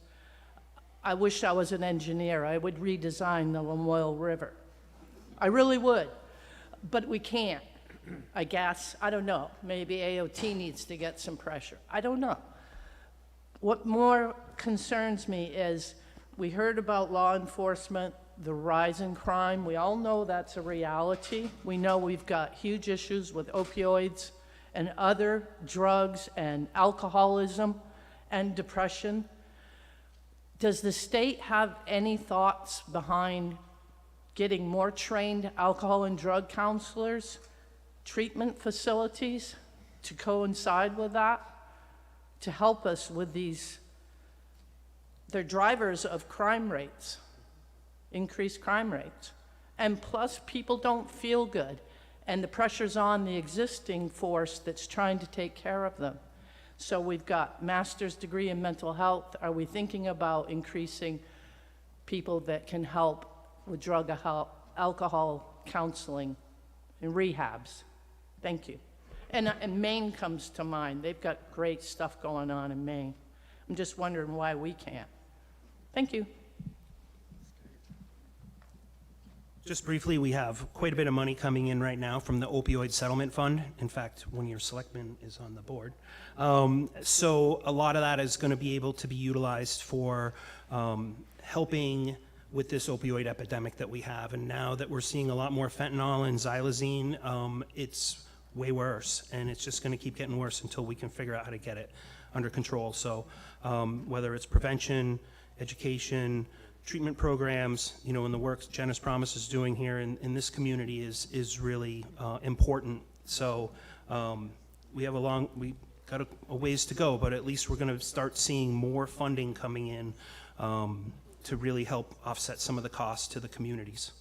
I wish I was an engineer. I would redesign the Lamoille River. I really would, but we can't, I guess. I don't know. Maybe AOT needs to get some pressure. I don't know. What more concerns me is we heard about law enforcement, the rise in crime. We all know that's a reality. We know we've got huge issues with opioids and other drugs and alcoholism and depression. Does the state have any thoughts behind getting more trained alcohol and drug counselors, treatment facilities to coincide with that, to help us with these? They're drivers of crime rates, increased crime rates. And plus, people don't feel good, and the pressure's on the existing force that's trying to take care of them. So we've got master's degree in mental health. Are we thinking about increasing people that can help with drug, alcohol counseling and rehabs? Thank you. And Maine comes to mind. They've got great stuff going on in Maine. I'm just wondering why we can't. Thank you. Just briefly, we have quite a bit of money coming in right now from the opioid settlement fund. In fact, one of your selectmen is on the board. So a lot of that is going to be able to be utilized for helping with this opioid epidemic that we have. And now that we're seeing a lot more fentanyl and xylazine, it's way worse, and it's just going to keep getting worse until we can figure out how to get it under control. So whether it's prevention, education, treatment programs, you know, and the work Generous Promise is doing here in this community is really important. So we got a ways to go, but at least we're going to start seeing more funding coming in to really help offset some of the costs to the communities.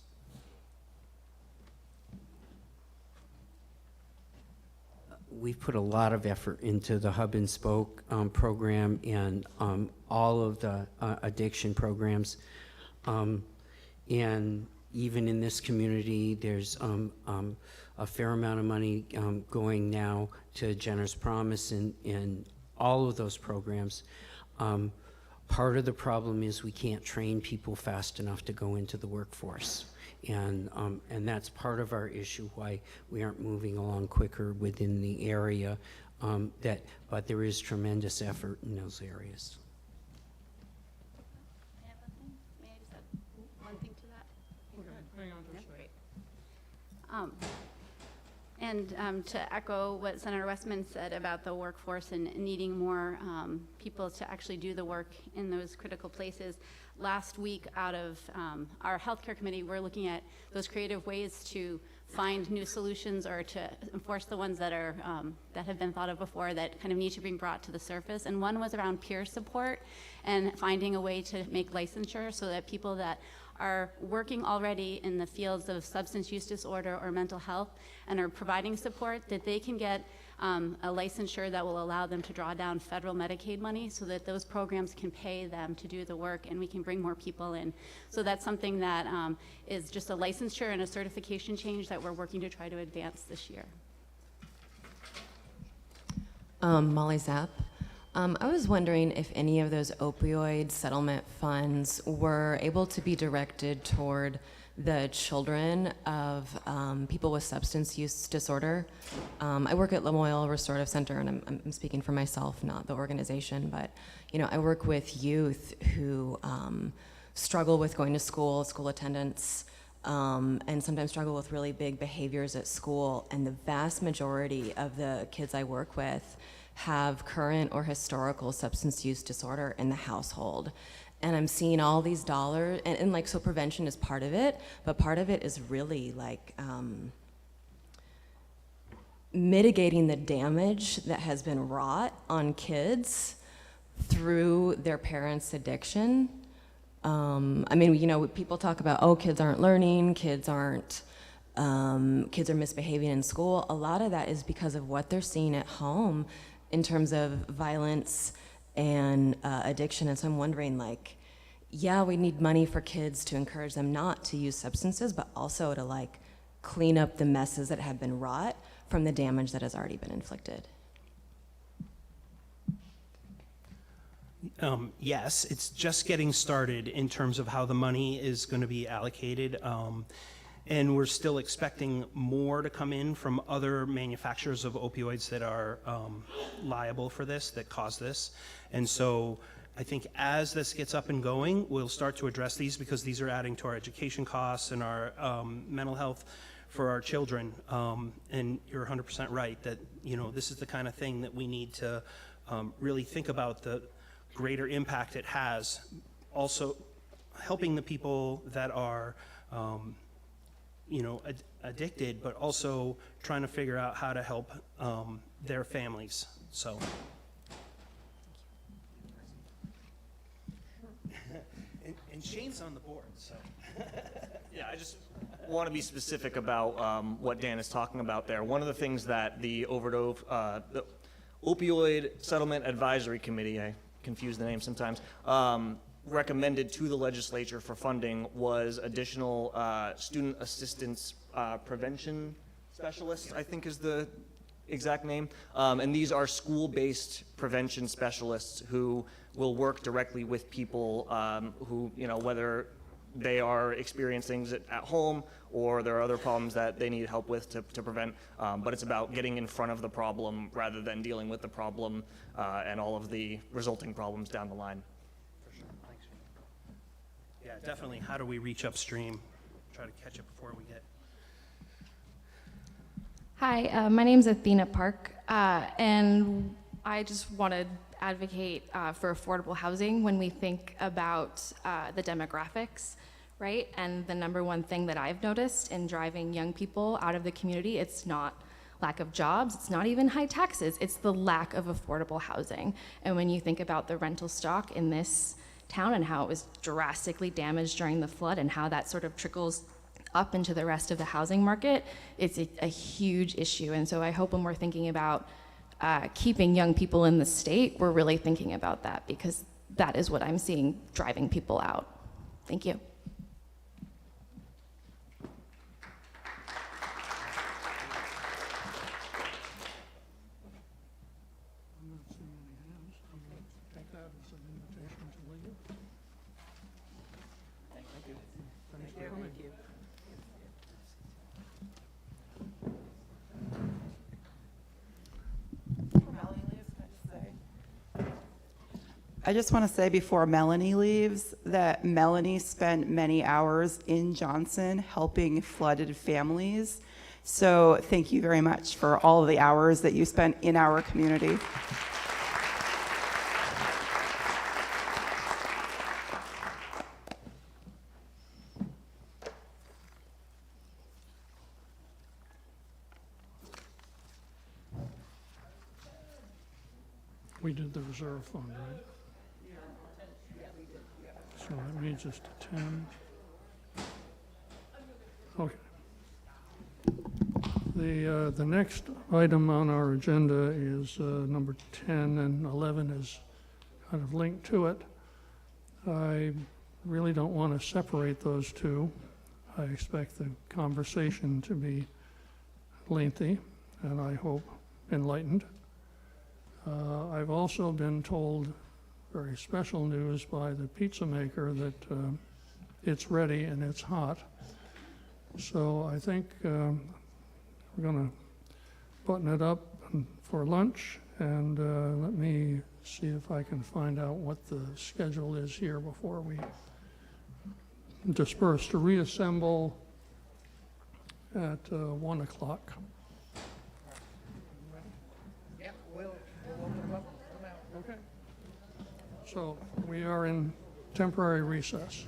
We've put a lot of effort into the Hub and Spoke program and all of the addiction programs. And even in this community, there's a fair amount of money going now to Generous Promise and all of those programs. Part of the problem is we can't train people fast enough to go into the workforce. And that's part of our issue, why we aren't moving along quicker within the area. But there is tremendous effort in those areas. May I just add one thing to that? Hang on just a second. To echo what Senator Westman said about the workforce and needing more people to actually do the work in those critical places, last week out of our healthcare committee, we're looking at those creative ways to find new solutions or to enforce the ones that are that have been thought of before that kind of need to be brought to the surface. And one was around peer support and finding a way to make licensure so that people that are working already in the fields of substance use disorder or mental health and are providing support, that they can get a licensure that will allow them to draw down federal Medicaid money so that those programs can pay them to do the work and we can bring more people in. So that's something that is just a licensure and a certification change that we're working to try to advance this year. Molly Zapp. I was wondering if any of those opioid settlement funds were able to be directed toward the children of people with substance use disorder. I work at Lamoille Restorative Center, and I'm speaking for myself, not the organization, but I work with youth who struggle with going to school attendance, and sometimes struggle with really big behaviors at school, and the vast majority of the kids I work with have current or historical substance use disorder in the household. And I'm seeing all these dollars, and like, so prevention is part of it, but part of it is really like mitigating the damage that has been wrought on kids through their parents' addiction. I mean, people talk about, oh, kids aren't learning, kids are misbehaving in school. A lot of that is because of what they're seeing at home in terms of violence and addiction. And so I'm wondering, like, yeah, we need money for kids to encourage them not to use substances, but also to like clean up the messes that have been wrought from the damage that has already been inflicted. Yes, it's just getting started in terms of how the money is going to be allocated. And we're still expecting more to come in from other manufacturers of opioids that are liable for this, that cause this. And so I think as this gets up and going, we'll start to address these because these are adding to our education costs and our mental health for our children. And you're 100% right that, this is the kind of thing that we need to really think about the greater impact it has. Also helping the people that are addicted, but also trying to figure out how to help their families. So. And Shane's on the board, so. Yeah, I just want to be specific about what Dan is talking about there. One of the things that the the Opioid Settlement Advisory Committee, I confuse the name sometimes, recommended to the legislature for funding was additional student assistance prevention specialists, I think is the exact name. And these are school-based prevention specialists who will work directly with people who, whether they are experiencing things at home or there are other problems that they need help with to prevent. But it's about getting in front of the problem rather than dealing with the problem and all of the resulting problems down the line. Yeah, definitely. How do we reach upstream? Try to catch it before we get. Hi, my name's Athena Park, and I just want to advocate for affordable housing when we think about the demographics, right? And the number one thing that I've noticed in driving young people out of the community, it's not lack of jobs, it's not even high taxes, it's the lack of affordable housing. And when you think about the rental stock in this town and how it was drastically damaged during the flood and how that sort of trickles up into the rest of the housing market, it's a huge issue. And so I hope when we're thinking about keeping young people in the state, we're really thinking about that, because that is what I'm seeing driving people out. Thank you. I just want to say before Melanie leaves that Melanie spent many hours in Johnson helping flooded families. So thank you very much for all of the hours that you spent in our community. We did the reserve fund, right? So that means it's to 10. Okay. The next item on our agenda is number 10, and 11 is kind of linked to it. I really don't want to separate those two. I expect the conversation to be lengthy, and I hope enlightened. I've also been told very special news by the pizza maker that it's ready and it's hot. So I think we're going to button it up for lunch, and let me see if I can find out what the schedule is here before we disperse to reassemble at 1 o'clock. Okay. So we are in temporary recess.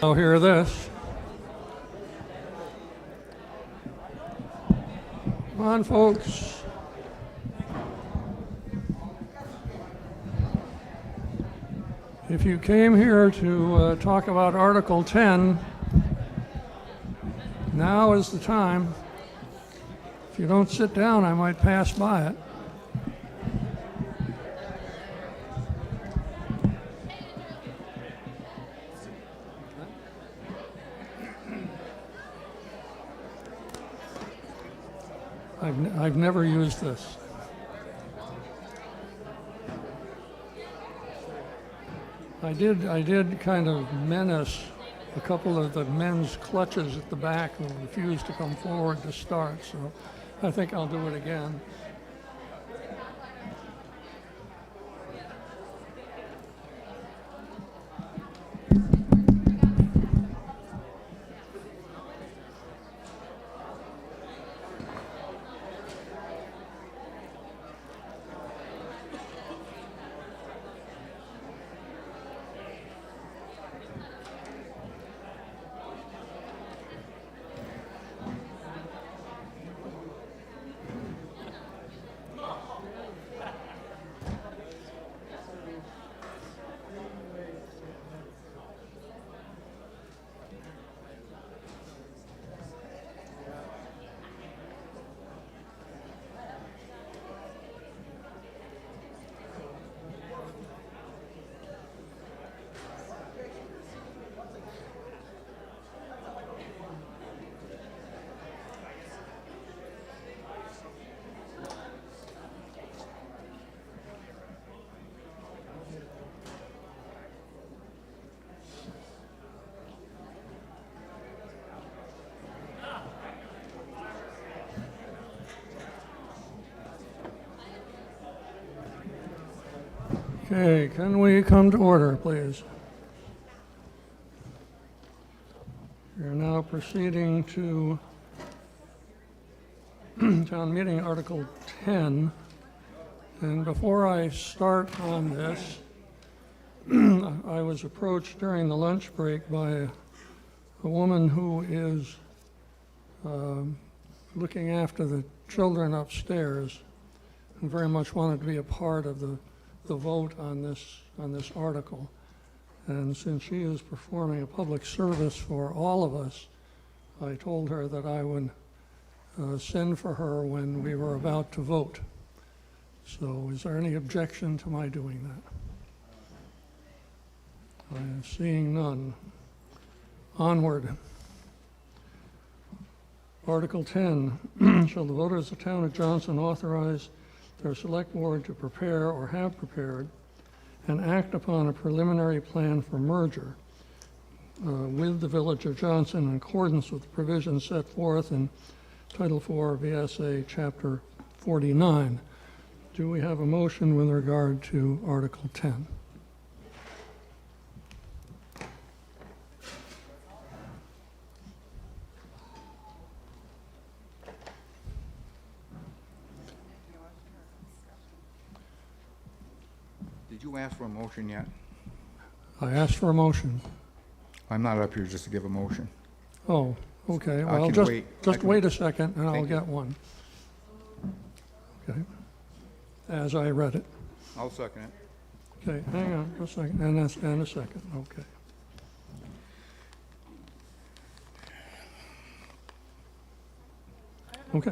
I'll hear this. Come on, folks. If you came here to talk about Article 10, now is the time. If you don't sit down, I might pass by it. I've never used this. I did kind of menace a couple of the men's clutches at the back who refused to come forward to start, so I think I'll do it again. Okay, can we come to order, please? We're now proceeding to Town Meeting Article 10. And before I start on this, I was approached during the lunch break by a woman who is looking after the children upstairs and very much wanted to be a part of the vote on this article. And since she is performing a public service for all of us, I told her that I would send for her when we were about to vote. So is there any objection to my doing that? I am seeing none. Onward. Article 10, shall the voters of the town of Johnson authorize their select board to prepare or have prepared and act upon a preliminary plan for merger with the Village of Johnson in accordance with the provisions set forth in Title IV VSA Chapter 49. Do we have a motion with regard to Article 10? Did you ask for a motion yet? I asked for a motion. I'm not up here just to give a motion. Oh, okay. I Well, can just wait. just wait a second and I'll Thank you. get one. Okay. As I read it. I'll second it. Okay, hang on a second, and a second, okay. Okay.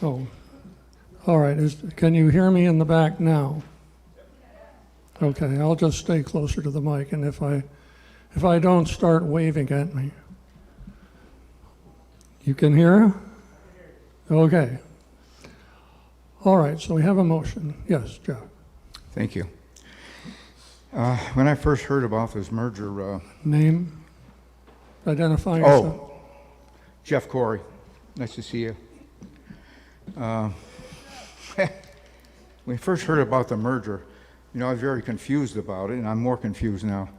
Oh, all right, can you hear me in the back now? Okay, I'll just stay closer to the mic, and if I don't start waving at me. You can hear? Okay. All right, so we have a motion. Yes, Jeff. Thank you. When I first heard about this merger... Name? Identify yourself. Oh, Jeff Corey. Nice to see you. When I first heard about the merger, you know, I was very confused about it, and I'm more confused now.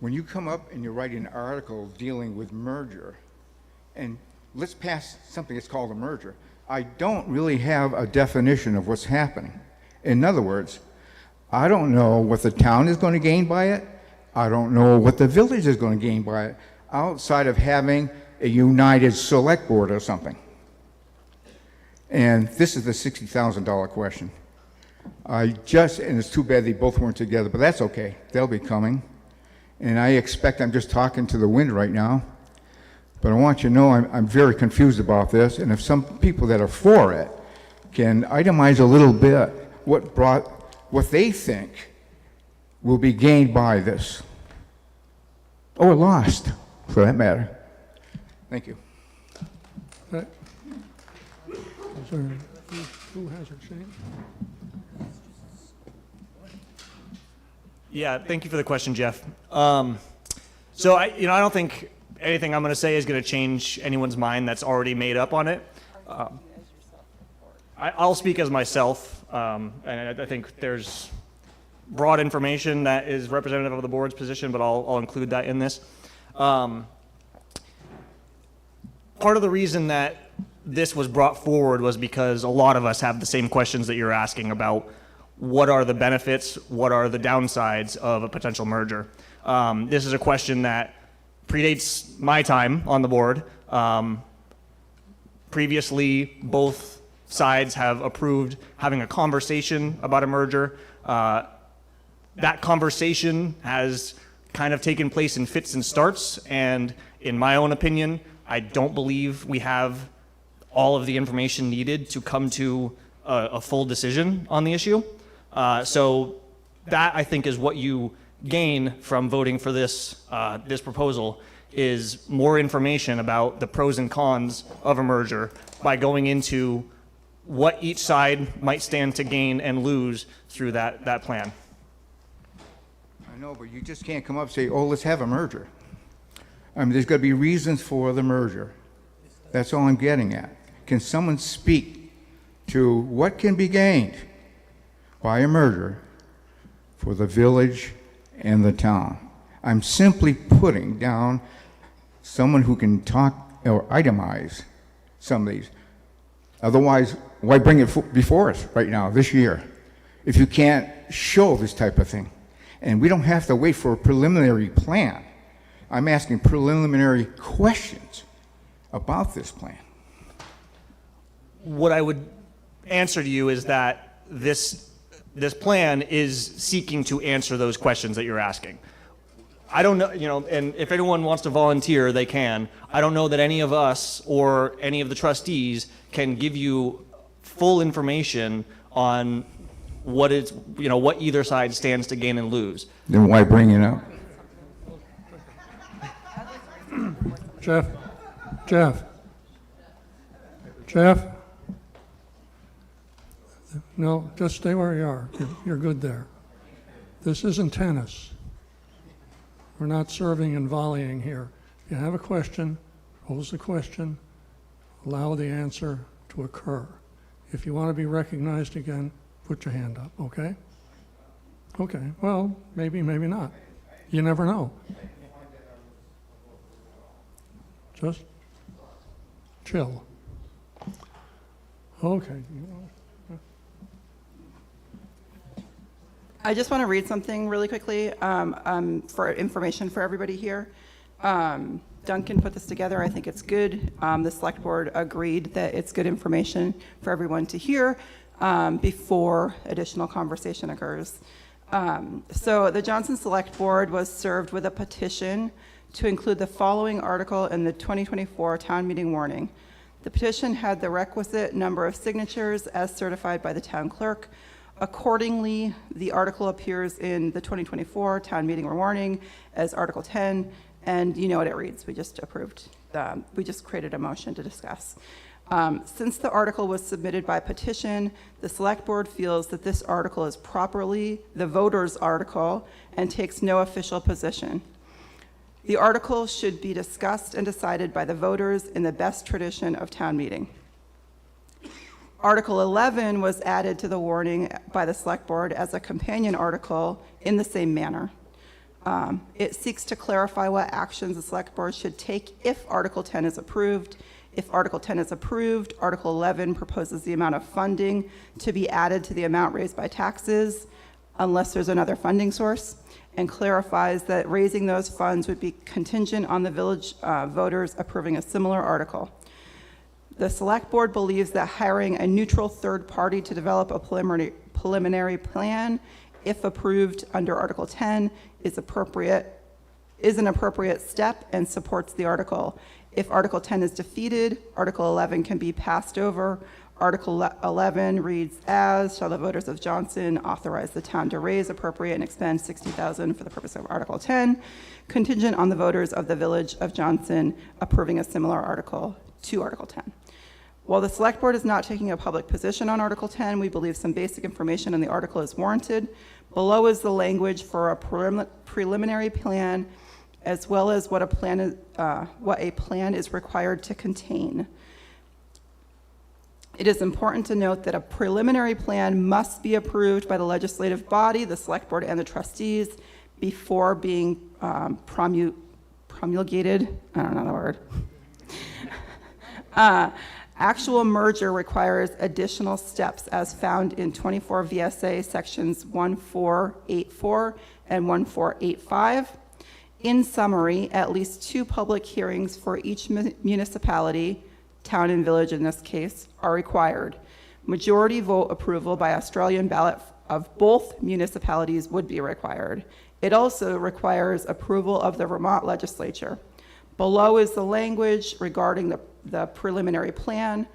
When you come up and you write an article dealing with merger, and let's pass something that's called a merger, I don't really have a definition of what's happening. In other words, I don't know what the town is going to gain by it. I don't know what the village is going to gain by it, outside of having a united select board or something. And this is the $60,000 question. And it's too bad they both weren't together, but that's okay. They'll be coming. And I expect I'm just talking to the wind right now. But I want you to know I'm very confused about this. And if some people that are for it can itemize a little bit what they think will be gained by this. Or lost, for that matter. Thank you. Is there, who has it, Shane? Yeah, thank you for the question, Jeff. So I don't think anything I'm going to say is going to change anyone's mind that's already made up on it. I'll speak as myself, and I think there's broad information that is representative of the board's position, but I'll include that in this. Part of the reason that this was brought forward was because a lot of us have the same questions that you're asking about what are the benefits, what are the downsides of a potential merger. This is a question that predates my time on the board. Previously, both sides have approved having a conversation about a merger. That conversation has kind of taken place in fits and starts, and in my own opinion, I don't believe we have all of the information needed to come to a full decision on the issue. So that, I think, is what you gain from voting for this proposal, is more information about the pros and cons of a merger by going into what each side might stand to gain and lose through that plan. I know, but you just can't come up and say, oh, let's have a merger. I mean, there's got to be reasons for the merger. That's all I'm getting at. Can someone speak to what can be gained by a merger for the village and the town? I'm simply putting down someone who can talk or itemize some of these. Otherwise, why bring it before us right now, this year, if you can't show this type of thing? And we don't have to wait for a preliminary plan. I'm asking preliminary questions about this plan. What I would answer to you is that this plan is seeking to answer those questions that you're asking. I don't know, and if anyone wants to volunteer, they can. I don't know that any of us or any of the trustees can give you full information on what either side stands to gain and lose. Then why bring it up? Jeff? No, just stay where you are. You're good there. This isn't tennis. We're not serving and volleying here. If you have a question, pose the question, allow the answer to occur. If you want to be recognized again, put your hand up, okay? Okay, well, maybe, maybe not. You never know. Just chill. Okay. I just want to read something really quickly for information for everybody here. Duncan put this together. I think it's good. The select board agreed that it's good information for everyone to hear before additional conversation occurs. So the Johnson Select Board was served with a petition to include the following article in the 2024 town meeting warning. The petition had the requisite number of signatures as certified by the town clerk. Accordingly, the article appears in the 2024 town meeting warning as Article 10, and you know what it reads. We just approved, we just created a motion to discuss. Since the article was submitted by petition, the select board feels that this article is properly the voter's article and takes no official position. The article should be discussed and decided by the voters in the best tradition of town meeting. Article 11 was added to the warning by the select board as a companion article in the same manner. It seeks to clarify what actions the select board should take if Article 10 is approved. If Article 10 is approved, Article 11 proposes the amount of funding to be added to the amount raised by taxes, unless there's another funding source, and clarifies that raising those funds would be contingent on the village voters approving a similar article. The Select Board believes that hiring a neutral third party to develop a preliminary plan, if approved under Article 10, is an appropriate step and supports the article. If Article 10 is defeated, Article 11 can be passed over. Article 11 reads as, shall the voters of Johnson authorize the town to raise, appropriate, and expend $60,000 for the purpose of Article 10, contingent on the voters of the village of Johnson approving a similar article to Article 10. While the Select Board is not taking a public position on Article 10, we believe some basic information on the article is warranted. Below is the language for a preliminary plan, as well as what a plan is required to contain. It is important to note that a preliminary plan must be approved by the legislative body, the Select Board, and the trustees before being promulgated. I don't know the word. Actual merger requires additional steps as found in 24 VSA sections 1484 and 1485. In summary, at least 2 public hearings for each municipality, town and village in this case, are required. Majority vote approval by Australian ballot of both municipalities would be required. It also requires approval of the Vermont legislature. Below is the language regarding the preliminary plan.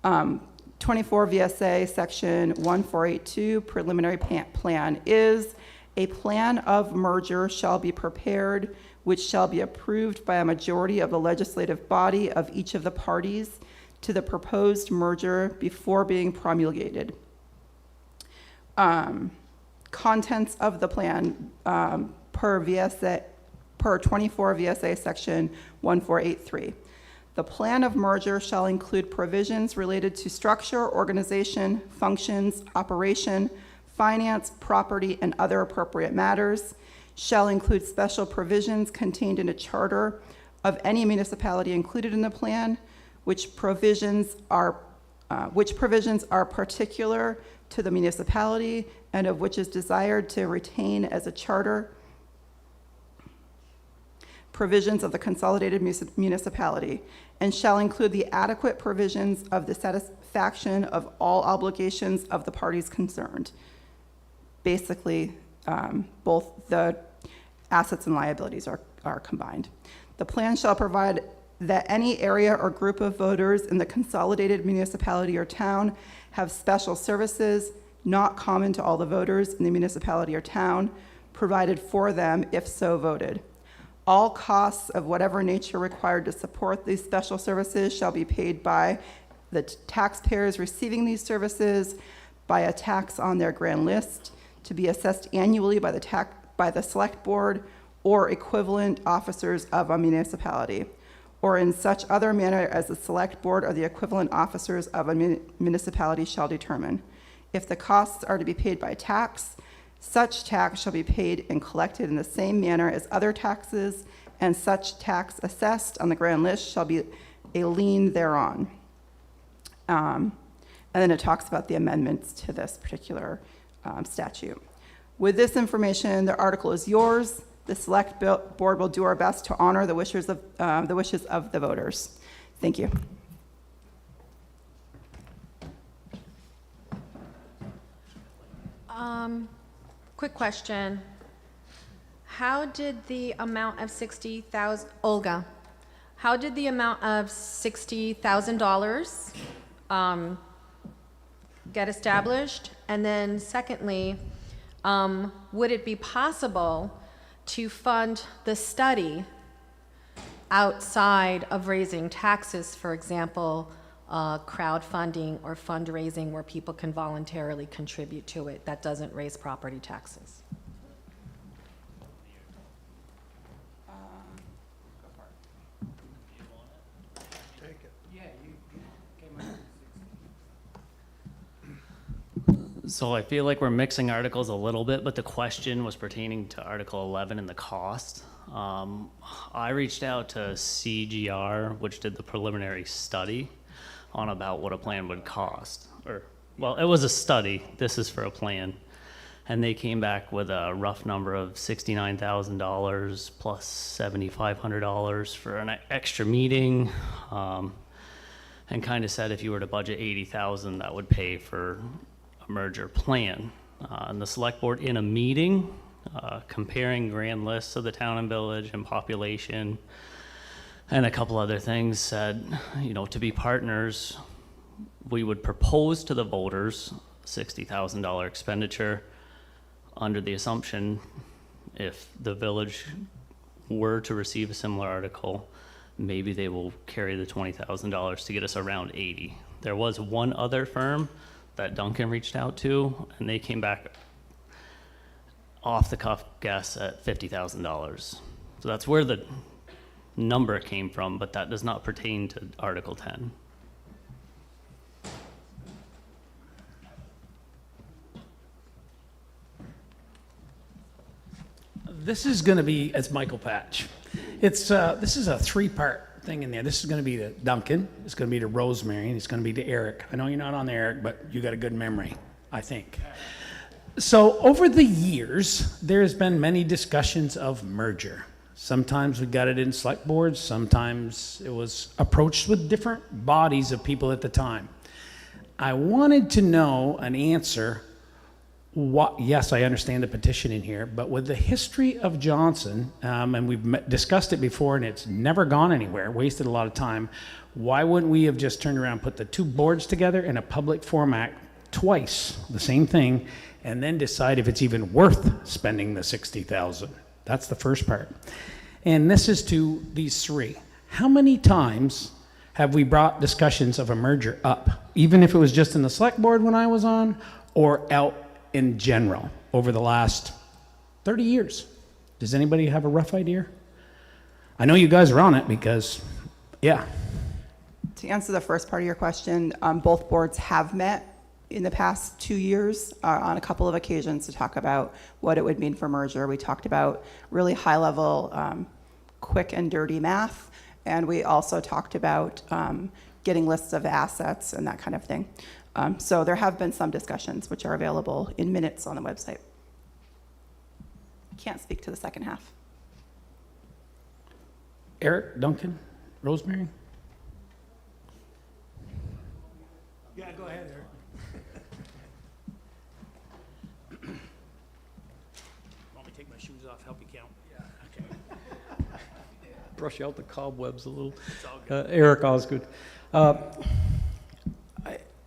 24 VSA section 1482 preliminary plan is a plan of merger shall be prepared, which shall be approved by a majority of the legislative body of each of the parties to the proposed merger before being promulgated. Contents of the plan per 24 VSA section 1483. The plan of merger shall include provisions related to structure, organization, functions, operation, finance, property, and other appropriate matters, shall include special provisions contained in a charter of any municipality included in the plan, which provisions are particular to the municipality and of which is desired to retain as a charter provisions of the consolidated municipality, and shall include the adequate provisions of the satisfaction of all obligations of the parties concerned. Basically, both the assets and liabilities are combined. The plan shall provide that any area or group of voters in the consolidated municipality or town have special services not common to all the voters in the municipality or town, provided for them if so voted. All costs of whatever nature required to support these special services shall be paid by the taxpayers receiving these services by a tax on their grand list to be assessed annually by the Select Board or equivalent officers of a municipality, or in such other manner as the Select Board or the equivalent officers of a municipality shall determine. If the costs are to be paid by tax, such tax shall be paid and collected in the same manner as other taxes, and such tax assessed on the grand list shall be a lien thereon. And then it talks about the amendments to this particular statute. With this information, the article is yours. The Select Board will do our best to honor the wishes of the voters. Thank you. Quick question. How did the amount of Olga, how did the amount of $60,000 get established? And then secondly, would it be possible to fund the study outside of raising taxes, for example, crowdfunding or fundraising where people can voluntarily contribute to it that doesn't raise property taxes? So I feel like we're mixing articles a little bit, but the question was pertaining to Article 11 and the cost. I reached out to CGR, which did the preliminary study on about what a plan would cost. Well, it was a study. This is for a plan. And they came back with a rough number of $69,000 plus $7,500 for an extra meeting, and kind of said if you were to budget $80,000, that would pay for a merger plan. And the select board in a meeting, comparing grand lists of the town and village and population and a couple other things, said, you know, to be partners, we would propose to the voters $60,000 expenditure under the assumption if the village were to receive a similar article, maybe they will carry the $20,000 to get us around 80. There was one other firm that Duncan reached out to, and they came back off the cuff guess at $50,000. So that's where the number came from, but that does not pertain to Article 10. This is going to be, as Michael Patch, this is a three-part thing in there. This is going to be to Duncan, it's going to be to Rosemary, and it's going to be to Eric. I know you're not on there, Eric, but you got a good memory, I think. So over the years, there's been many discussions of merger. Sometimes we got it in select boards, sometimes it was approached with different bodies of people at the time. I wanted to know an answer. Yes, I understand the petition in here, but with the history of Johnson, and we've discussed it before and it's never gone anywhere, wasted a lot of time, why wouldn't we have just turned around and put the two boards together in a public format twice, the same thing, and then decide if it's even worth spending the $60,000? That's the first part. And this is to these three. How many times have we brought discussions of a merger up, even if it was just in the select board when I was on, or out in general over the last 30 years? Does anybody have a rough idea? I know you guys are on it because, yeah. To answer the first part of your question, both boards have met in the past 2 years on a couple of occasions to talk about what it would mean for merger. We talked about really high-level, quick and dirty math, and we also talked about getting lists of assets and that kind of thing. So there have been some discussions which are available in minutes on the website. Can't speak to the second half. Eric, Duncan, Rosemary? Yeah, go ahead, Eric. Want me to take my shoes off, help you count? Yeah. Okay. Brush out the cobwebs a little. It's all good. Eric Osgood.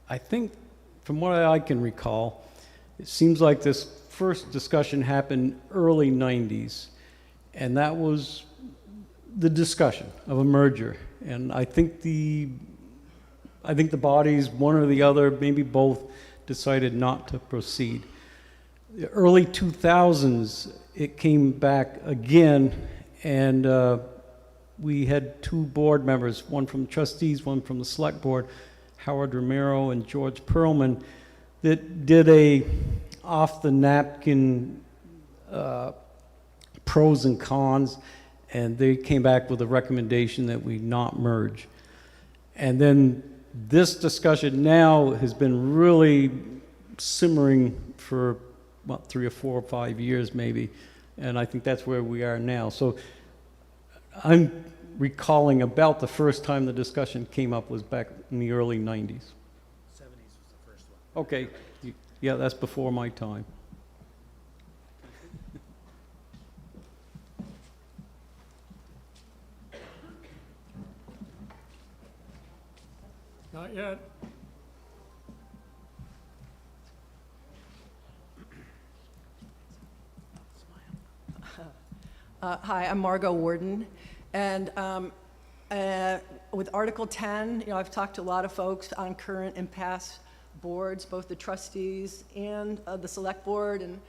I think, from what I can recall, it seems like this first discussion happened early 90s, and that was the discussion of a merger. And I think the bodies, one or the other, maybe both, decided not to proceed. The early 2000s, it came back again, and we had two board members, one from trustees, one from the select board, Howard Romero and George Perlman, that did a off-the-napkin pros and cons, and they came back with a recommendation that we not merge. And then this discussion now has been really simmering for about 3 or 4 or 5 years maybe, and I think that's where we are now. So I'm recalling about the first time the discussion came up was back in the early 90s. 70s was the first one. Okay, yeah, that's before my time. Not yet. Hi, I'm Margot Warden, and with Article 10, I've talked to a lot of folks on current and past boards, both the trustees and the select board, and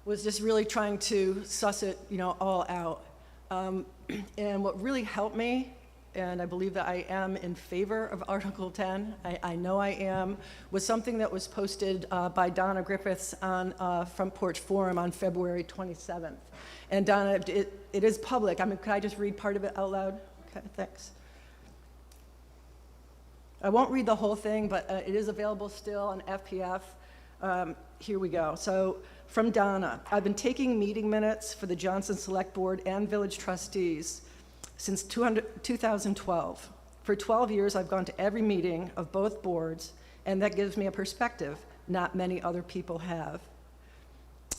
was just really trying to suss it, all out. And what really helped me and I believe that I am in favor of Article 10. I know I am, was something that was posted by Donna Griffiths on Front Porch Forum on February 27th. And Donna, it is public. I mean, could I just read part of it out loud? Okay, thanks. I won't read the whole thing, but it is available still on FPF. Here we go. So, from Donna, I've been taking meeting minutes for the Johnson Select Board and Village Trustees since 2012. For 12 years, I've gone to every meeting of both boards, and that gives me a perspective not many other people have.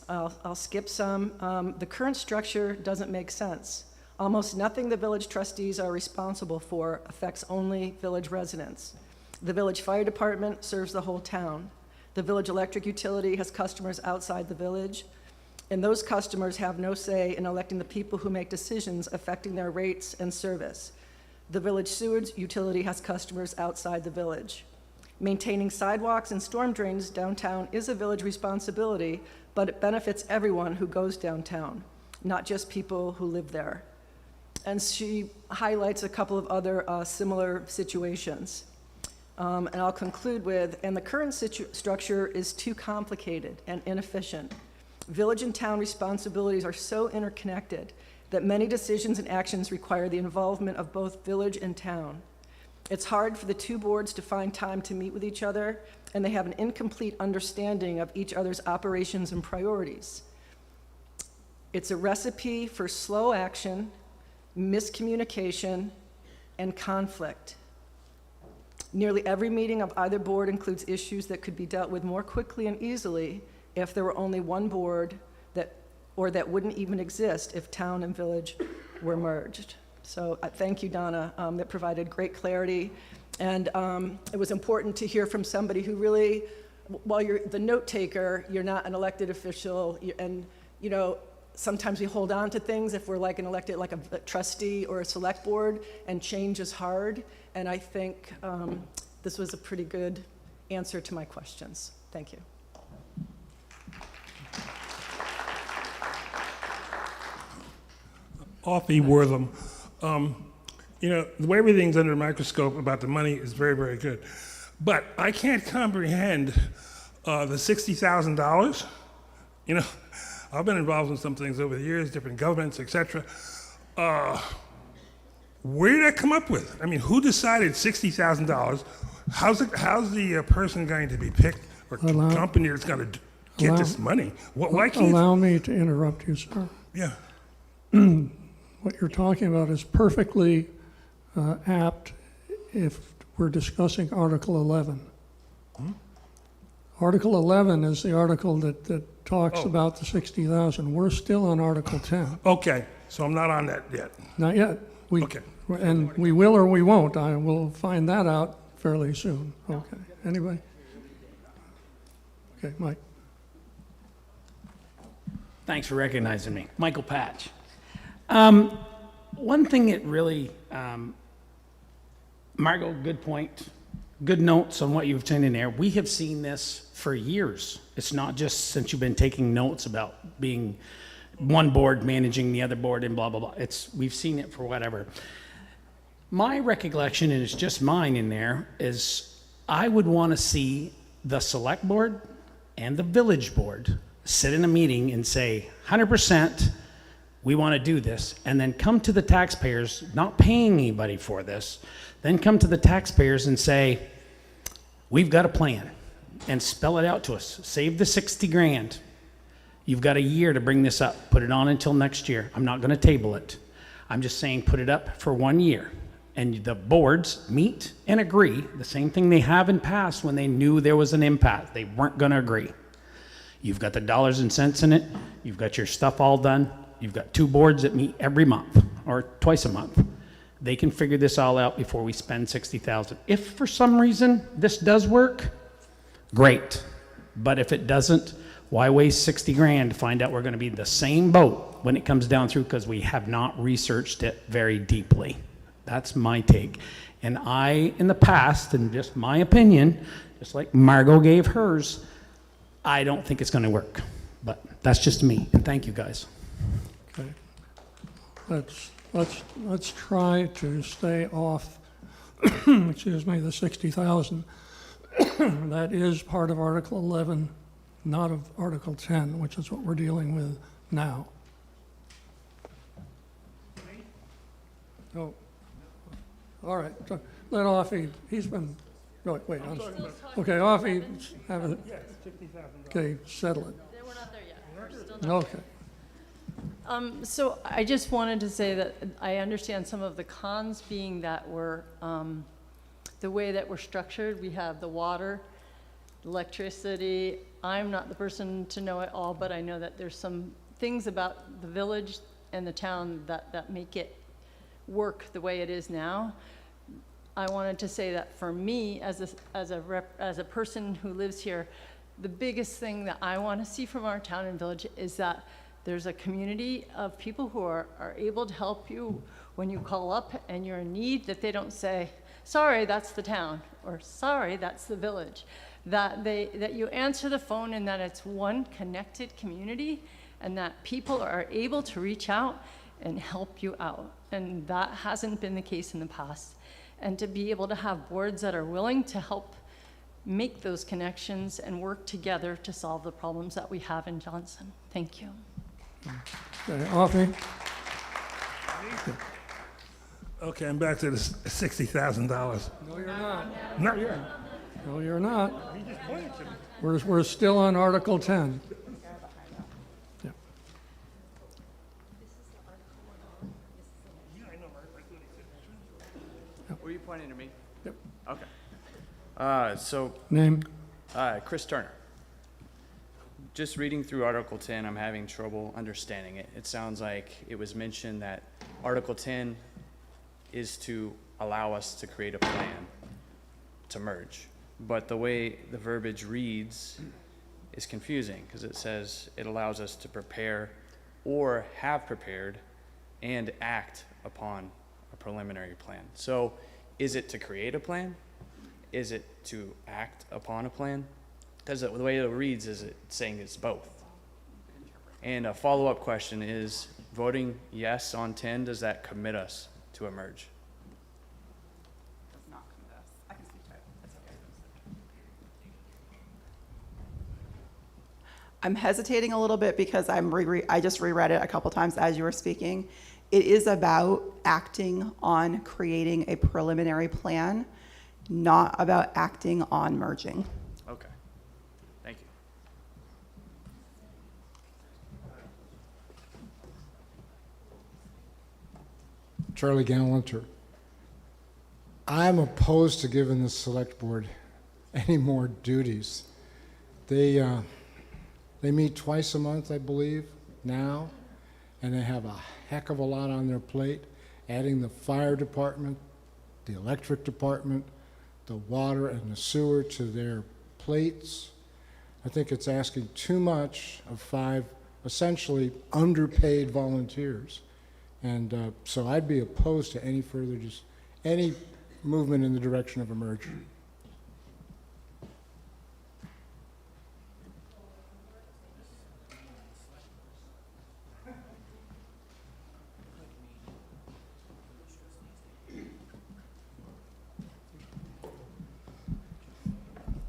I'll skip some. The current structure doesn't make sense. Almost nothing the village trustees are responsible for affects only village residents. The village fire department serves the whole town. The village electric utility has customers outside the village, and those customers have no say in electing the people who make decisions affecting their rates and service. The village sewage utility has customers outside the village. Maintaining sidewalks and storm drains downtown is a village responsibility, but it benefits everyone who goes downtown, not just people who live there. And she highlights a couple of other similar situations. And I'll conclude with, and the current structure is too complicated and inefficient. Village and town responsibilities are so interconnected that many decisions and actions require the involvement of both village and town. It's hard for the two boards to find time to meet with each other, and they have an incomplete understanding of each other's operations and priorities. It's a recipe for slow action, miscommunication, and conflict. Nearly every meeting of either board includes issues that could be dealt with more quickly and easily if there were only one board that wouldn't even exist if town and village were merged. So thank you, Donna. That provided great clarity. And it was important to hear from somebody who really, while you're the note taker, you're not an elected official. And, you know, sometimes we hold on to things if we're like an elected, like a trustee or a select board, and change is hard. And I think this was a pretty good answer to my questions. Thank you. Offie Wortham. You know, the way everything's under a microscope about the money is very, very good. But I can't comprehend the $60,000. You know, I've been involved in some things over the years, different governments, etc. Where did that come up with? I mean, who decided $60,000? How's the person going to be picked, or company that's going to get this money? Why can't? Allow me to interrupt you, sir. Yeah. What you're talking about is perfectly apt if we're discussing Article 11. Article 11 is the article that talks about the 60,000. We're still on Article 10. Okay, so I'm not on that yet. Not yet. Okay. And we will or we won't. I will find that out fairly soon. Okay. Anybody? Okay, Mike. Thanks for recognizing me. Michael Patch. One thing that really, Margot, good point. Good notes on what you've seen in there. We have seen this for years. It's not just since you've been taking notes about being one board managing the other board and blah, blah, blah. We've seen it for whatever. My recollection, and it's just mine in there, is I would want to see the select board and the village board sit in a meeting and say, 100%, we want to do this, and then come to the taxpayers, not paying anybody for this, then come to the taxpayers and say, we've got a plan, and spell it out to us. Save the 60 grand. You've got a year to bring this up. Put it on until next year. I'm not going to table it. I'm just saying put it up for 1 year. And the boards meet and agree, the same thing they have in past when they knew there was an impasse. They weren't going to agree. You've got the dollars and cents in it. You've got your stuff all done. You've got two boards that meet every month or twice a month. They can figure this all out before we spend $60,000. If for some reason this does work, great. But if it doesn't, why waste 60 grand to find out we're going to be the same boat when it comes down through because we have not researched it very deeply? That's my take. And I, in the past, and just my opinion, just like Margot gave hers, I don't think it's going to work. But that's just me. And thank you, guys. Okay. let's try to stay off, excuse me, the 60,000. That is part of Article 11, not of Article 10, which is what we're dealing with now. Oh, all right. So let Offie, he's been, wait, I'm sorry. Okay, Offie, have a, okay, settle it. We're not there yet. We're still not Okay. So I just wanted to say that I understand some of the cons being that we're, the way that we're structured, we have the water, electricity. I'm not the person to know it all, but I know that there's some things about the village and the town that make it work the way it is now. I wanted to say that for me, as a person who lives here, the biggest thing that I want to see from our town and village is that there's a community of people who are able to help you when you call up and you're in need, that they don't say, sorry, that's the town, or sorry, that's the village. That you answer the phone and that it's one connected community and that people are able to reach out and help you out. And that hasn't been the case in the past. And to be able to have boards that are willing to help make those connections and work together to solve the problems that we have in Johnson. Thank you. Okay, Offie? Okay, I'm back to the $60,000. No, you're not. No, you're. No, you're not. He just pointed to me. We're still on Article 10. Yeah. Were you pointing to me? Yep. Okay. So. Name? Chris Turner. Just reading through Article 10, I'm having trouble understanding it. It sounds like it was mentioned that Article 10 is to allow us to create a plan to merge. But the way the verbiage reads is confusing because it says it allows us to prepare or have prepared and act upon a preliminary plan. So is it to create a plan? Is it to act upon a plan? Because the way it reads is it saying it's both. And a follow-up question is, voting yes on 10, does that commit us to a merge? Does not commit us. I can speak to it. That's okay. I'm hesitating a little bit because I just reread it a couple times as you were speaking. It is about acting on creating a preliminary plan, not about acting on merging. Okay. Thank you. Charlie Gallanter. I'm opposed to giving the select board any more duties. They meet twice a month, I believe, now, and they have a heck of a lot on their plate, adding the fire department, the electric department, the water and the sewer to their plates. I think it's asking too much of 5 essentially underpaid volunteers. And so I'd be opposed to any further, just any movement in the direction of a merger.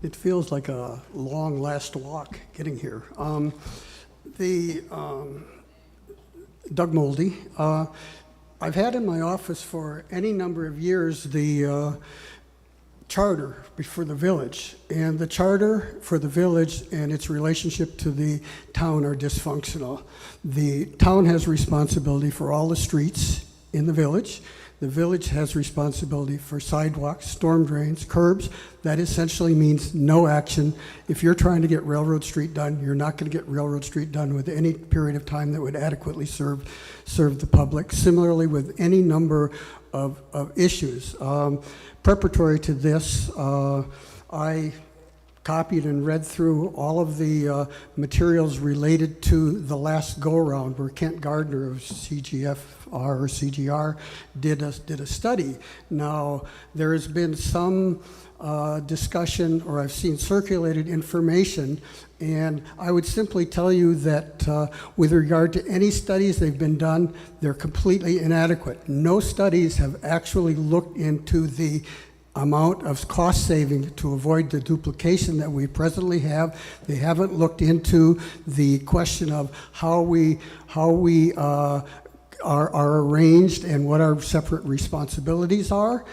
It feels like a long last walk getting here. Doug Moldy. I've had in my office for any number of years the charter for the village. And the charter for the village and its relationship to the town are dysfunctional. The town has responsibility for all the streets in the village. The village has responsibility for sidewalks, storm drains, curbs. That essentially means no action. If you're trying to get Railroad Street done, you're not going to get Railroad Street done with any period of time that would adequately serve the public. Similarly, with any number of issues. Preparatory to this, I copied and read through all of the materials related to the last go-around where Kent Gardner of CGFR or CGR did a study. Now, there has been some discussion, or I've seen circulated information, and I would simply tell you that with regard to any studies that have been done, they're completely inadequate. No studies have actually looked into the amount of cost saving to avoid the duplication that we presently have. They haven't looked into the question of how we are arranged and what our separate responsibilities are.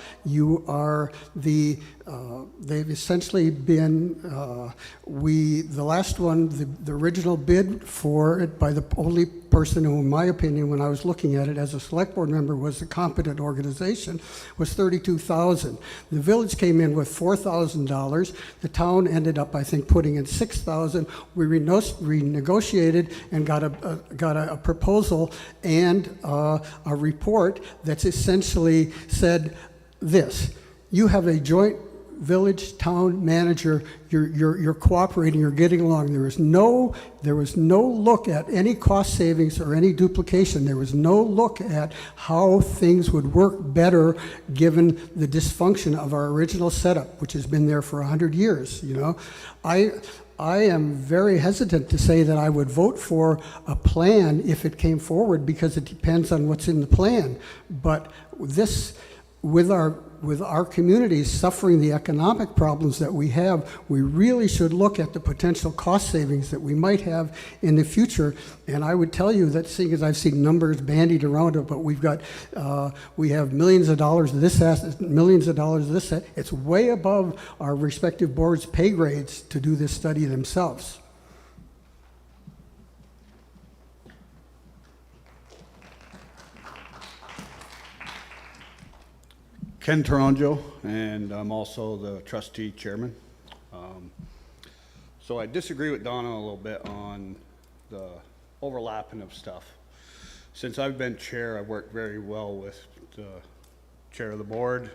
They've essentially been, the last one, the original bid for it by the only person who, in my opinion, when I was looking at it as a select board member, was a competent organization, was $32,000. The village came in with $4,000. The town ended up, I think, putting in $6,000. We renegotiated and got a proposal and a report that's essentially said this: you have a joint village town manager, you're cooperating, you're getting along. There was no look at any cost savings or any duplication. There was no look at how things would work better given the dysfunction of our original setup, which has been there for 100 years. You know, I am very hesitant to say that I would vote for a plan if it came forward, because it depends on what's in the plan. But this, with our communities suffering the economic problems that we have, we really should look at the potential cost savings that we might have in the future. And I would tell you that, seeing as I've seen numbers bandied around it, but we have millions of dollars of this asset, millions of dollars of this asset. It's way above our respective boards' pay grades to do this study themselves. Ken Taranjo, and I'm also the trustee chairman. So I disagree with Donna a little bit on the overlapping of stuff. Since I've been chair, I've worked very well with the chair of the board.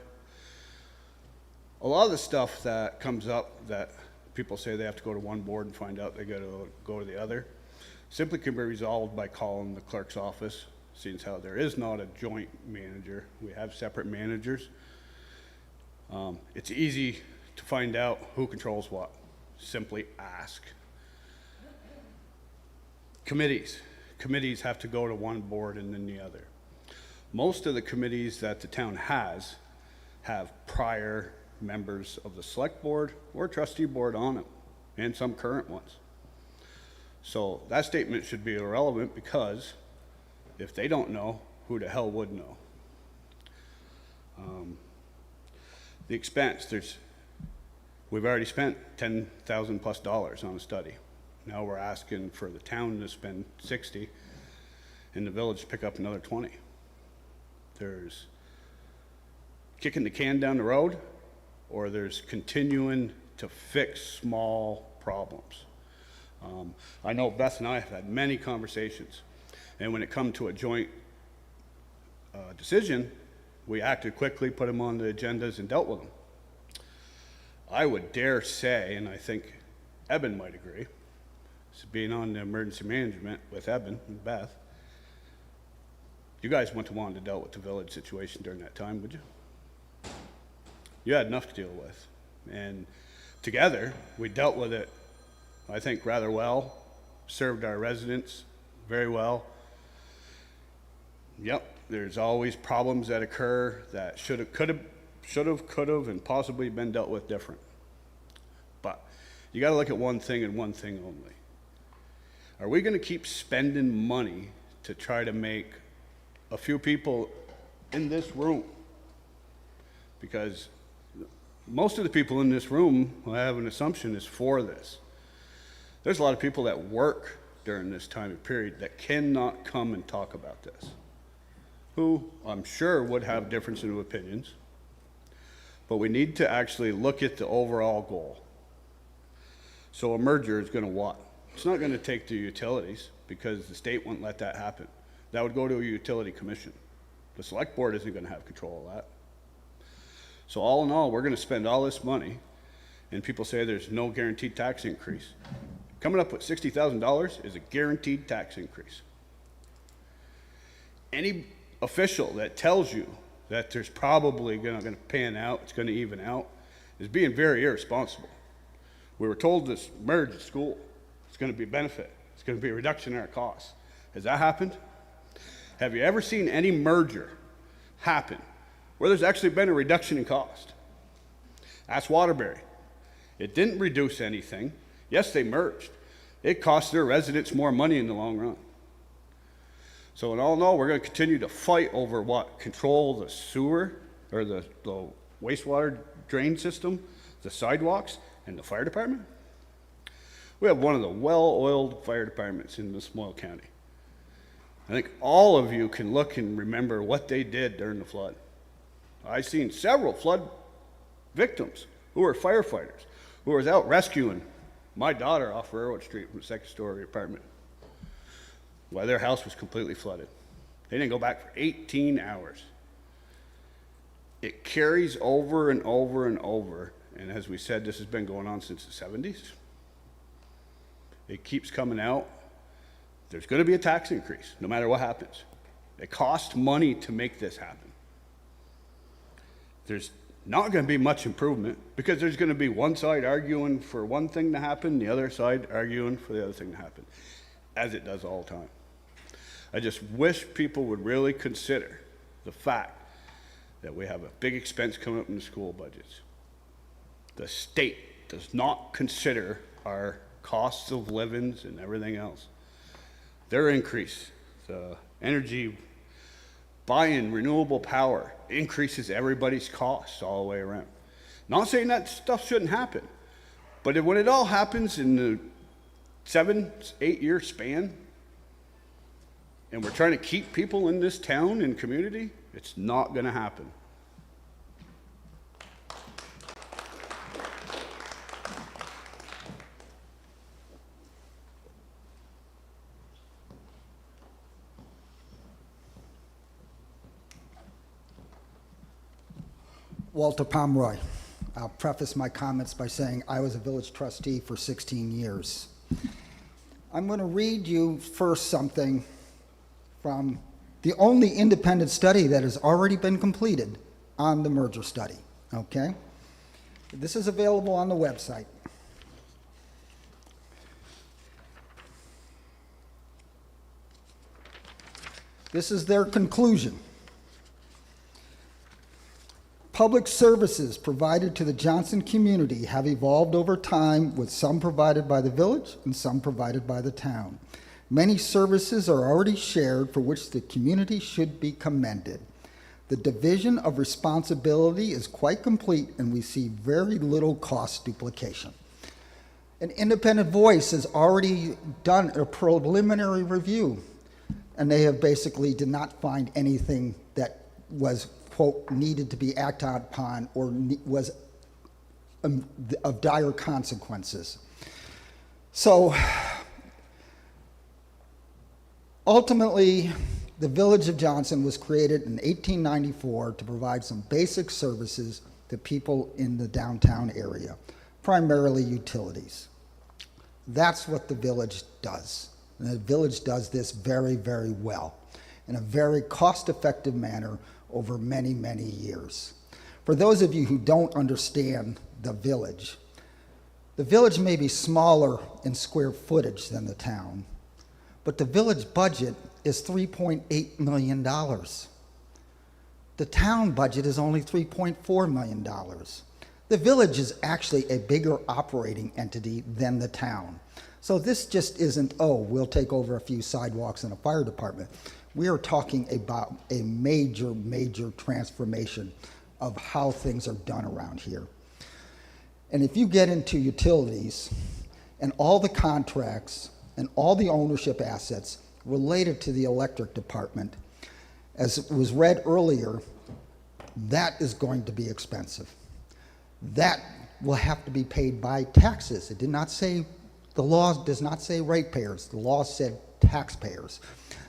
A lot of the stuff that comes up that people say they have to go to one board and find out they got to go to the other simply can be resolved by calling the clerk's office. Seeing how there is not a joint manager, we have separate managers. It's easy to find out who controls what. Simply ask. Committees have to go to one board and then the other. Most of the committees that the town has have prior members of the select board or trustee board on it, and some current ones. So that statement should be irrelevant, because if they don't know, who the hell would know? The expense, we've already spent $10,000 plus on a study. Now we're asking for the town to spend 60 and the village to pick up another 20. There's kicking the can down the road, or there's continuing to fix small problems. I know Beth and I have had many conversations, and when it come to a joint decision, we acted quickly, put them on the agendas, and dealt with them. I would dare say, and I think Eben might agree, being on the emergency management with Eben and Beth, you guys wouldn't have wanted to deal with the village situation during that time, would you? You had enough to deal with. And together, we dealt with it, I think, rather well, served our residents very well. Yep, there's always problems that occur that should have, could have, and possibly been dealt with different. But you got to look at one thing and one thing only. Are we going to keep spending money to try to make a few people in this room? Because most of the people in this room, I have an assumption, is for this. There's a lot of people that work during this time period that cannot come and talk about this, who I'm sure would have difference of opinions, but we need to actually look at the overall goal. So a merger is going to what? It's not going to take the utilities, because the state won't let that happen. That would go to a utility commission. The select board isn't going to have control of that. So all in all, we're going to spend all this money, and people say there's no guaranteed tax increase. Coming up with $60,000 is a guaranteed tax increase. Any official that tells you that there's probably going to pan out, it's going to even out, is being very irresponsible. We were told this merge at school. It's going to be a benefit. It's going to be a reduction in our costs. Has that happened? Have you ever seen any merger happen where there's actually been a reduction in cost? Ask Waterbury. It didn't reduce anything. Yes, they merged. It cost their residents more money in the long run. So in all, we're going to continue to fight over what? Control the sewer or the wastewater drain system, the sidewalks, and the fire department? We have one of the well-oiled fire departments in Westmoreland County. I think all of you can look and remember what they did during the flood. I've seen several flood victims who were firefighters, who was out rescuing my daughter off Railroad Street from a second-story apartment while their house was completely flooded. They didn't go back for 18 hours. It carries over and over and over, and as we said, this has been going on since the 70s. It keeps coming out. There's going to be a tax increase, no matter what happens. It costs money to make this happen. There's not going to be much improvement because there's going to be one side arguing for one thing to happen, the other side arguing for the other thing to happen, as it does all the time. I just wish people would really consider the fact that we have a big expense coming up in the school budgets. The state does not consider our costs of livings and everything else. Their increase, the energy buying renewable power increases everybody's costs all the way around. Not saying that stuff shouldn't happen, but when it all happens in the 7-8 year span, and we're trying to keep people in this town and community, it's not going to happen. Walter Pomeroy. I'll preface my comments by saying I was a village trustee for 16 years. I'm going to read you first something from the only independent study that has already been completed on the merger study, okay? This is available on the website. This is their conclusion. Public services provided to the Johnson community have evolved over time, with some provided by the village and some provided by the town. Many services are already shared for which the community should be commended. The division of responsibility is quite complete, and we see very little cost duplication. An independent voice has already done a preliminary review, and they have basically did not find anything that was, quote, needed to be acted upon or was of dire consequences. So ultimately, the Village of Johnson was created in 1894 to provide some basic services to people in the downtown area, primarily utilities. That's what the village does. And the village does this very, very well in a very cost-effective manner over many, many years. For those of you who don't understand the village may be smaller in square footage than the town, but the village budget is $3.8 million. The town budget is only $3.4 million. The village is actually a bigger operating entity than the town. So this just isn't, oh, we'll take over a few sidewalks and a fire department. We are talking about a major, major transformation of how things are done around here. And if you get into utilities and all the contracts and all the ownership assets related to the electric department, as was read earlier, that is going to be expensive. That will have to be paid by taxes. It did not say, the law does not say ratepayers. The law said taxpayers.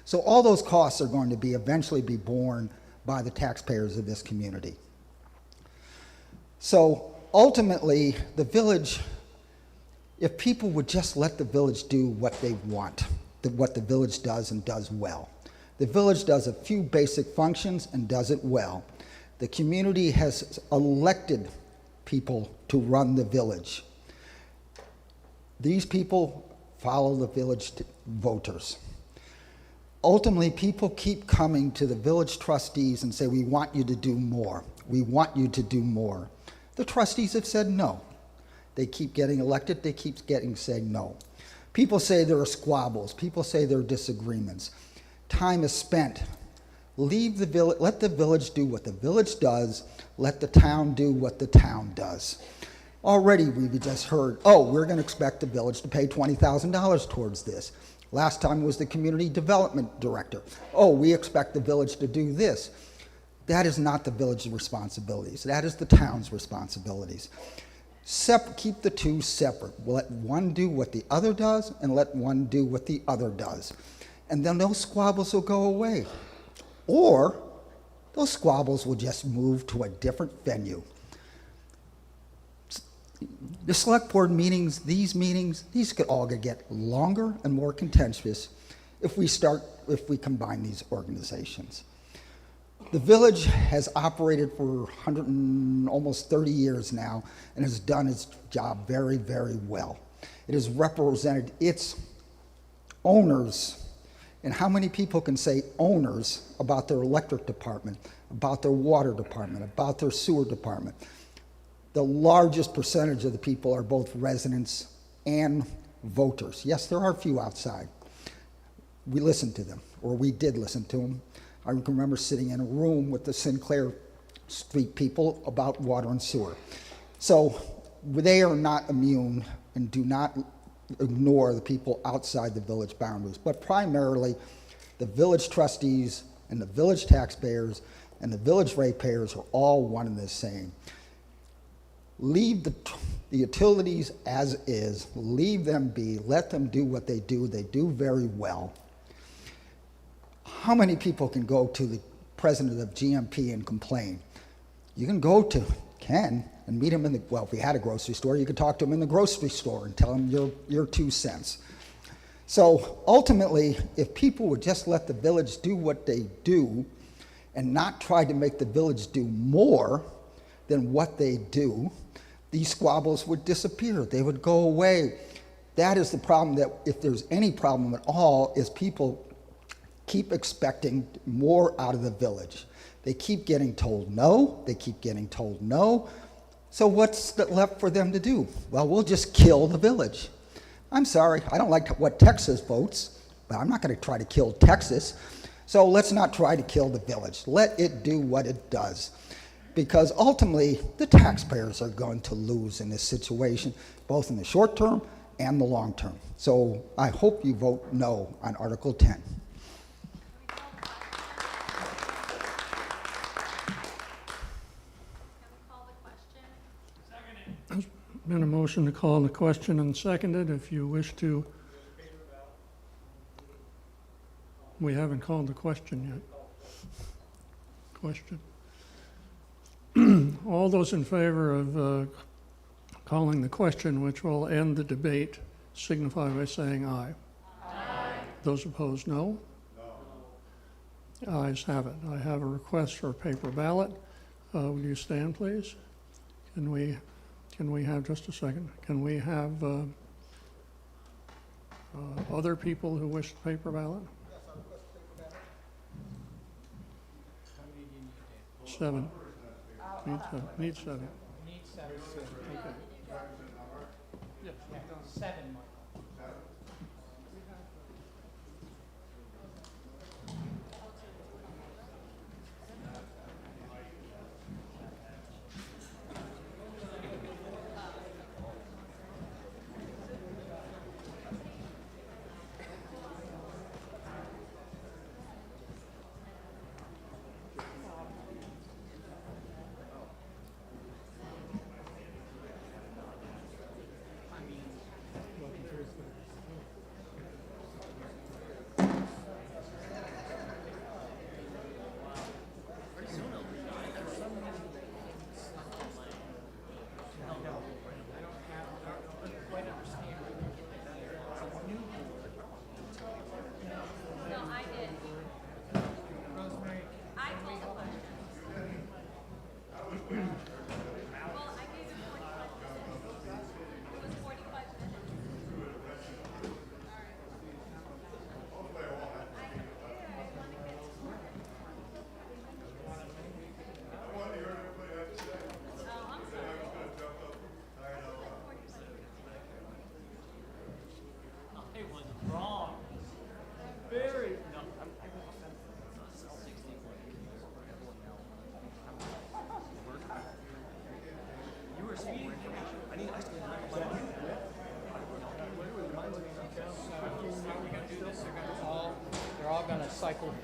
So all those costs are going to be eventually be borne by the taxpayers of this community. So ultimately, the village, if people would just let the village do what they want, what the village does and does well. The village does a few basic functions and does it well. The community has elected people to run the village. These people follow the village voters. Ultimately, people keep coming to the village trustees and say, we want you to do more. We want you to do more. The trustees have said no. They keep getting elected, they keep saying no. People say there are squabbles. People say there are disagreements. Time is spent. Leave the village, let the village do what the village does. Let the town do what the town does. Already we've just heard, oh, we're going to expect the village to pay $20,000 towards this. Last time was the community development director. Oh, we expect the village to do this. That is not the village's responsibilities. That is the town's responsibilities. Keep the two separate. Let one do what the other does, and let one do what the other does. And then those squabbles will go away. Or those squabbles will just move to a different venue. The select board meetings, these could all get longer and more contentious if we combine these organizations. The village has operated for almost 30 years now and has done its job very, very well. It has represented its owners, and how many people can say owners about their electric department, about their water department, about their sewer department? The largest percentage of the people are both residents and voters. Yes, there are a few outside. We listen to them, or we did listen to them. I can remember sitting in a room with the Sinclair Street people about water and sewer. So they are not immune, and do not ignore the people outside the village boundaries. But primarily, the village trustees and the village taxpayers and the village ratepayers are all one and the same. Leave the utilities as is. Leave them be. Let them do what they do. They do very well. How many people can go to the president of GMP and complain? You can go to Ken and meet him in the, well, if we had a grocery store, you could talk to him in the grocery store and tell him your 2 cents. So ultimately, if people would just let the village do what they do and not try to make the village do more than what they do, these squabbles would disappear. They would go away. That is the problem, that if there's any problem at all, is people keep expecting more out of the village. They keep getting told no, they keep getting told no. So what's left for them to do? Well, we'll just kill the village. I'm sorry, I don't like what Texas votes, but I'm not going to try to kill Texas. So let's not try to kill the village. Let it do what it does. Because ultimately, the taxpayers are going to lose in this situation, both in the short term and the long term. So I hope you vote no on Article 10. There's been a motion to call the question and seconded. If you wish to, we haven't called the question yet. Question. All those in favor of calling the question, which will end the debate, signify by saying aye. Aye. Those opposed, no. No. Ayes have it. I have a request for a paper ballot. Will you stand, please? Can we have just a second? Can we have other people who wish the paper ballot? Yes, I request a paper ballot. 7. Need 7. Need 7. Okay. Yes. 7, Michael.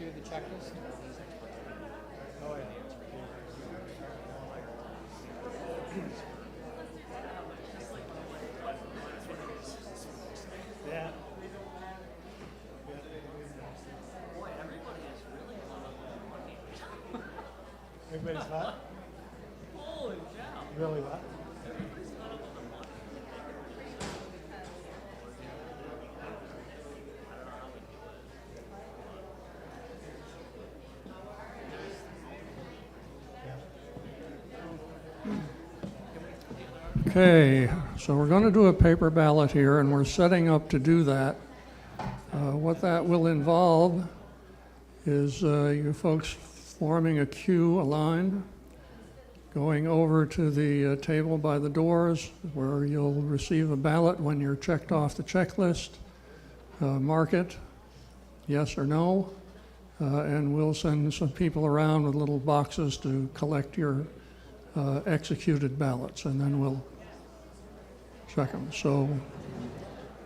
do the checklist? Oh, yeah. Yeah. Everybody's hot? Holy cow. Really what? Okay, so we're going to do a paper ballot here, and we're setting up to do that. What that will involve is you folks forming a queue, a line, going over to the table by the doors where you'll receive a ballot when you're checked off the checklist. Mark it, yes or no, and we'll send some people around with little boxes to collect your executed ballots, and then we'll check them. So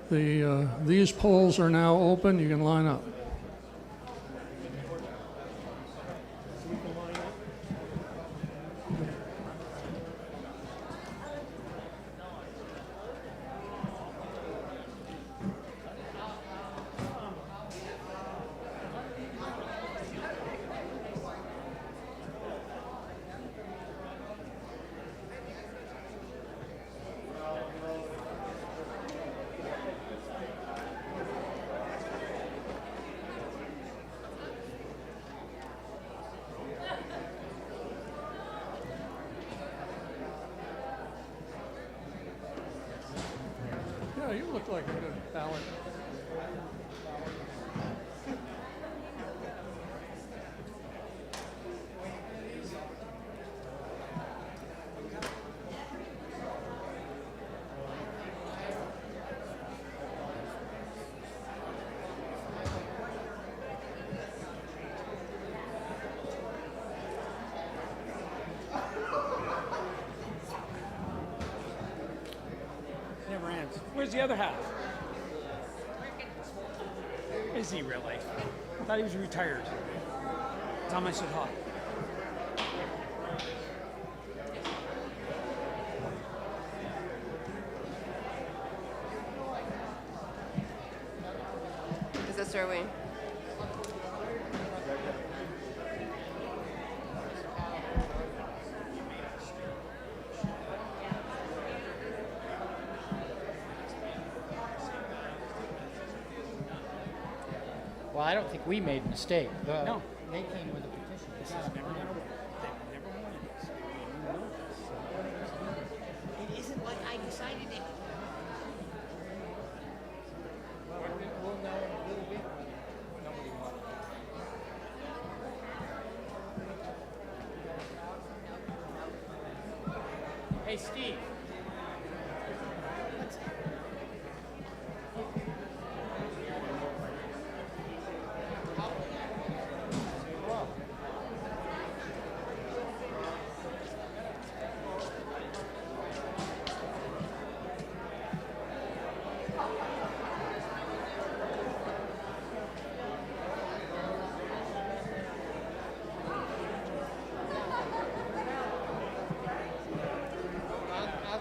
these polls are now open. You can line up. Yeah, you look like a good ballot. Never ends. Where's the other half? Is he really? I thought he was retired. Tom, I said hi. Is this where we? Well, I don't think we made a mistake. No. They came with a petition. This has never been they've never wanted this. You know this. It isn't like I decided it. Well, we'll know in a little bit. Nobody wanted it. Hey, Steve. I'll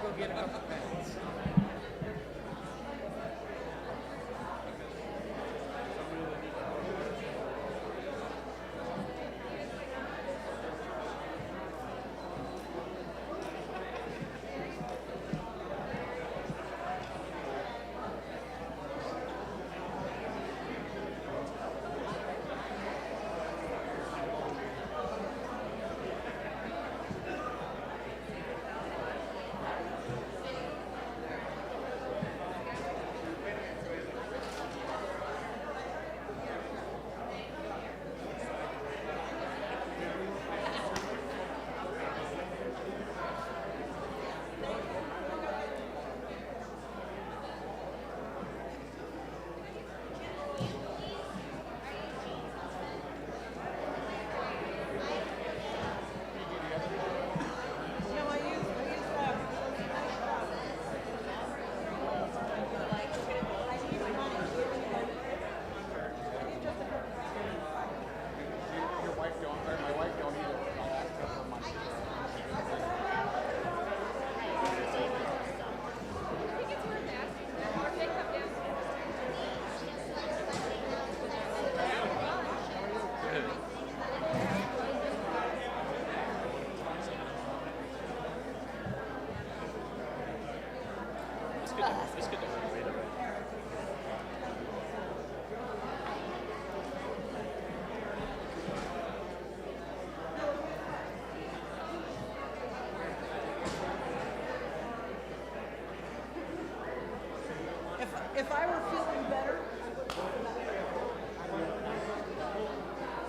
if I were feeling better.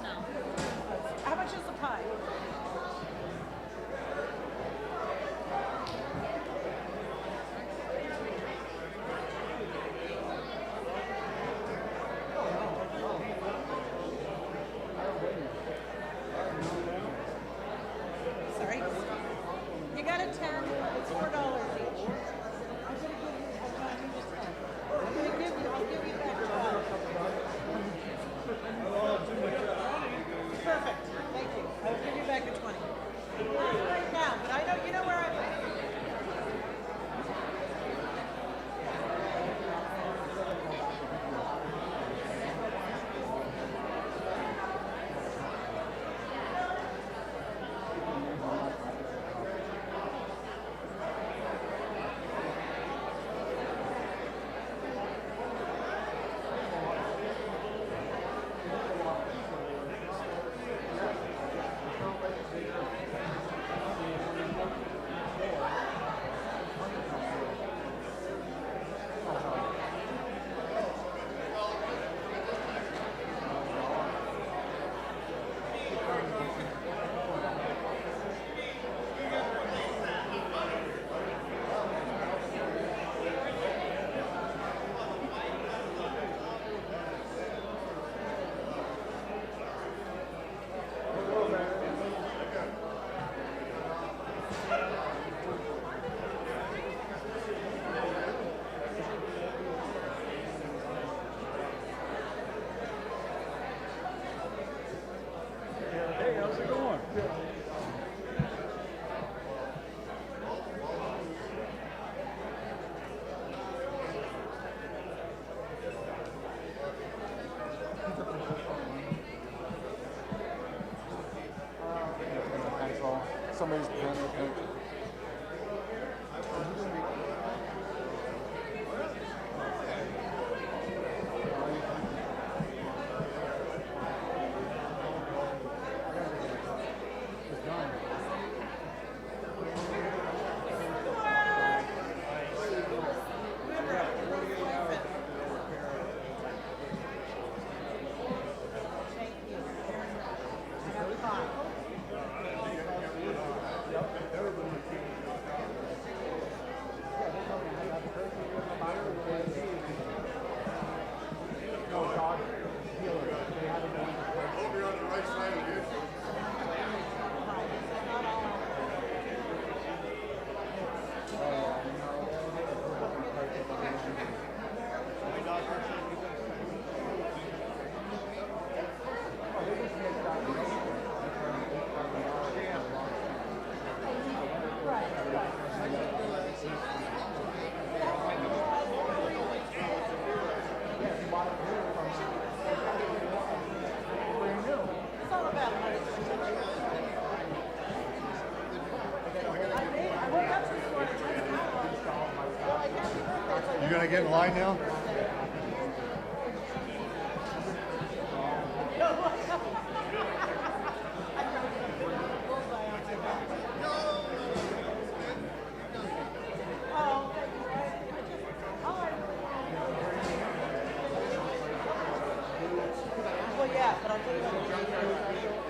No. How much is the pie? Sorry? You got a 10, it's $4 each. I'll give you back 12. Perfect, thank you. I'll give you back a 20. Not right now, but I know, you know where I'm at. Somebody's pen. You gonna get in line now? Well, yeah, but I'll tell you what.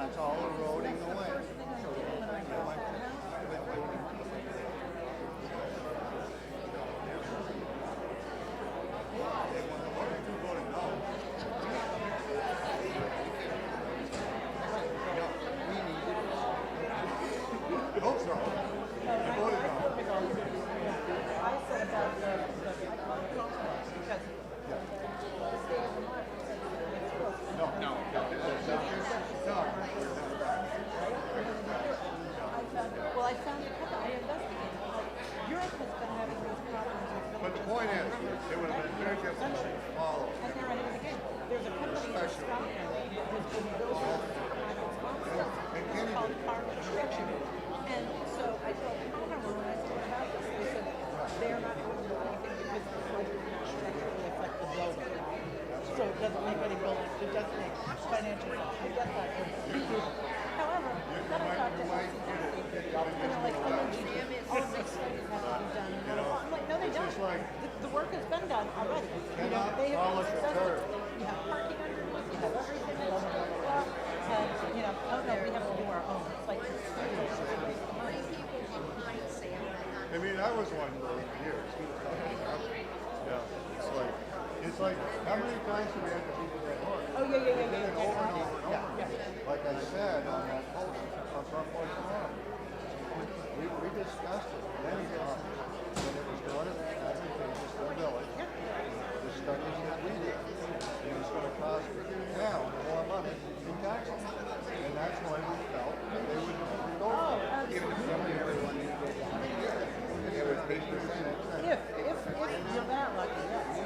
That's all eroding away. Hope so. They voted no. Well, I found a couple, I investigated. Europe has been having these problems with But the point is, it would have been very difficult to follow. And they're ahead of the game. There's a company in Scotland that's been building it's called Car Construction. And so I told Conroe, when I told about this, they said they're not going to do anything because the flood did not structurally affect the building. So it doesn't make any building, it doesn't make financial sense. I get that. However, then I talked to and they're like, oh no, all of these studies have to be done. I'm like, no, they don't. The work has been done already. You know, they have polish a curve. you have parking underneath, you have everything, blah, blah, blah, blah, blah. And, you know, oh no, we have to do our own. It's like, I mean, I was one for years. Yeah, it's like, how many times have we had to do that work? oh yeah, yeah, yeah, Did yeah. it over and over and over. Like I said on that post on Front Porch Forum, we discussed it. Then when it was going to advantageous to the village, the studies that we did, it was going to cost the town more money in taxes. And that's why we felt that they would go for it. Even if everyone needed to go down. It was 80%. If you're that lucky, yes.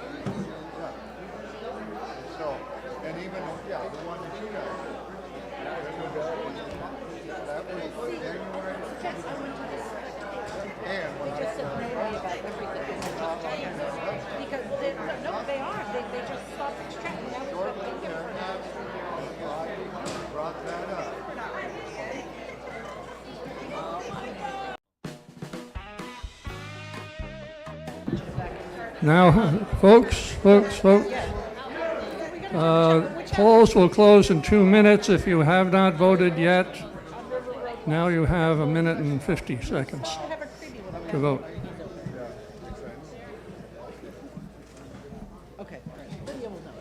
So, and even, yeah, the one that you got. That was January. And when They just said no way about everything. Because they, no, they are. They just stopped extracting. Now we're going to get brought that up. Now, folks, polls will close in 2 minutes. If you have not voted yet, now you have 1 minute and 50 seconds to vote. Okay, great. Lydia will know.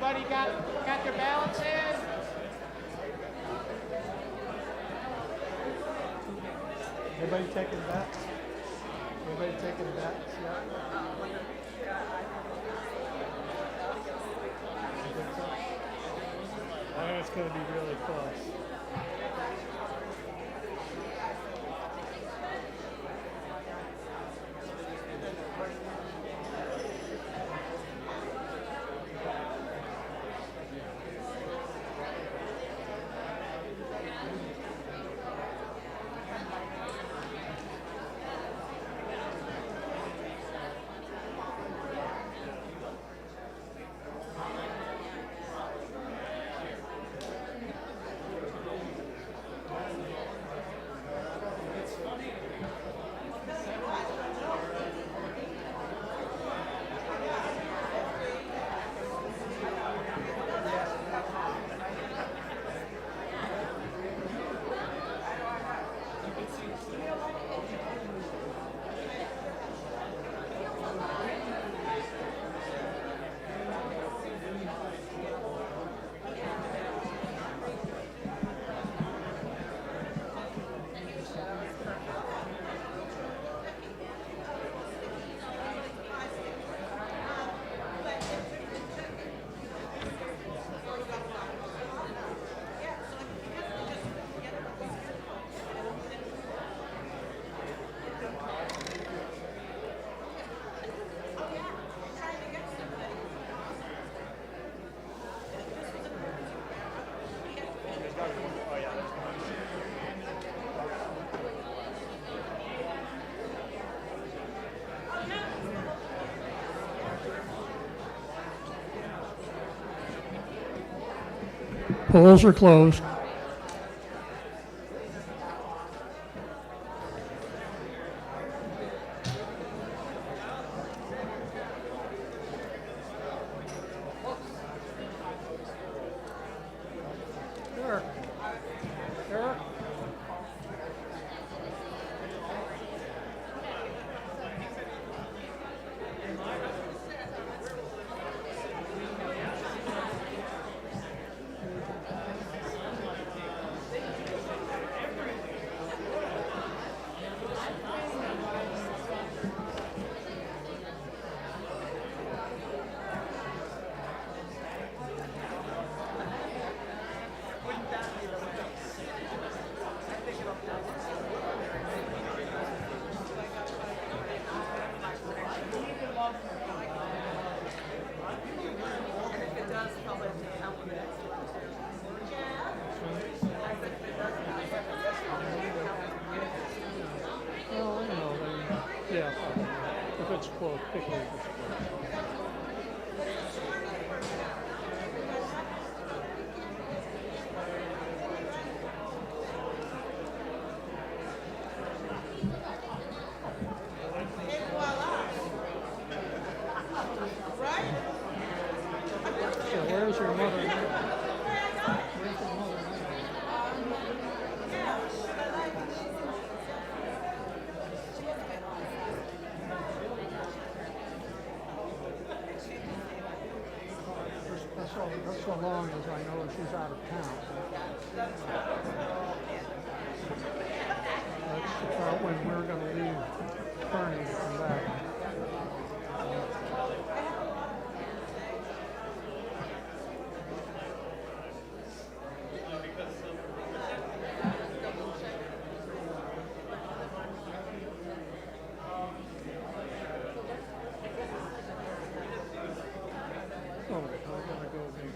Everybody got their ballots in? Everybody taking bets? Everybody taking bets? Yeah. I think it's going to be really close. Polls are closed. Yeah, if it's close, particularly if it's close. So where's your mother now? Where's your mother now? That's so long as I know she's out of town. That's about when we're going to leave Kearney to come back. Oh, I gotta go make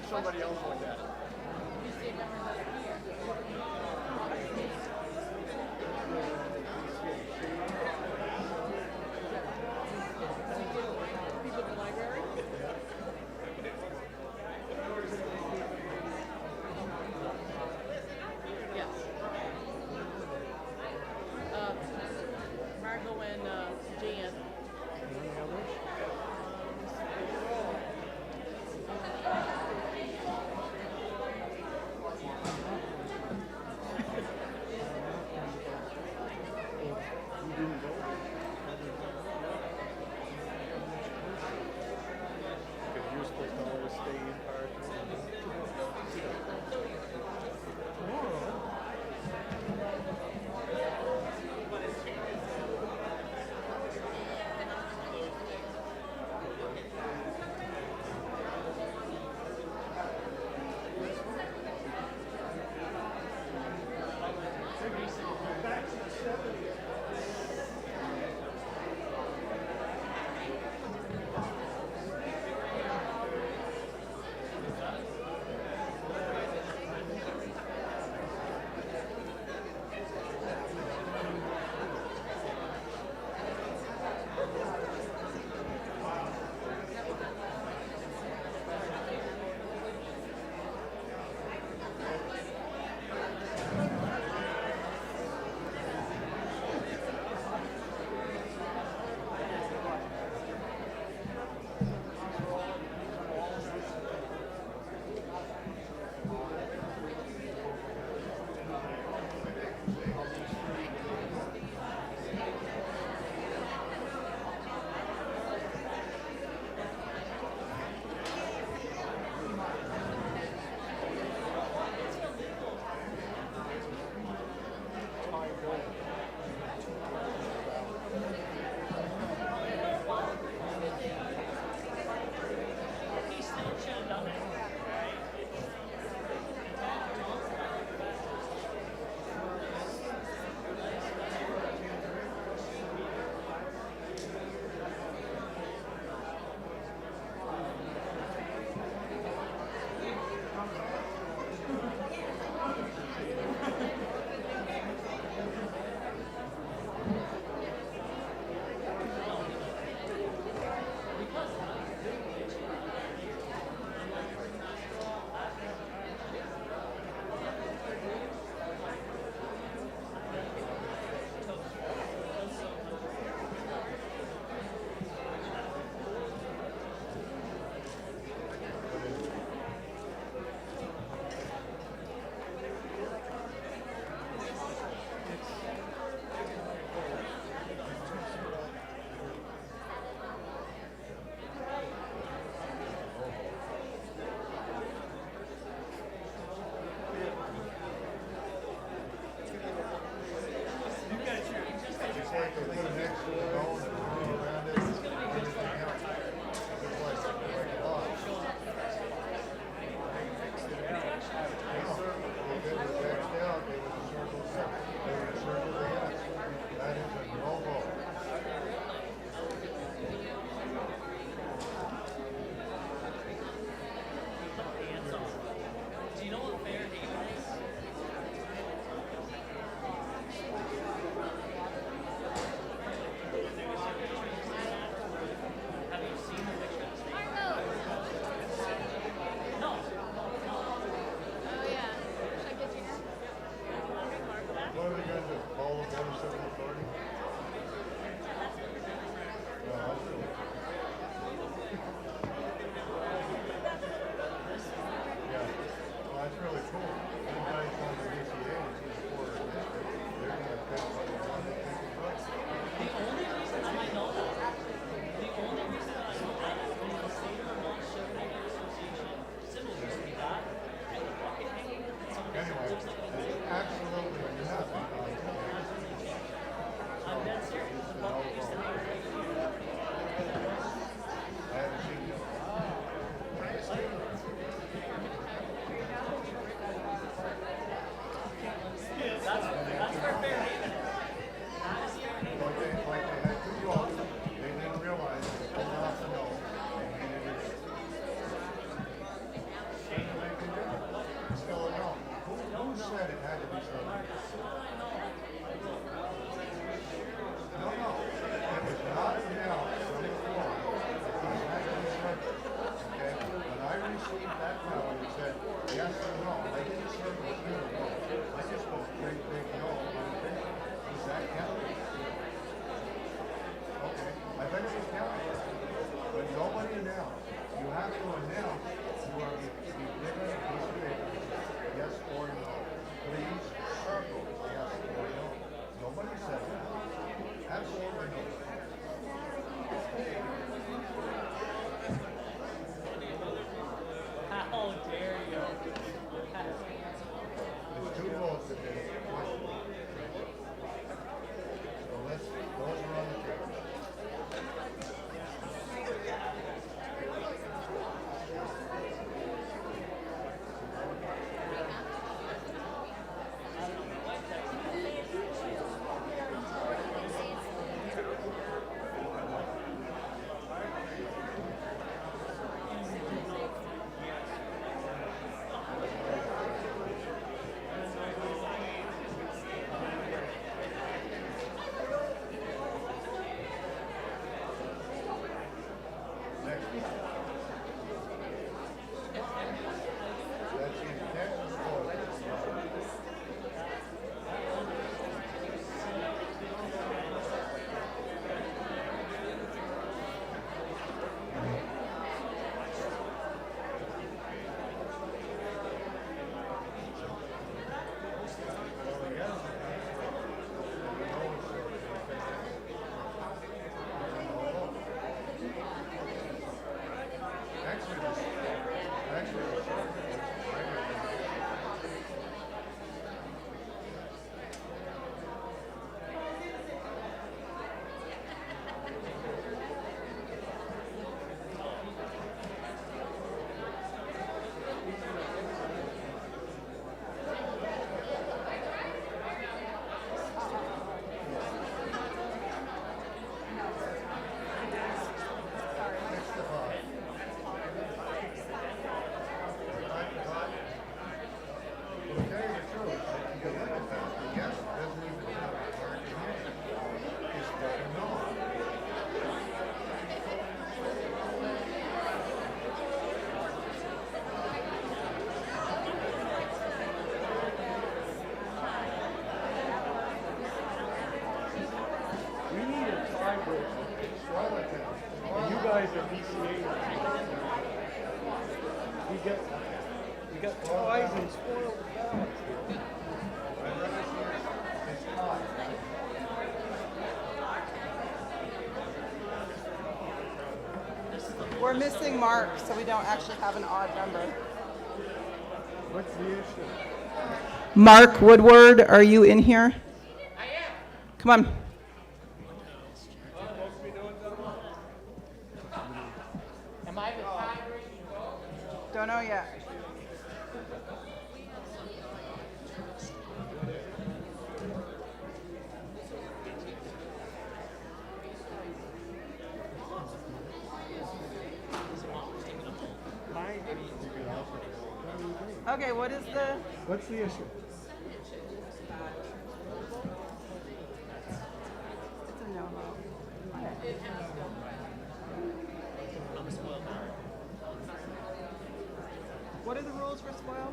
Somebody else looked at it. People in the library? Yes. Margot and Jan. not going now. You are given a piece of paper, yes or no. Please circle yes or no. Nobody said that. Absolutely no. How dare you? There's two votes that they so those are on the table. You guys are BCA. You got ties and spoiled ballots. We're missing Mark, so we don't actually have an odd number. What's the issue? Mark Woodward, are you in here? I am. Come on. Am I the tiebreaker? Don't know yet. Okay, what is the? What's the issue? It's a no vote. What are the rules for spoil?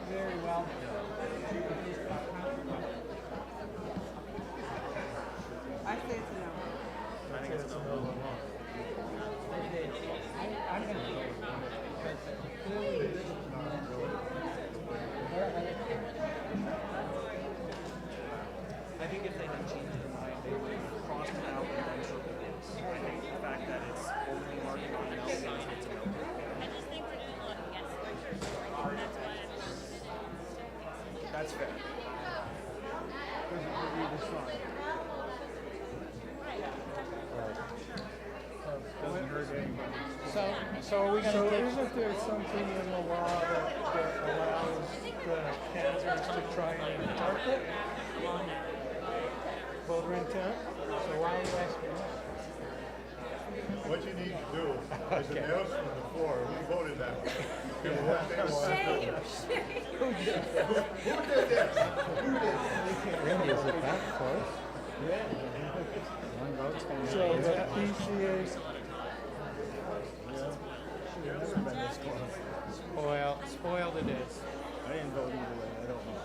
Very well. I say it's a no. I think it's a no. I'm going to go because clearly this is not I think if they had changed their mind, they would have crossed it out and then circled it. I think the fact that it's only marked on no means it's a no. That's fair. So are we going to take... isn't there something in the law that allows the candidates to try and interpret voter intent? So why are you asking us? What you need to do is announce from the floor, who voted that way. Shame. Who did this? Who did this? Really, is it that close? Yeah. One vote's going to so the BCA's... Spoiled it is. I didn't vote either way, I don't know.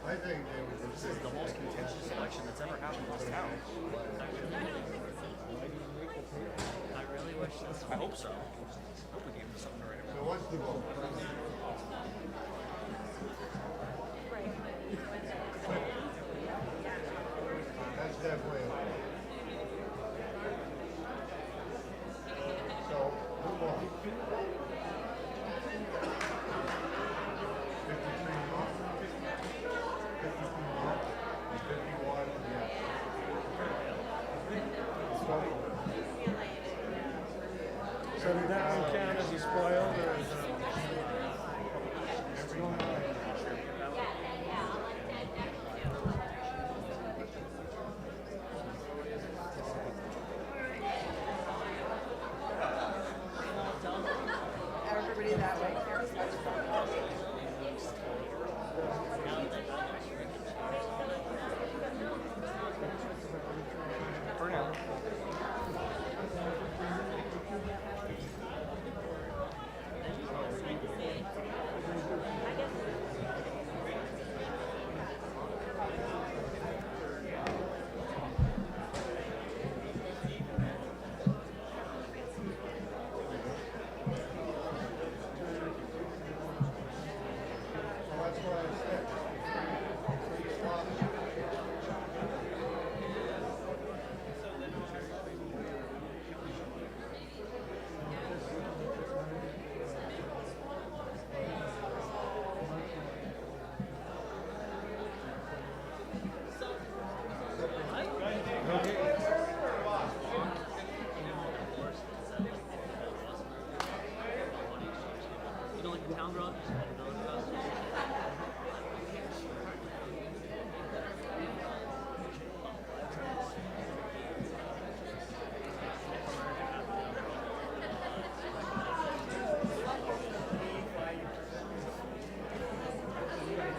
I think they would This is the most contentious election that's ever happened in this town. I really wish this. I hope so. I hope we gave them something to write about. So what's the vote? That's definitely a vote. So, move on. 53 no? 52 no? 51 yes. So did that one count as a spoiled, or is it? Everybody that way. For now. That's what I said. You don't like the town garage?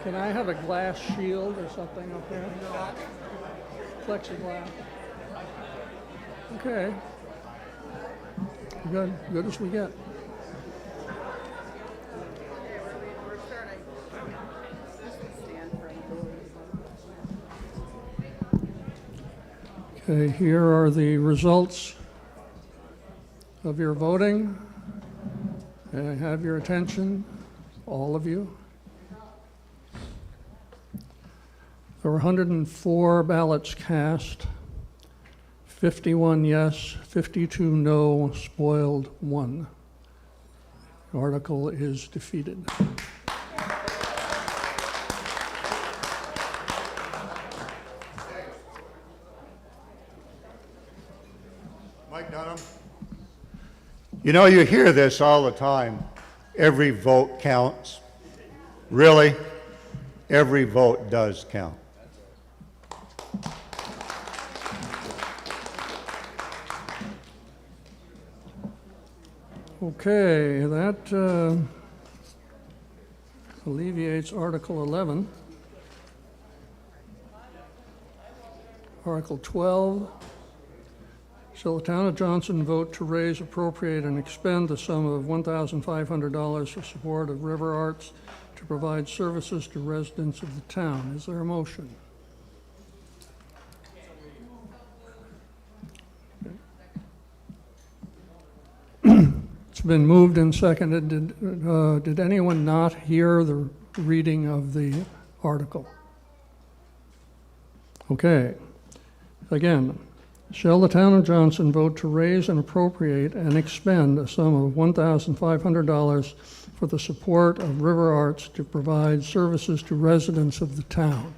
Can I have a glass shield or something up there? Plexiglass. Okay. Good, good as we get. Okay, here are the results of your voting. May I have your attention, all of you? There were 104 ballots cast, 51 yes, 52 no, spoiled 1. The article is defeated. Mike Dunham. You know, you hear this all the time. Every vote counts. Really? Every vote does count. Okay, that alleviates Article 11. Article 12, shall the town of Johnson vote to raise, appropriate, and expend the sum of $1,500 for support of River Arts to provide services to residents of the town? Is there a motion? It's been moved and seconded. Did anyone not hear the reading of the article? Okay. Again, shall the town of Johnson vote to raise and appropriate and expend a sum of $1,500 for the support of River Arts to provide services to residents of the town?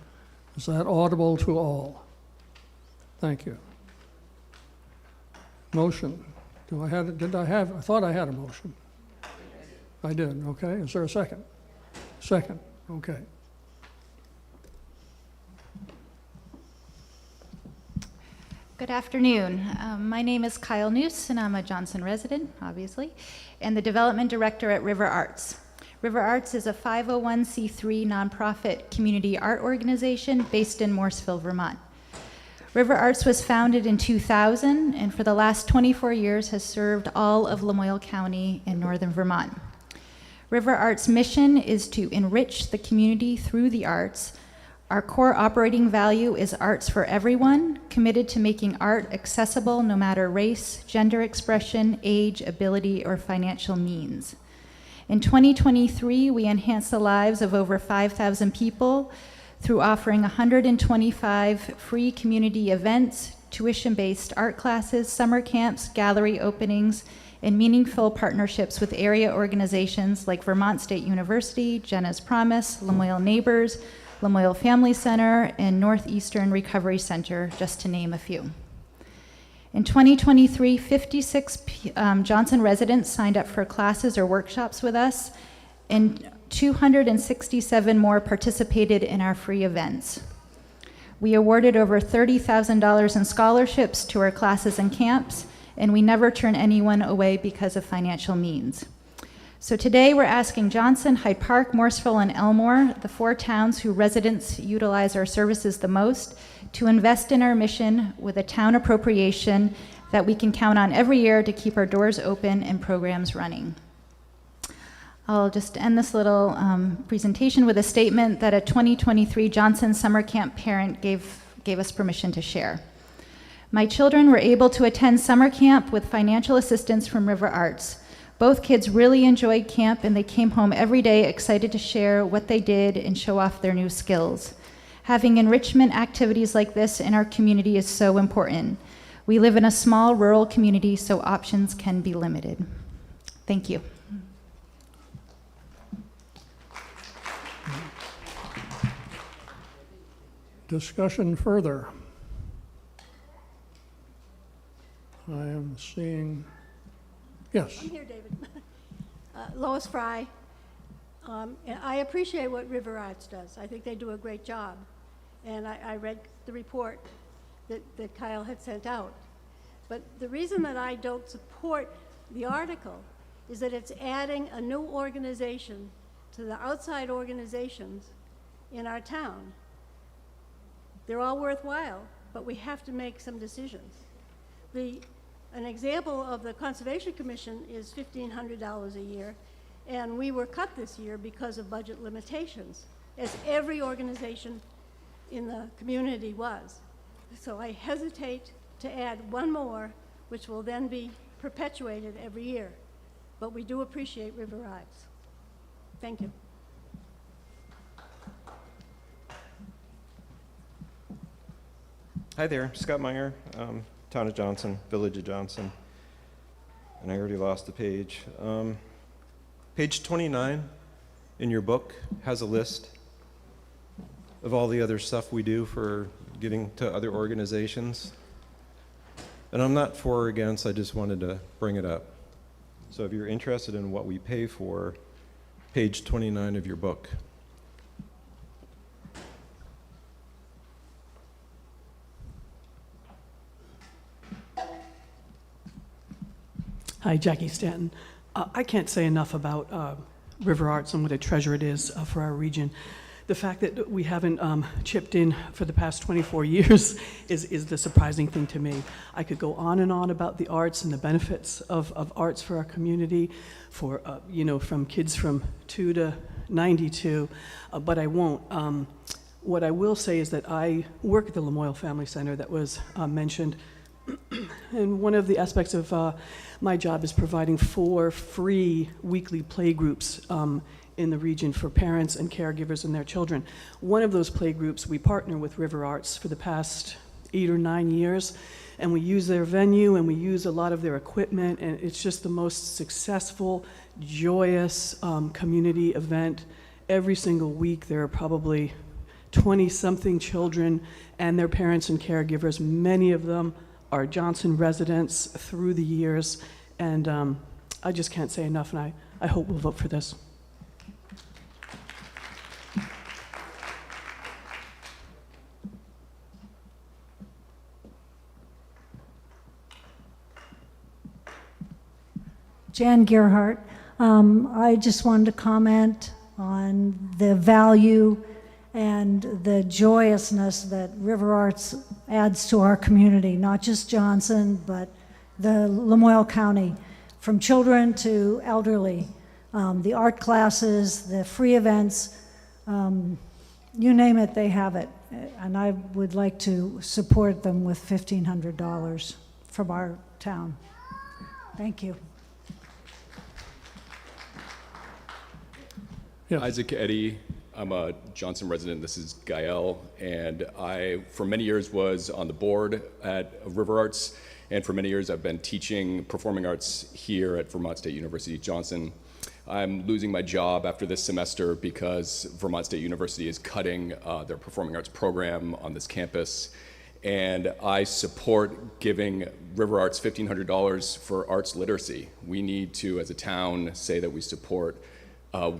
Is that audible to all? Thank you. Motion. I thought I had a motion. I did, okay. Is there a second? Second, okay. Good afternoon. My name is Kyle Noose, and I'm a Johnson resident, obviously, and the development director at River Arts. River Arts is a 501c3 nonprofit community art organization based in Morrisville, Vermont. River Arts was founded in 2000 and for the last 24 years has served all of Lamoille County in northern Vermont. River Arts' mission is to enrich the community through the arts. Our core operating value is arts for everyone, committed to making art accessible no matter race, gender expression, age, ability, or financial means. In 2023, we enhanced the lives of over 5,000 people through offering 125 free community events, tuition-based art classes, summer camps, gallery openings, and meaningful partnerships with area organizations like Vermont State University, Jenna's Promise, Lamoille Neighbors, Lamoille Family Center, and Northeastern Recovery Center, just to name a few. In 2023, 56 Johnson residents signed up for classes or workshops with us, and 267 more participated in our free events. We awarded over $30,000 in scholarships to our classes and camps, and we never turn anyone away because of financial means. So today we're asking Johnson, Hyde Park, Morrisville, and Elmore, the 4 towns who residents utilize our services the most, to invest in our mission with a town appropriation that we can count on every year to keep our doors open and programs running. I'll just end this little presentation with a statement that a 2023 Johnson Summer Camp parent gave us permission to share. My children were able to attend summer camp with financial assistance from River Arts. Both kids really enjoyed camp and they came home every day excited to share what they did and show off their new skills. Having enrichment activities like this in our community is so important. We live in a small rural community, so options can be limited. Thank you. Discussion further. I am seeing, yes. I'm here, David. Lois Fry. And I appreciate what River Arts does. I think they do a great job. And I read the report that Kyle had sent out. But the reason that I don't support the article is that it's adding a new organization to the outside organizations in our town. They're all worthwhile, but we have to make some decisions. An example of the Conservation Commission is $1,500 a year, and we were cut this year because of budget limitations, as every organization in the community was. So I hesitate to add one more, which will then be perpetuated every year. But we do appreciate River Arts. Thank you. Hi there, Scott Meyer, Town of Johnson, Village of Johnson. And I already lost the page. Page 29 in your book has a list of all the other stuff we do for getting to other organizations. And I'm not for or against, I just wanted to bring it up. So if you're interested in what we pay for, page 29 of your book. Hi, Jackie Stanton. I can't say enough about River Arts and what a treasure it is for our region. The fact that we haven't chipped in for the past 24 years is the surprising thing to me. I could go on and on about the arts and the benefits of arts for our community, for from kids from 2 to 92, but I won't. What I will say is that I work at the Lamoille Family Center that was mentioned, and one of the aspects of my job is providing 4 free weekly play groups in the region for parents and caregivers and their children. One of those play groups, we partner with River Arts for the past 8 or 9 years, and we use their venue and we use a lot of their equipment, and it's just the most successful, joyous community event. Every single week there are probably 20-something children and their parents and caregivers. Many of them are Johnson residents through the years, and I just can't say enough, and I hope we'll vote for this. Jan Gerhardt. I just wanted to comment on the value and the joyousness that River Arts adds to our community, not just Johnson, but the Lamoille County, from children to elderly. The art classes, the free events, you name it, they have it. And I would like to support them with $1,500 from our town. Thank you. Isaac Eddy. I'm a Johnson resident. This is Gael, and I, for many years, was on the board at River Arts, and for many years I've been teaching performing arts here at Vermont State University, Johnson. I'm losing my job after this semester because Vermont State University is cutting their performing arts program on this campus, and I support giving River Arts $1,500 for arts literacy. We need to, as a town, say that we support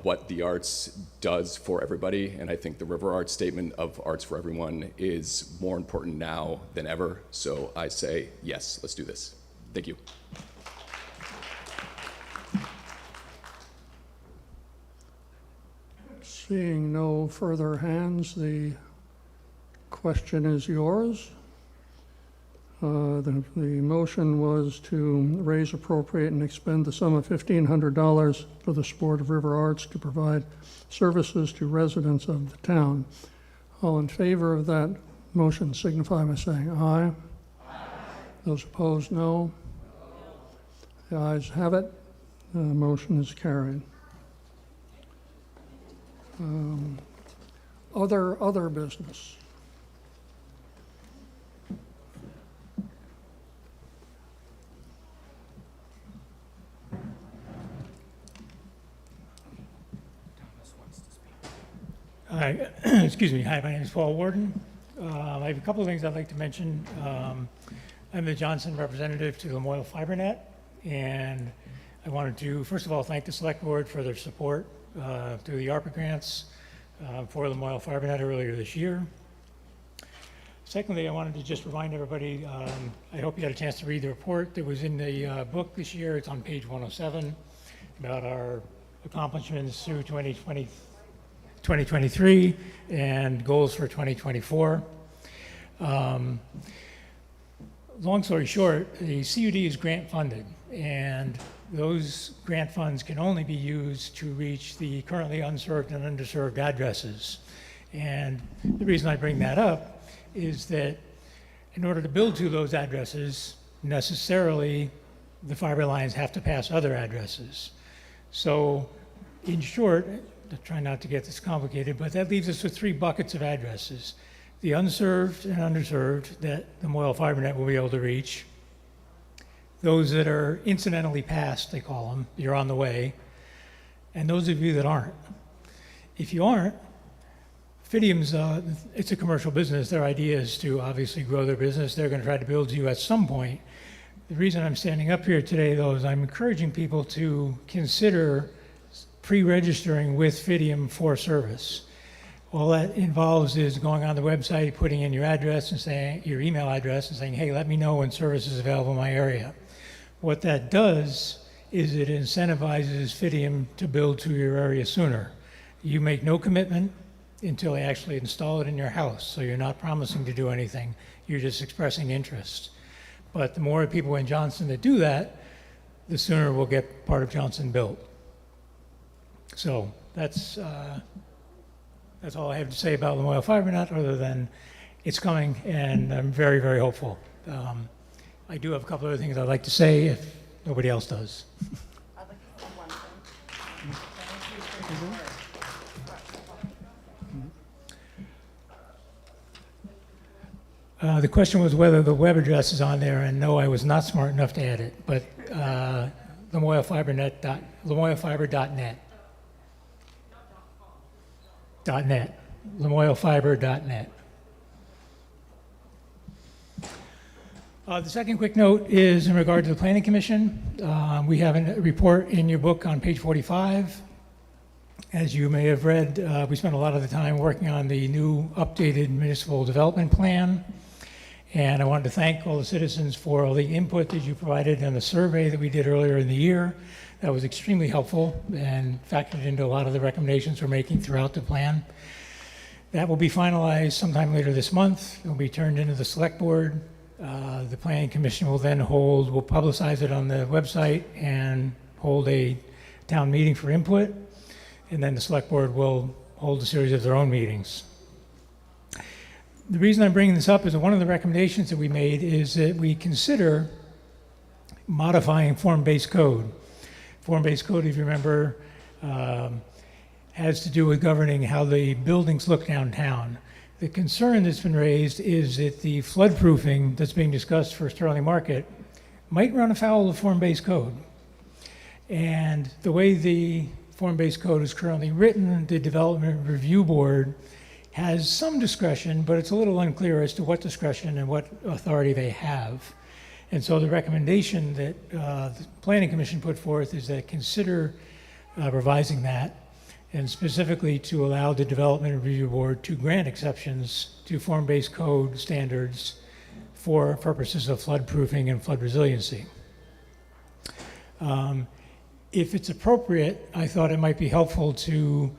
what the arts does for everybody, and I think the River Arts statement of arts for everyone is more important now than ever, so I say yes, let's do this. Thank you. Seeing no further hands, the question is yours. The motion was to raise, appropriate, and expend the sum of $1,500 for the support of River Arts to provide services to residents of the town. All in favor of that motion signify by saying aye. Aye. Those opposed, no. The ayes have it. The motion is carried. Other business. Hi, excuse me. Hi, my name is Paul Warden. I have a couple of things I'd like to mention. I'm the Johnson representative to Lamoille FiberNet, and I wanted to, first of all, thank the Select Board for their support through the ARPA grants for Lamoille FiberNet earlier this year. Secondly, I wanted to just remind everybody, I hope you had a chance to read the report that was in the book this year. It's on page 107 about our accomplishments through 2023 and goals for 2024. Long story short, the CUD is grant funded, and those grant funds can only be used to reach the currently unserved and underserved addresses. And the reason I bring that up is that in order to build to those addresses, necessarily the fiber lines have to pass other addresses. So in short, to try not to get this complicated, but that leaves us with 3 buckets of addresses. The unserved and underserved that the Lamoille FiberNet will be able to reach. Those that are incidentally passed, they call them, you're on the way. And those of you that aren't. If you aren't, Fidium's, it's a commercial business. Their idea is to obviously grow their business. They're going to try to build you at some point. The reason I'm standing up here today, though, is I'm encouraging people to consider pre-registering with Fidium for service. All that involves is going on the website, putting in your address and saying, your email address, and saying, hey, let me know when service is available in my area. What that does is it incentivizes Fidium to build to your area sooner. You make no commitment until they actually install it in your house, so you're not promising to do anything. You're just expressing interest. But the more people in Johnson that do that, the sooner we'll get part of Johnson built. So that's all I have to say about Lamoille FiberNet, other than it's coming, and I'm very, very hopeful. I do have a couple other things I'd like to say if nobody else does. I'd like to say one thing. The question was whether the web address is on there, and no, I was not smart enough to add it, but LamoilleFiber.net. .net. LamoilleFiber.net. The second quick note is in regard to the Planning Commission. We have a report in your book on page 45. As you may have read, we spent a lot of the time working on the new updated municipal development plan. And I wanted to thank all the citizens for all the input that you provided in the survey that we did earlier in the year. That was extremely helpful and factored into a lot of the recommendations we're making throughout the plan. That will be finalized sometime later this month. It will be turned into the select board. The planning commission will then will publicize it on the website and hold a town meeting for input. And then the select board will hold a series of their own meetings. The reason I'm bringing this up is that one of the recommendations that we made is that we consider modifying form-based code. Form-based code, if you remember, has to do with governing how the buildings look downtown. The concern that's been raised is that the floodproofing that's being discussed for Sterling Market might run afoul of form-based code. And the way the form-based code is currently written, the Development Review Board has some discretion, but it's a little unclear as to what discretion and what authority they have. And so the recommendation that the Planning Commission put forth is that consider revising that, and specifically to allow the Development Review Board to grant exceptions to form-based code standards for purposes of floodproofing and flood resiliency. If it's appropriate, I thought it might be helpful to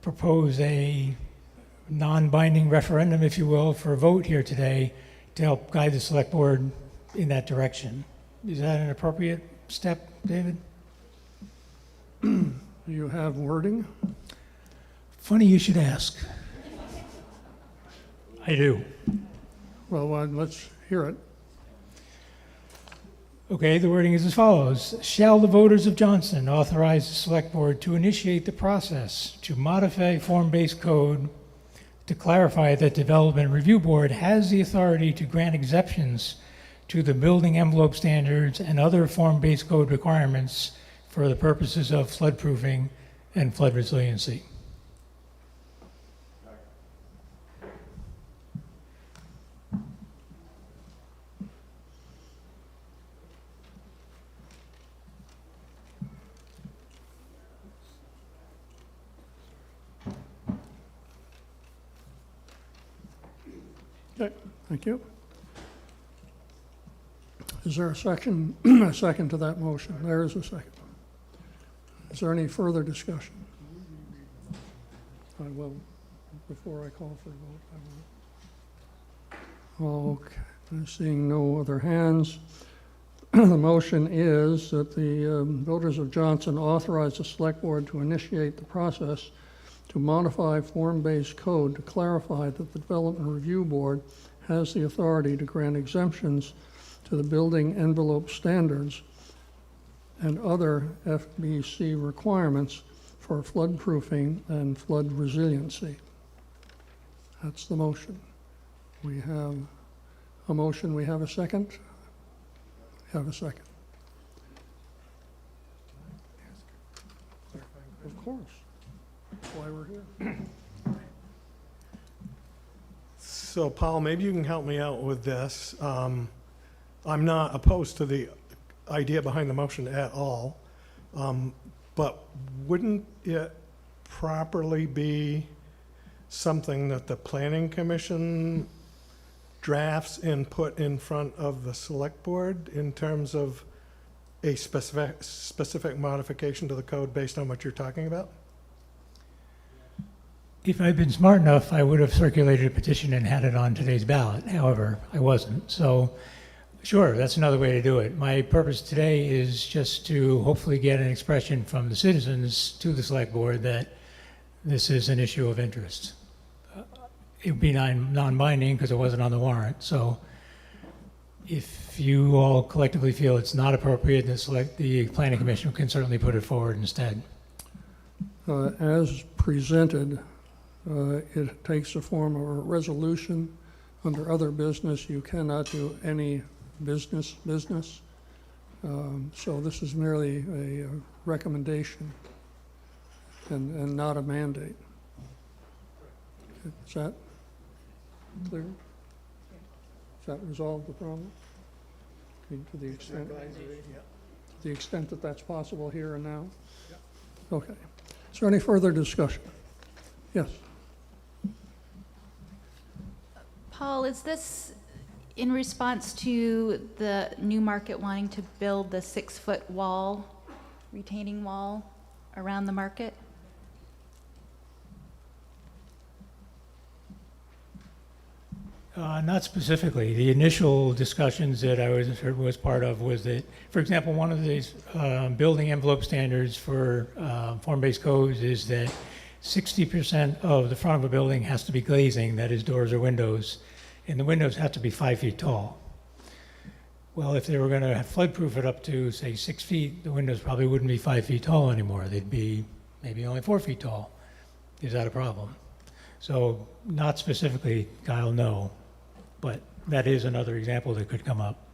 propose a non-binding referendum, if you will, for a vote here today to help guide the select board in that direction. Is that an appropriate step, David? You have wording? Funny you should ask. I do. Well, let's hear it. Okay, the wording is as follows. Shall the voters of Johnson authorize the select board to initiate the process to modify form-based code to clarify that Development Review Board has the authority to grant exceptions to the building envelope standards and other form-based code requirements for the purposes of floodproofing and flood resiliency. Okay, thank you. Is there a second to that motion? There is a second. Is there any further discussion? I will, before I call for a vote, Okay, seeing no other hands. The motion is that the voters of Johnson authorize the select board to initiate the process to modify form-based code to clarify that the Development Review Board has the authority to grant exemptions to the building envelope standards and other FBC requirements for floodproofing and flood resiliency. That's the motion. We have a motion. We have a second? Have a second. Of course. That's why we're here. So, Paul, maybe you can help me out with this. I'm not opposed to the idea behind the motion at all, but wouldn't it properly be something that the Planning Commission drafts and put in front of the Select Board in terms of a specific modification to the code based on what you're talking about? If I'd been smart enough, I would have circulated a petition and had it on today's ballot. However, I wasn't. So, sure, that's another way to do it. My purpose today is just to hopefully get an expression from the citizens to the select board that this is an issue of interest. It would be non-binding because it wasn't on the warrant. So if you all collectively feel it's not appropriate, the Planning Commission can certainly put it forward instead. As presented, it takes the form of a resolution. Under other business, you cannot do any business. So this is merely a recommendation and not a mandate. Is that clear? Does that resolve the problem? To the extent that that's possible here and now? Okay. Is there any further discussion? Yes. Paul, is this in response to the New Market wanting to build the 6-foot wall, retaining wall around the market? Not specifically. The initial discussions that I was part of was that, for example, one of these building envelope standards for form-based codes is that 60% of the front of a building has to be glazing, that is doors or windows, and the windows have to be 5 feet tall. Well, if they were going to flood-proof it up to, say, 6 feet, the windows probably wouldn't be 5 feet tall anymore. They'd be maybe only 4 feet tall. Is that a problem? So not specifically, Kyle, no, but that is another example that could come up.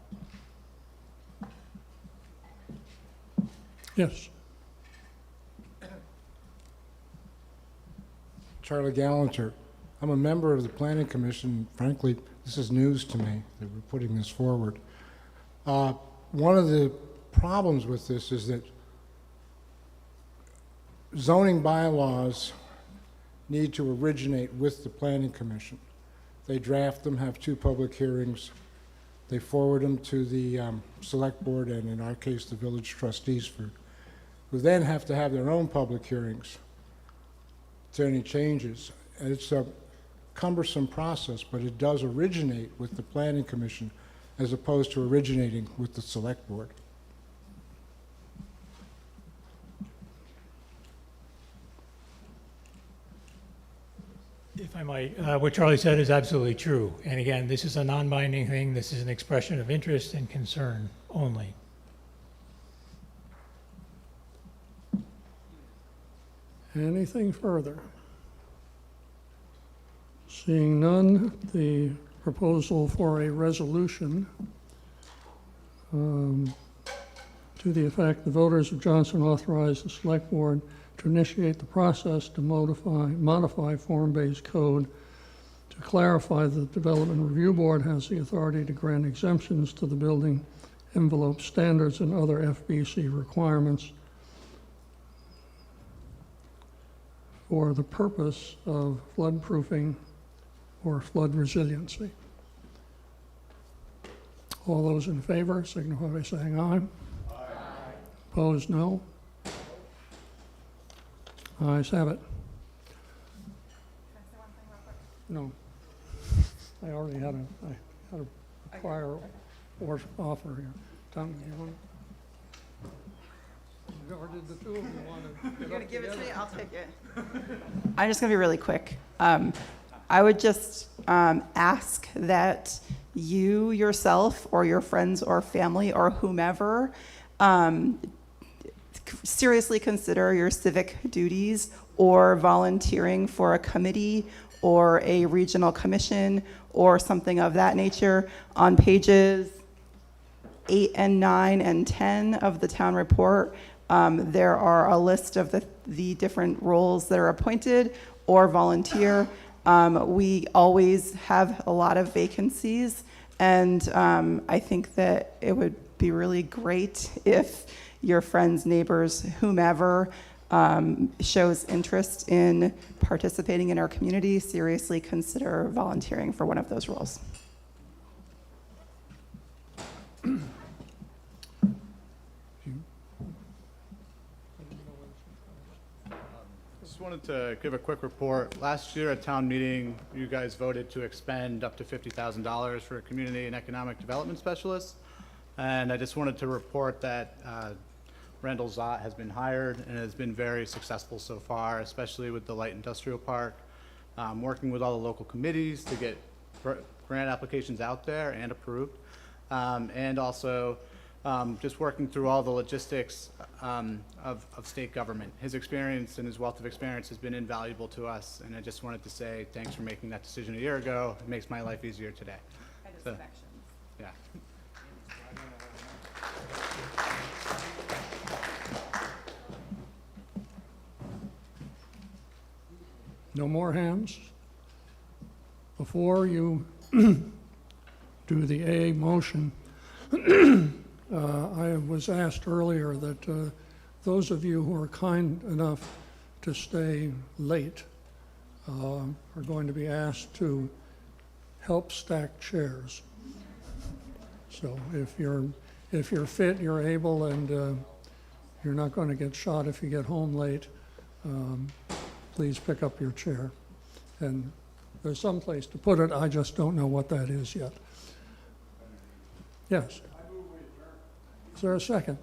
Yes. Charlie Gallanter. I'm a member of the Planning Commission. Frankly, this is news to me that we're putting this forward. One of the problems with this is that zoning bylaws need to originate with the Planning Commission. They draft them, have 2 public hearings. They forward them to the Select Board, and in our case, the village trustees, who then have to have their own public hearings to any changes. And it's a cumbersome process, but it does originate with the Planning Commission as opposed to originating with the Select Board. If I might, what Charlie said is absolutely true. And again, this is a non-binding thing. This is an expression of interest and concern only. Anything further? Seeing none, the proposal for a resolution to the effect the voters of Johnson authorize the Select Board to initiate the process to modify form-based code to clarify that the Development Review Board has the authority to grant exemptions to the building envelope standards and other FBC requirements for the purpose of flood-proofing or flood resiliency. All those in favor signify by saying aye. Aye. Opposed, no. Ayes have it. No. I already had a prior offer here. Tom, you want to? Or did the two of you want to? You're going to give it to me? I'll take it. I'm just going to be really quick. I would just ask that you yourself or your friends or family or whomever seriously consider your civic duties or volunteering for a committee or a regional commission or something of that nature. On pages 8 and 9 and 10 of the town report, there are a list of the different roles that are appointed or volunteer. We always have a lot of vacancies, and I think that it would be really great if your friends, neighbors, whomever shows interest in participating in our community, seriously consider volunteering for one of those roles. Just wanted to give a quick report. Last year at town meeting, you guys voted to expend up to $50,000 for a community and economic development specialist. And I just wanted to report that Randall Zott has been hired and has been very successful so far, especially with the light industrial park, working with all the local committees to get grant applications out there and approved, and also just working through all the logistics of state government. His experience and his wealth of experience has been invaluable to us, and I just wanted to say thanks for making that decision a year ago. It makes my life easier today. So, yeah. No more hands? Before you do the A motion, I was asked earlier that those of you who are kind enough to stay late are going to be asked to help stack chairs. So if you're fit, you're able, and you're not going to get shot if you get home late, please pick up your chair. And There's some place to put it, I just don't know what that is yet. Yes? Is there a second?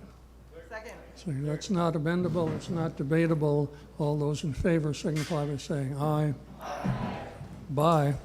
Second. So that's not amendable, it's not debatable. All those in favor signify by saying aye. Bye.